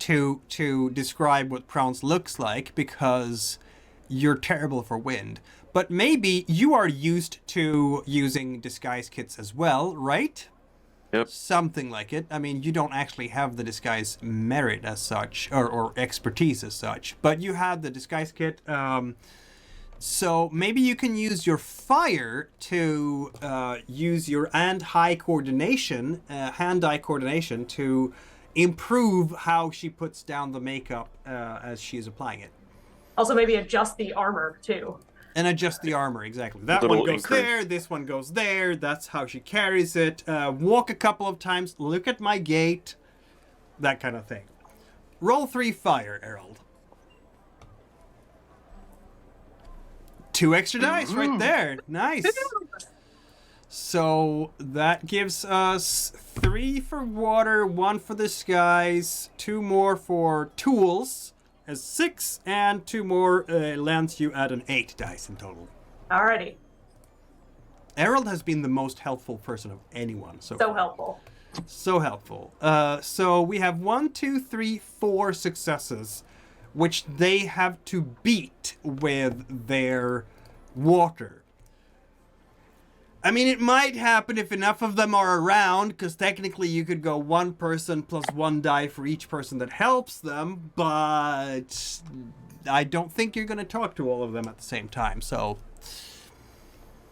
to describe what Prounce looks like, because you're terrible for wind. But maybe you are used to using disguise kits as well, right? Yep. Something like it. I mean, you don't actually have the disguise merit as such, or expertise as such, but you have the disguise kit. So maybe you can use your fire to use your hand-eye coordination to improve how she puts down the makeup as she is applying it. Also, maybe adjust the armor too. And adjust the armor, exactly. That Little one goes increase. there, this one goes there. That's how she carries it. Walk a couple of times, look at my gait, that kind of thing. Roll 3 fire, Errol. 2 extra dice right there. Nice. So that gives us 3 for water, 1 for disguise, 2 more for tools as 6, and 2 more lands you at an 8 dice in total. Alrighty. Errol has been the most helpful person of anyone. So Helpful. So helpful. So we have 1, 2, 3, 4 successes, which they have to beat with their water. I mean, it might happen if enough of them are around, because technically you could go 1 person plus 1 die for each person that helps them, but I don't think you're going to talk to all of them at the same time, so...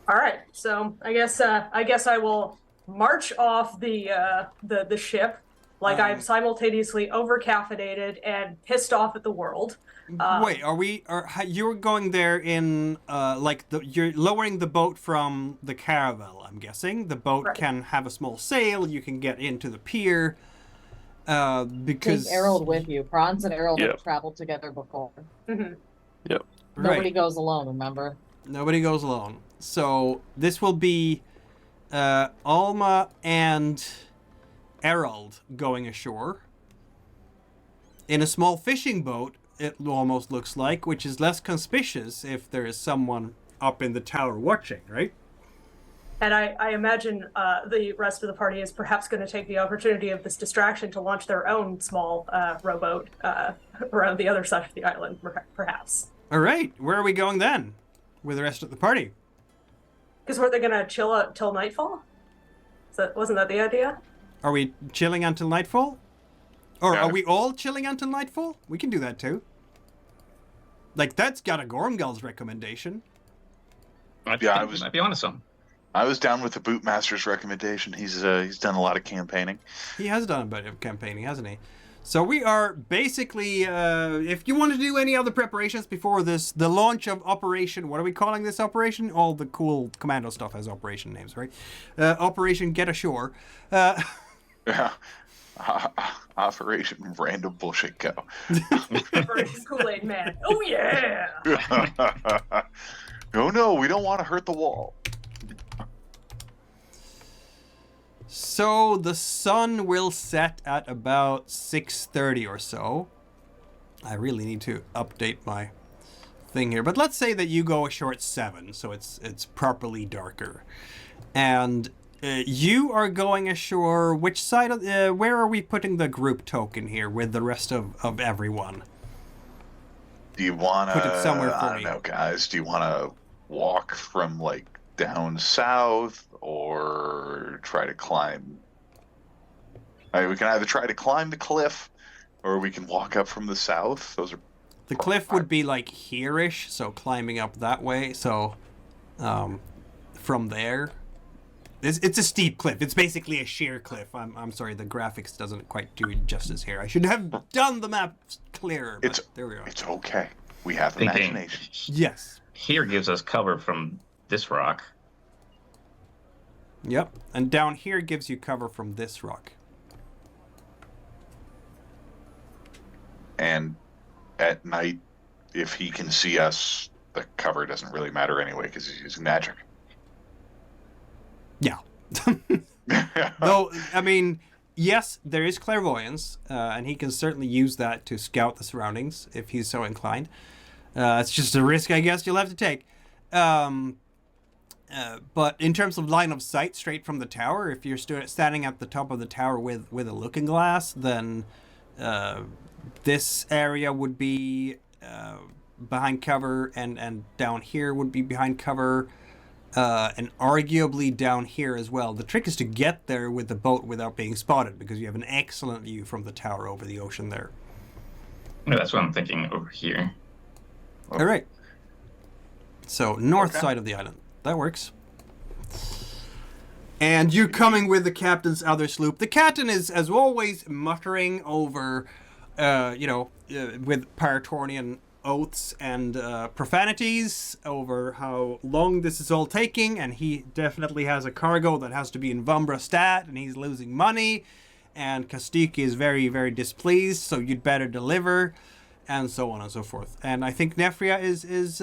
Alright, so I guess I will march off the ship like I'm simultaneously over-caffeinated and pissed off at the world. Wait, you're going there in, you're lowering the boat from the caravel, I'm guessing. The boat can have a small sail, you can get into the pier, because... Take Errol with you. Franz and Errol Yeah. have traveled together before. Mm-hmm. Yep. Nobody goes alone, remember? Nobody goes alone. So, this will be, Alma and Errol going ashore. In a small fishing boat, it almost looks like, which is less conspicuous if there is someone up in the tower watching, right? And I imagine the rest of the party is perhaps going to take the opportunity of this distraction to launch their own small rowboat around the other side of the island, perhaps. All right, where are we going then with the rest of the party? Because weren't they going to chill out till nightfall? Wasn't that the idea? Are we chilling until nightfall? Or Yeah. are we all chilling until nightfall? We can do that too. Like, that's got a Gormgul's recommendation. Might be onto something. I was down with the Bootmaster's recommendation. He's done a lot of campaigning. He has done a bit of campaigning, hasn't he? So we are basically, if you want to do any other preparations before the launch of Operation, what are we calling this operation? All the cool commando stuff has operation names, right? Operation Get Ashore. Yeah. Operation Random Bullshit Go. Kool-Aid Man. Oh, yeah! Oh no, we don't want to hurt the wall. So the sun will set at about 6:30 or so. I really need to update my thing here, but let's say that you go ashore at 7, so it's properly darker, and you are going ashore. Which side of where are we putting the group token here with the rest of everyone? Do you want Put it somewhere to? for I don't me. know, guys. Do you want to walk from like down south, or try to climb? I mean, we can either try to climb the cliff, or we can walk up from the south. Those are The cliff would be like here-ish, so climbing up that way. So, from there, it's a steep cliff. It's basically a sheer cliff. I'm sorry, the graphics doesn't quite do it justice here. I should have done the map clearer. But there we are. It's okay. We have Thinking imagination. Yes. here gives us cover from this rock. Yep. And down here gives you cover from this rock. And at night, if he can see us, the cover doesn't really matter anyway because he's using magic. Yeah. Though, I mean, yes, there is clairvoyance, and he can certainly use that to scout the surroundings if he's so inclined. It's just a risk, I guess, you'll have to take. But in terms of line of sight straight from the tower, if you're standing at the top of the tower with a looking glass, then this area would be behind cover, and down here would be behind cover, and arguably down here as well. The trick is to get there with the boat without being spotted, because you have an excellent view from the tower over the ocean there. Yeah, that's what I'm thinking over here. All right. So north side of the island. That works. And you're coming with the captain's other sloop. The captain is, as always, muttering over, with Paratornian oaths and profanities over how long this is all taking, and he definitely has a cargo that has to be in Vumbra stat, and he's losing money, and Kastik is very, very displeased, so you'd better deliver, and so on and so forth. And I think Nefria is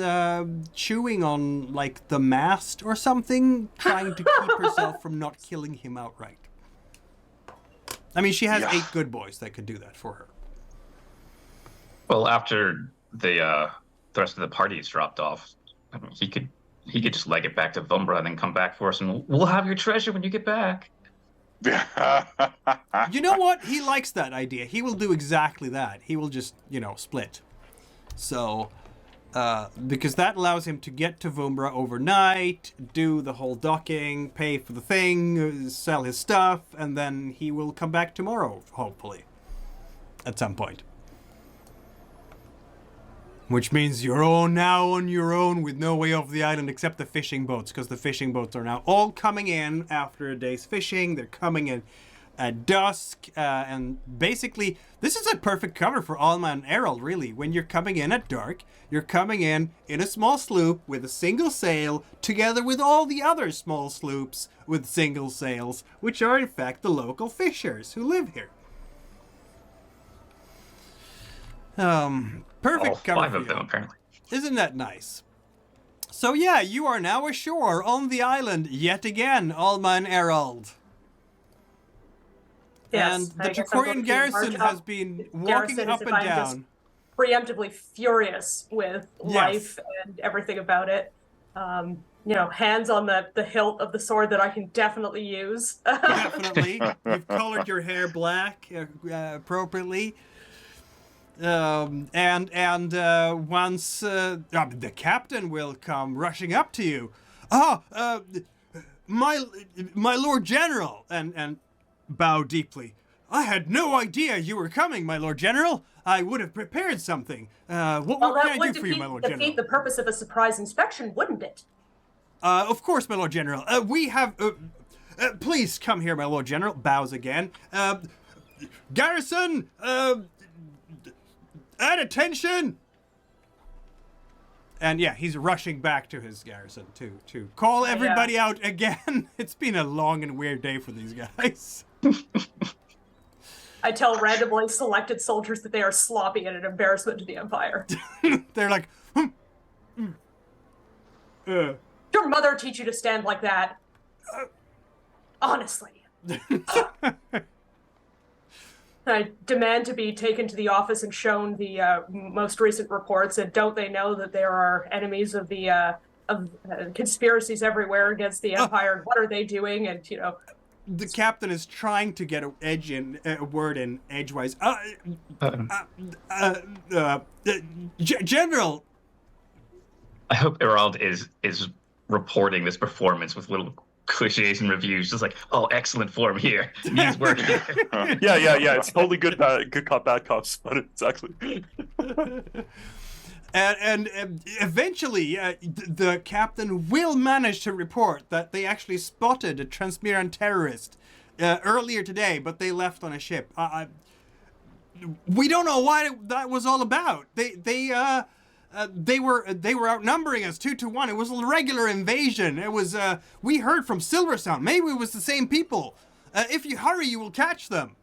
chewing on, like, the mast or something, trying to keep herself from not killing him outright. I mean, she has 8 good boys that could do that for her. Well, after the rest of the party is dropped off, I mean, he could just leg it back to Vumbra and then come back for us, and we'll have your treasure when you get back. You know what? He likes that idea. He will do exactly that. He will just, split. So, because that allows him to get to Vumbra overnight, do the whole docking, pay for the thing, sell his stuff, and then he will come back tomorrow, hopefully. At some point. Which means you're all now on your own with no way off the island except the fishing boats, because the fishing boats are now all coming in after a day's fishing. They're coming in at dusk, and basically, this is a perfect cover for Alma and Errol, really. When you're coming in at dark, you're coming in a small sloop with a single sail, together with all the other small sloops with single sails, which are in fact the local fishers who live here. Perfect cover 5 for of them, you. apparently. Isn't that nice? So yeah, you are now ashore on the island yet again, Alma and Erald. Yes, And the I guess I'm going Trachorian to garrison march has up. been walking Garrison up is and if I'm just down. preemptively furious with life and everything about it. Hands on the hilt of the sword that I can definitely use. Definitely. You've colored your hair black appropriately. Once the captain will come rushing up to you. My Lord General, and bow deeply. I had no idea you were coming, my Lord General. I would have prepared something. What can I do for you, my Lord General? Defeat the purpose of a surprise inspection, wouldn't it? Of course, my Lord General. We have... please come here, my Lord General. Bows again. Garrison, at attention! And yeah, he's rushing back to his garrison to call everybody out again. It's been a long and weird day for these guys. I tell randomly selected soldiers that they are sloppy and an embarrassment to the Empire. They're like, Your mother teach you to stand like that? Honestly. I demand to be taken to the office and shown the most recent reports, and don't they know that there are enemies of the conspiracies everywhere against the Empire, and what are they doing? And, the captain is trying to get a word in edgewise. General! I hope Erald is reporting this performance with little cliches and reviews, just like, oh, excellent form here. Needs work here. Yeah. It's totally good cop, bad cops, but it's actually. And eventually, the captain will manage to report that they actually spotted a Transmiran terrorist earlier today, but they left on a ship. We don't know why that was all about. They They were outnumbering us 2-1. It was a regular invasion. It was we heard from Silversound. Maybe it was the same people. If you hurry, you will catch them.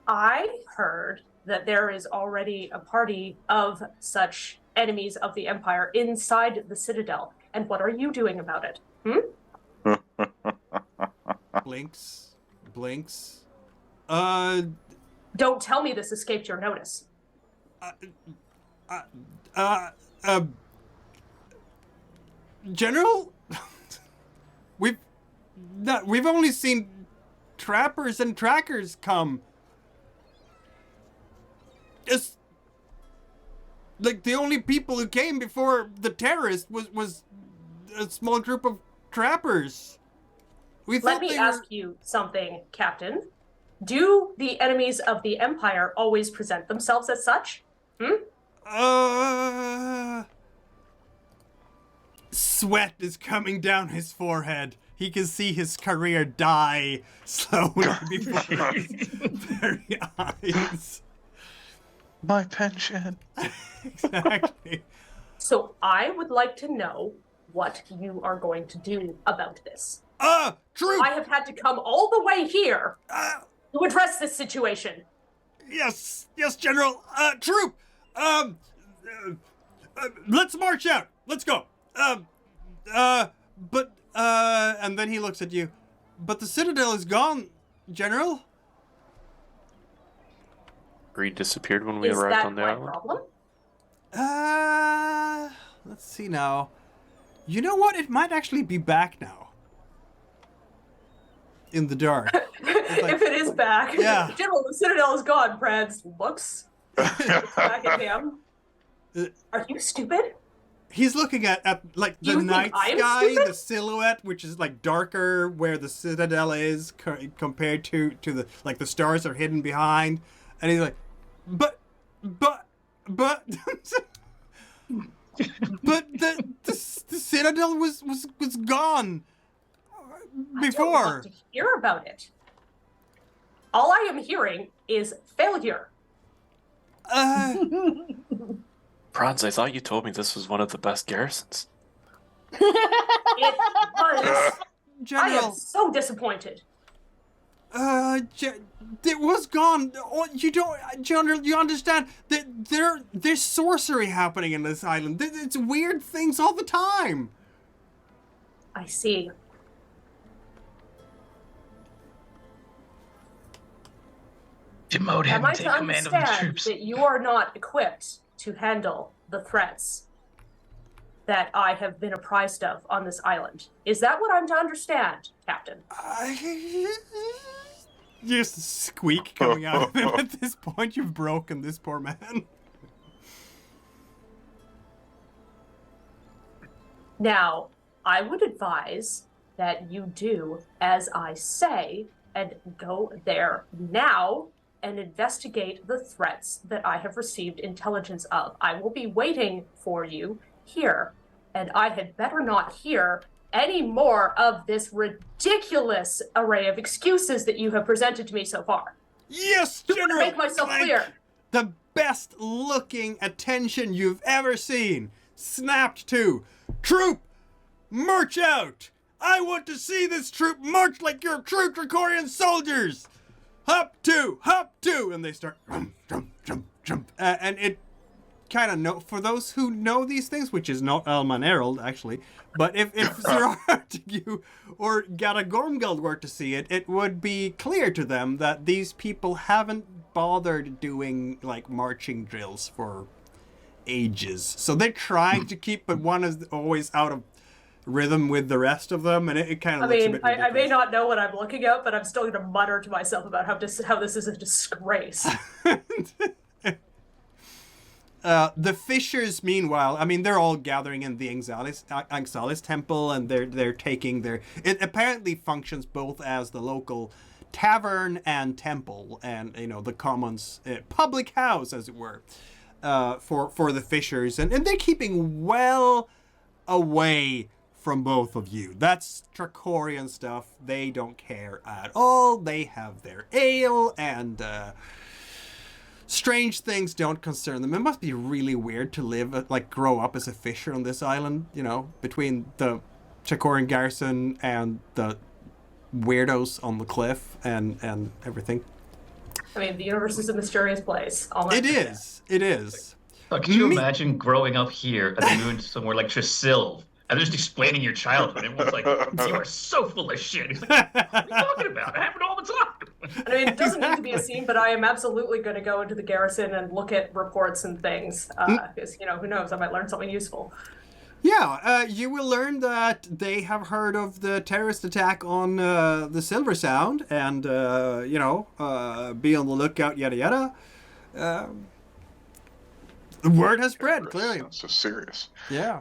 I heard that there is already a party of such enemies of the Empire inside the Citadel. And what are you doing about it? Blinks. Don't tell me this escaped your notice. General, we've only seen trappers and trackers come. It's like the only people who came before the terrorist was a small group of trappers. Let me ask you something, Captain. Do the enemies of the Empire always present themselves as such? Sweat is coming down his forehead. He can see his career die slowly before his very eyes. My pension. Exactly. So I would like to know what you are going to do about this. True. I have had to come all the way here to address this situation. Yes, General. Troop. Let's march out. Let's go. But and then he looks at you. But the Citadel is gone, General. Greed disappeared when we arrived on the island. Is that my problem? Let's see now. You know what? It might actually be back now. In the dark. If it is back. Yeah. General, the Citadel is gone. Prance looks back at him. Are you stupid? He's looking at like the night sky, the silhouette, which is like darker where the Citadel is compared to the like the stars are hidden behind, and he's like, but but the Citadel was gone before. I don't want to hear about it. All I am hearing is failure. Franz, I thought you told me this was one of the best garrisons. It was. General, I am so disappointed. it was gone. Oh, you don't, General. You understand that there's sorcery happening in this island. It's weird things all the time. I see. Demote him Am I and to take command of the understand troops. that you are not equipped to handle the threats that I have been apprised of on this island? Is that what I'm to understand, Captain? Just a squeak coming out of him at this point. You've broken this poor man. Now, I would advise that you do as I say and go there now and investigate the threats that I have received intelligence of. I will be waiting for you here, and I had better not hear any more of this ridiculous array of excuses that you have presented to me so far. Yes, To General. make myself clear. The best looking attention you've ever seen. Snapped to. Troop, march out. I want to see this troop march like your true Trachorian soldiers. Hop two, and they start jump. And it kind of for those who know these things, which is not Elman Errol actually, but if Sir Artigue or Garagormgeld were to see it, it would be clear to them that these people haven't bothered doing like marching drills for ages. So they're trying to keep, but one is always out of rhythm with the rest of them, and it kind of looks a bit ridiculous. I may not know what I'm looking at, but I'm still going to mutter to myself about how this is a disgrace. The fishers, meanwhile, I mean, they're all gathering in the Anxalis temple, and they're taking their... It apparently functions both as the local tavern and temple, and, you know, the commons, public house, as it were, for the fishers, and they're keeping well away from both of you. That's Trachorian stuff. They don't care at all. They have their ale and strange things don't concern them. It must be really weird to live, grow up as a fisher on this island, between the Trachorian garrison and the weirdos on the cliff and everything. I mean, the universe is a mysterious place. It is. Could you imagine growing up here and then moving somewhere like Tresil and just explaining your childhood? Everyone's like, "You are so full of shit." He's like, "What are you talking about? It happened all the time." I mean, it doesn't need to be a scene, but I am absolutely going to go into the garrison and look at reports and things, because who knows? I might learn something useful. Yeah, you will learn that they have heard of the terrorist attack on the Silver Sound, and be on the lookout. Yada yada. The word has spread, clearly. So serious. Yeah.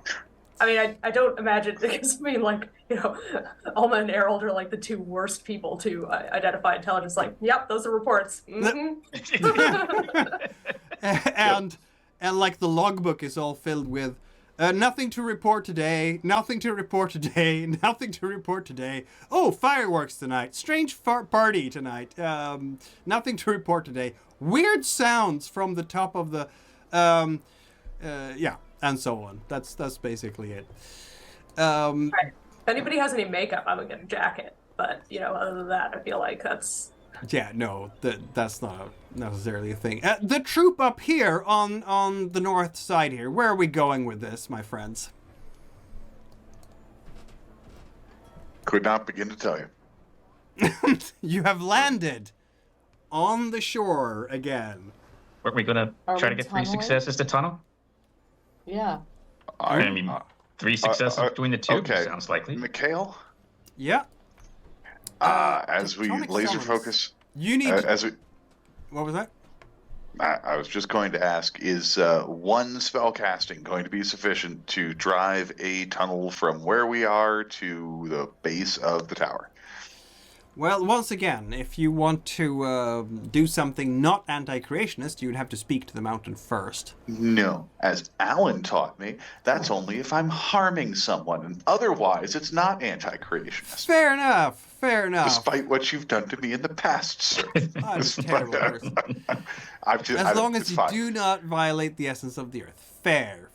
I mean, I don't imagine, because Alma and Errol are like the two worst people to identify intelligence. Like, yep, those are reports. Mm-hmm. and the logbook is all filled with nothing to report today, nothing to report today, nothing to report today. Oh, fireworks tonight. Strange party tonight. Nothing to report today. Weird sounds from the top of the... and so on. That's basically it. Right. If anybody has any makeup, I would get a jacket. But, other than that, I feel like that's... Yeah, no, that's not necessarily a thing. The troop up here on the north side here, where are we going with this, my friends? Could not begin to tell you. You have landed on the shore again. Weren't we going to try to get 3 successes to tunnel? Yeah. I mean, 3 successes between the two sounds likely. Mikhail? Yeah. As we atomic laser summons. focus... You need What was that? I was just going to ask, is one spell casting going to be sufficient to drive a tunnel from where we are to the base of the tower? Well, once again, if you want to do something not anti-creationist, you'd have to speak to the mountain first. No. As Alan taught me, that's only if I'm harming someone, and otherwise it's not anti-creationist. Fair enough. Despite what you've done to me in the past, sir. I'm a terrible person. As long as you do not violate the essence of the earth. Fair.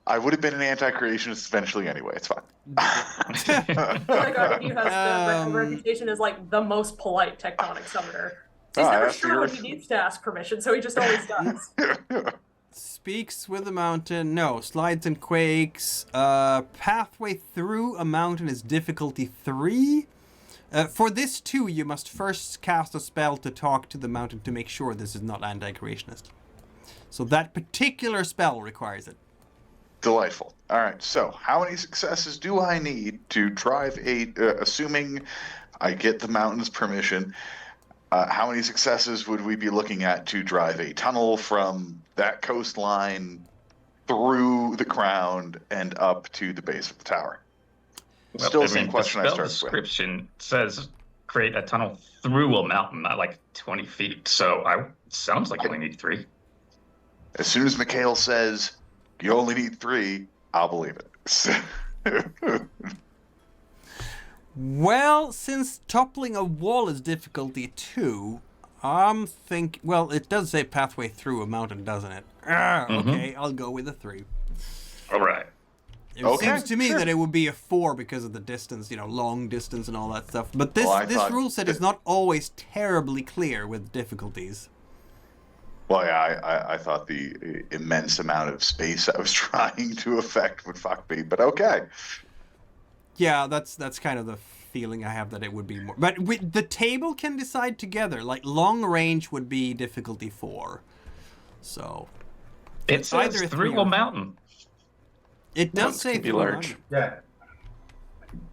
I would have been an anti-creationist eventually anyway. It's fine. Gattve has the reputation as like the most polite tectonic summoner. He's never sure when he needs to ask permission, so he just always does. Speaks with the mountain. No, slides and quakes. Pathway through a mountain is difficulty 3. For this too, you must first cast a spell to talk to the mountain to make sure this is not anti-creationist. So that particular spell requires it. Delightful. All right, so how many successes do I need to drive assuming I get the mountain's permission, how many successes would we be looking at to drive a tunnel from that coastline through the ground and up to the base of the tower? Well, Still the same question I started started with. The description says create a tunnel through a mountain, not like 20 feet. So it sounds like you only need 3. As soon as Mikhail says, you only need 3, I'll believe it. Well, since toppling a wall is difficulty 2, I'm thinking... Well, it does say pathway through a mountain, doesn't it? Okay, I'll go with a 3. All right. It seems to me that it would be a 4 because of the distance, long distance and all that stuff. But this rule set is not always terribly clear with difficulties. Well, yeah, I thought the immense amount of space I was trying to affect would fuck me, but okay. Yeah, that's kind of the feeling I have that it would be more. But the table can decide together. Like, long range would be difficulty 4. So... It says through a mountain. It does say through a mountain. Yeah.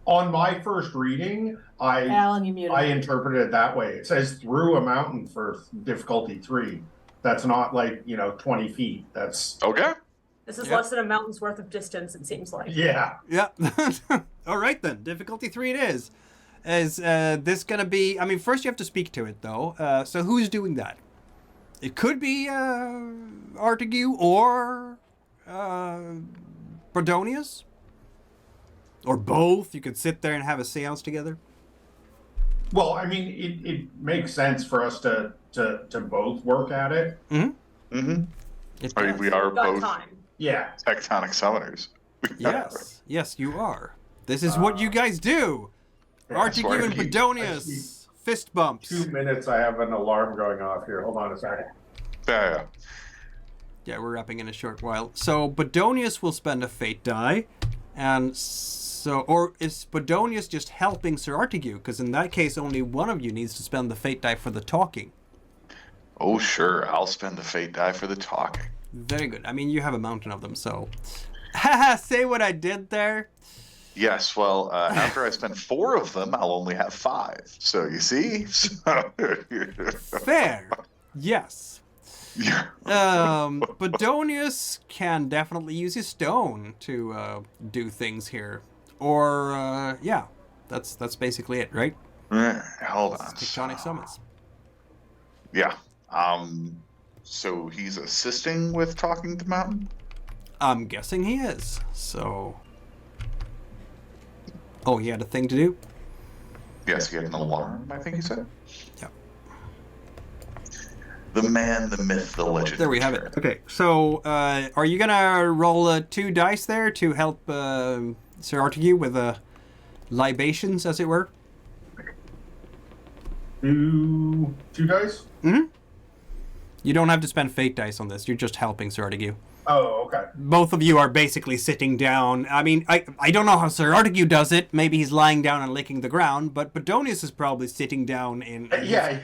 On my first reading, Alan, you muted. I interpreted it that way. It says through a mountain for difficulty 3. That's not like, 20 feet. That's... Okay. This is less than a mountain's worth of distance, it seems like. Yeah. Yeah. All right, then. Difficulty 3 it is. Is this going to be... I mean, first you have to speak to it, though. So who's doing that? It could be Artigue or Brodonius. Or both. You could sit there and have a seance together. Well, I mean, it makes sense for us to both work at it. Mm-hmm. It I mean, does. we are Got both time. Yeah. tectonic summoners. Yes, you are. This is what you guys do. That's why Artigue I and keep- Bedonius. Fist bumps. 2 minutes, I have an alarm going off here. Hold on a second. Yeah. Yeah, we're wrapping in a short while. So Bedonius will spend a fate die, and or is Bedonius just helping Sir Artigue? Because in that case, only one of you needs to spend the fate die for the talking. Oh, sure. I'll spend the fate die for the talking. Very good. I mean, you have a mountain of them, so. Haha, say what I did there. Yes, well, after I spend 4 of them, I'll only have 5. So you see? Fair. Yes. Yeah. Bedonius can definitely use his stone to do things here. Or, yeah. That's basically it, right? Hold on. Tectonic summons. Yeah. So he's assisting with talking to Mountain? I'm guessing he is, so... Oh, he had a thing to do? Yes, he had an alarm, I think he said. Yeah. The man, the myth, the legend. There we have it. Okay, so are you gonna roll 2 dice there to help Sir Artigue with libations, as it were? 2 dice? Mm-hmm. You don't have to spend fate dice on this. You're just helping Sir Artigue. Oh, okay. Both of you are basically sitting down. I mean, I don't know how Sir Artigue does it. Maybe he's lying down and licking the ground, but Bedonius is probably sitting down in... Yeah,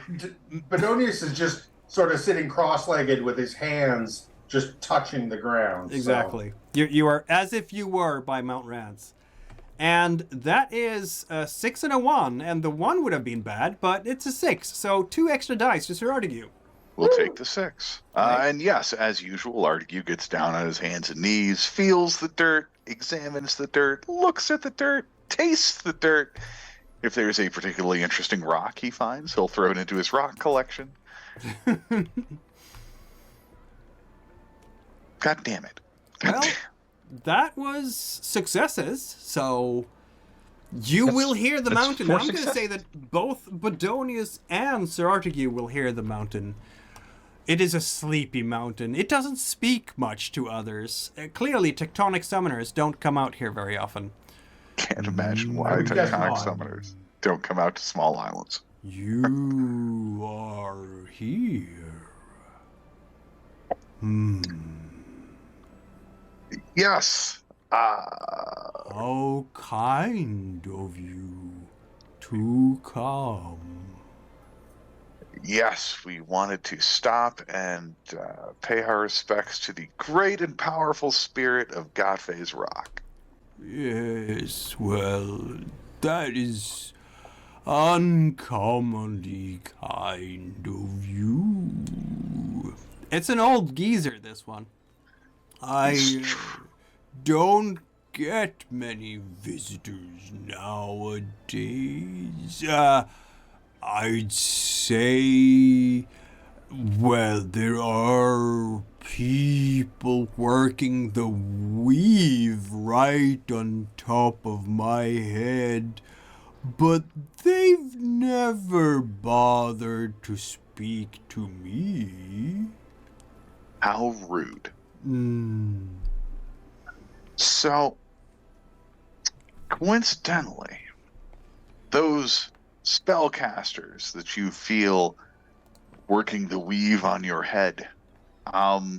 Bedonius is just sort of sitting cross-legged with his hands just touching the ground. Exactly. So. You are as if you were by Mount Rance. And that is a 6 and a 1, and the 1 would have been bad, but it's a 6, so 2 extra dice to Sir Artigue. We'll take the 6. And yes, as usual, Artigue gets down on his hands and knees, feels the dirt, examines the dirt, looks at the dirt, tastes the dirt. If there's a particularly interesting rock he finds, he'll throw it into his rock collection. God damn it. Well, that was successes, so you will hear the mountain. I'm going to say that both Bedonius and Sir Artigue will hear the mountain. It is a sleepy mountain. It doesn't speak much to others. Clearly, tectonic summoners don't come out here very often. Can't imagine why tectonic summoners don't come out to small islands. You are here. Yes. How kind of you to come. Yes, we wanted to stop and pay our respects to the great and powerful spirit of Gattve's rock. Yes, well, that is uncommonly kind of you. It's an old geezer, this one. I don't get many visitors nowadays. I'd say, well, there are people working the weave right on top of my head, but they've never bothered to speak to me. How rude. So, coincidentally, those spellcasters that you feel working the weave on your head, well,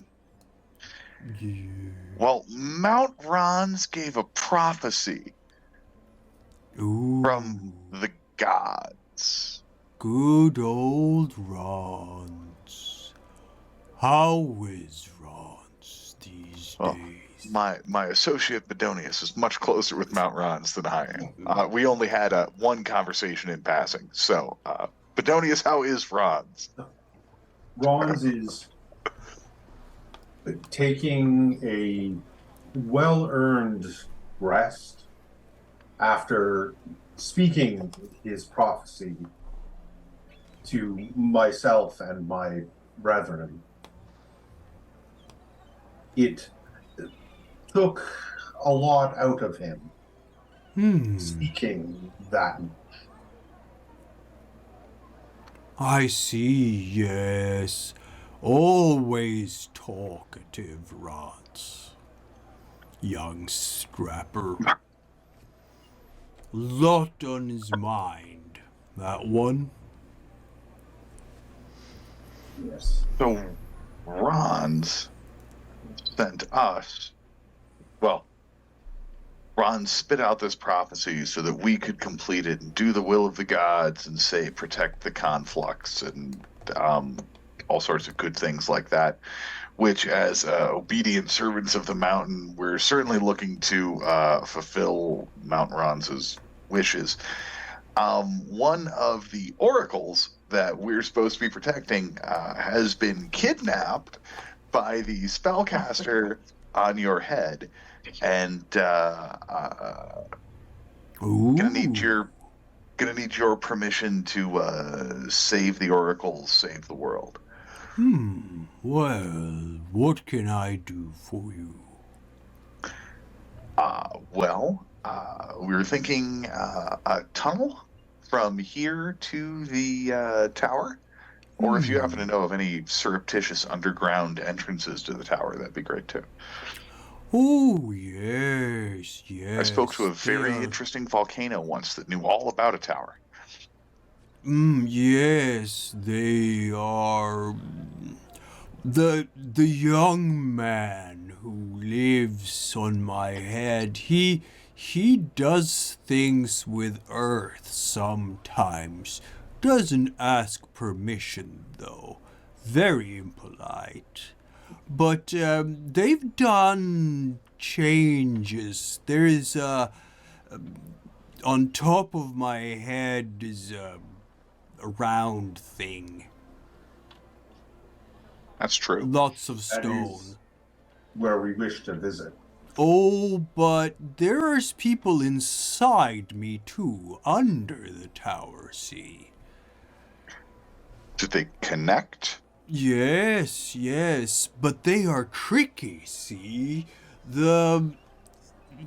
Mount Rons gave a prophecy from the gods. Good old Rons. How is Rons these days? My associate Bedonius is much closer with Mount Rons than I am. We only had one conversation in passing. So, Bedonius, how is Rons? Rons is taking a well-earned rest after speaking his prophecy to myself and my brethren. It took a lot out of him speaking that much. I see, yes. Always talkative, Rods. Young strapper. Lot on his mind. That one? Yes. So, Ron's sent us. Well, Ron spit out this prophecy so that we could complete it and do the will of the gods and say protect the conflux and all sorts of good things like that. Which, as obedient servants of the mountain, we're certainly looking to fulfill Mount Ron's wishes. One of the oracles that we're supposed to be protecting has been kidnapped by the spellcaster on your head, and Ooh. gonna need your permission to save the oracle, save the world. Well, what can I do for you? We were thinking a tunnel from here to the tower, or if you happen to know of any surreptitious underground entrances to the tower, that'd be great too. Oh, yes, yes. I spoke to a very they are- interesting volcano once that knew all about a tower. Yes, they are. The young man who lives on my head, he does things with Earth sometimes. Doesn't ask permission, though. Very impolite. But they've done changes. There is on top of my head is a round thing. That's true. Lots of That stone. is where we wish to visit. Oh, but there's people inside me too, under the tower, see? Did they connect? Yes, but they are tricky, see? The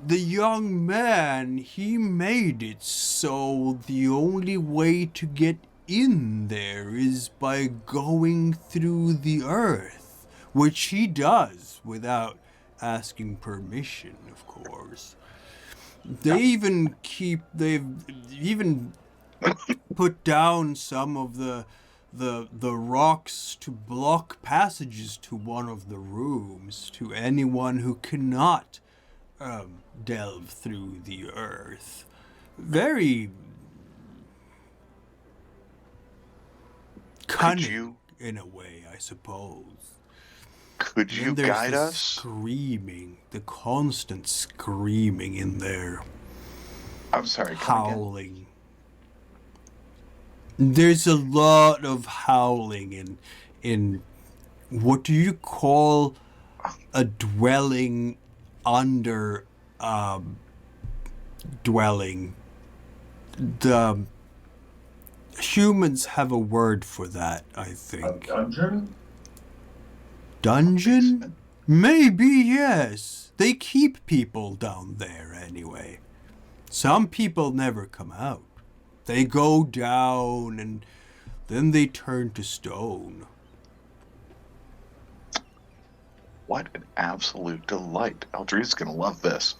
young man, he made it so the only way to get in there is by going through the earth, which he does without asking permission, of course. They've even put down some of the rocks to block passages to one of the rooms to anyone who cannot delve through the earth. Very cunning in a way, I suppose. Could you And there's guide the us? screaming, the constant screaming in there, I'm sorry, come again? howling. There's a lot of howling in what do you call a dwelling under dwelling? The humans have a word for that, I A think. dungeon? Dungeon? Maybe, yes. They keep people down there anyway. Some people never come out. They go down and then they turn to stone. What an absolute delight. Eldrid's going to love this.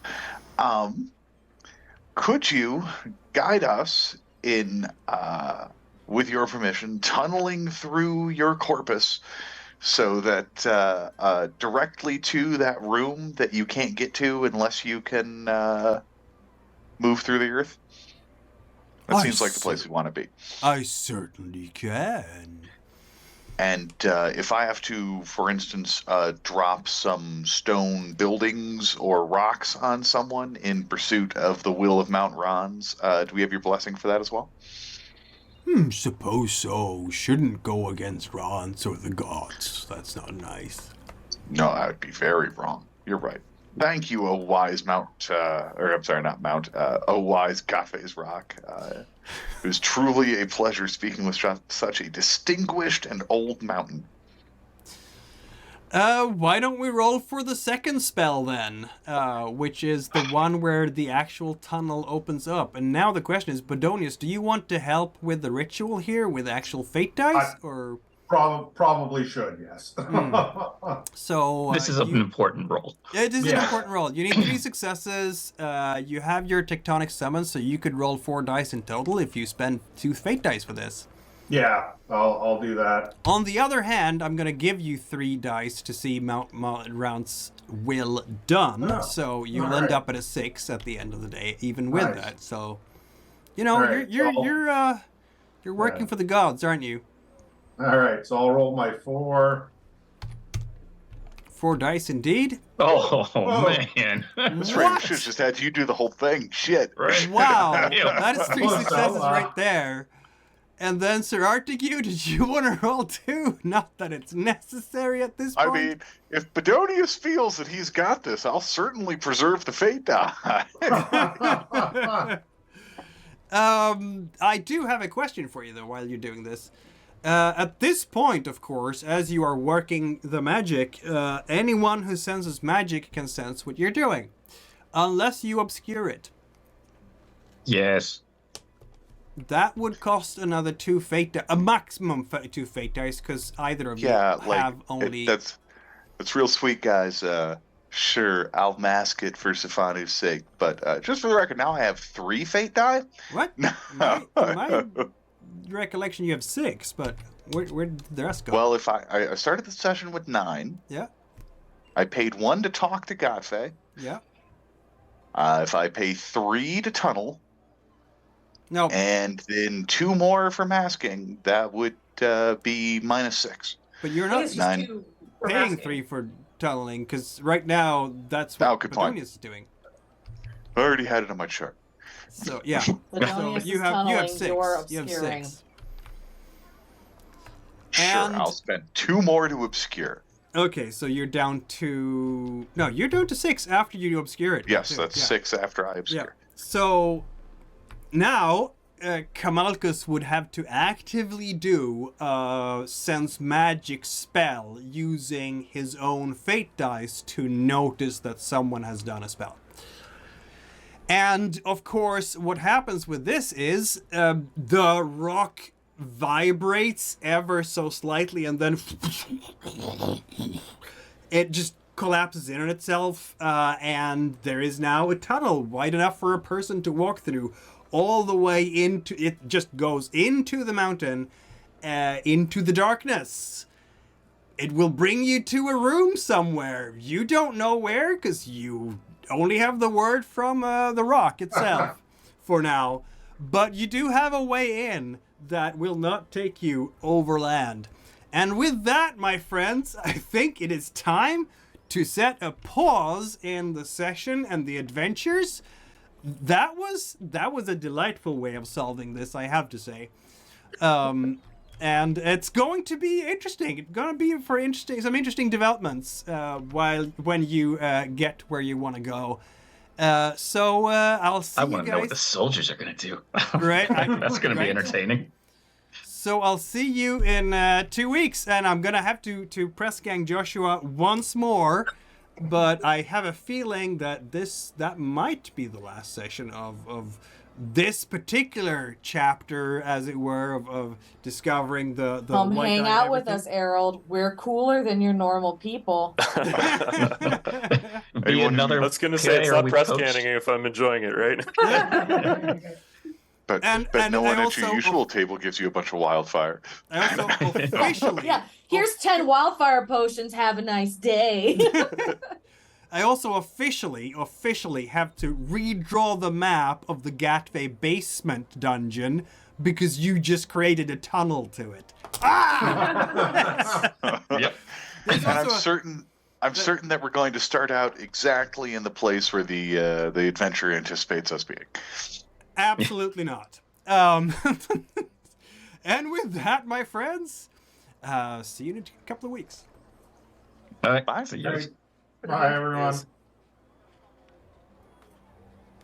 Could you guide us in, with your permission, tunneling through your corpus so that directly to that room that you can't get to unless you can move through the earth? That I seems like the see. place we want to be. I certainly can. And if I have to, for instance, drop some stone buildings or rocks on someone in pursuit of the will of Mount Rons, do we have your blessing for that as well? Suppose so. Shouldn't go against Rons or the gods. That's not nice. No, that would be very wrong. You're right. Thank you, O wise Mount, or I'm sorry, not Mount, O wise Gattve's Rock. It was truly a pleasure speaking with such a distinguished and old mountain. Why don't we roll for the second spell then? Which is the one where the actual tunnel opens up. And now the question is, Bedonius, do you want to help with the ritual here with actual fate dice? Or Probably should, yes. so This is an important role. It is an important roll. You need 3 successes. You have your tectonic summons, so you could roll 4 dice in total if you spend 2 fate dice for this. Yeah, I'll do that. On the other hand, I'm going to give you 3 dice to see rounds will done. Oh, So you'll end up at a 6 at the end of the day, even with Nice. that. So, you know, All right, you're working for the gods, aren't you? All right, so I'll roll my 4. 4 dice indeed. Oh, man. That's right. We should have just had you do the whole thing. Shit. Right. Wow, Ew. that is 3 So, successes right there. And then, Sir Artigue, did you want to roll 2? Not that it's necessary at this point. I mean, if Bedonius feels that he's got this, I'll certainly preserve the fate die. I do have a question for you, though, while you're doing this. At this point, of course, as you are working the magic, anyone who senses magic can sense what you're doing. Unless you obscure it. Yes. That would cost another 2 fate dice, a maximum 2 fate dice, because either of you have only... That's real sweet, guys. Sure, I'll mask it for Stefani's sake, but just for the record, now I have 3 fate die. What? My recollection, you have 6, but where did the rest go? Well, if I started the session with 9. Yeah. I paid 1 to talk to Gattve. Yeah. If I pay 3 to tunnel, No. and then 2 more for masking, that would be -6. But you're I think not it's just 9. 2 for paying masking. 3 for tunneling, because right now that's what good point. Bedonius is doing. I already had it on my chart. So yeah. So Bedonius you is have tunneling, 6. you're You have obscuring. 6. Sure, And- I'll spend 2 more to obscure. Okay, so you're down to... No, you're down to 6 after you obscure it. Yes, too. that's 6 after I obscure. Yeah. So now Kamalkus would have to actively do a sense magic spell using his own fate dice to notice that someone has done a spell. And of course, what happens with this is the rock vibrates ever so slightly, and then it just collapses in on itself, and there is now a tunnel wide enough for a person to walk through, all the way into it. Just goes into the mountain, into the darkness. It will bring you to a room somewhere. You don't know where, because you only have the word from the rock itself for now. But you do have a way in that will not take you overland. And with that, my friends, I think it is time to set a pause in the session and the adventures. That was a delightful way of solving this, I have to say. And it's going to be interesting. It's going to be for some interesting developments when you get where you want to go. So I'll see you guys. I want to know what the soldiers are going to do. Right? That's going to be Right. entertaining. So I'll see you in 2 weeks, and I'm going to have to press gang Joshua once more. But I have a feeling that that might be the last session of this particular chapter, as it were, of discovering the Come white hang eye out and with us, Harold. We're cooler than your normal people. Be another I was going to say, it's player not we press coached. canning if I'm enjoying it, right? But And no one I at your also- usual table gives you a bunch of wildfire. I also officially... Yeah, here's 10 wildfire potions. Have a nice day. I also officially have to redraw the map of the Gattve basement dungeon because you just created a tunnel to it. Yep. There's And I'm also certain that we're going to start out exactly in the place where the adventure anticipates us being. Absolutely not. And with that, my friends, see you in a couple of weeks. All right. Bye. See you. Bye, everyone.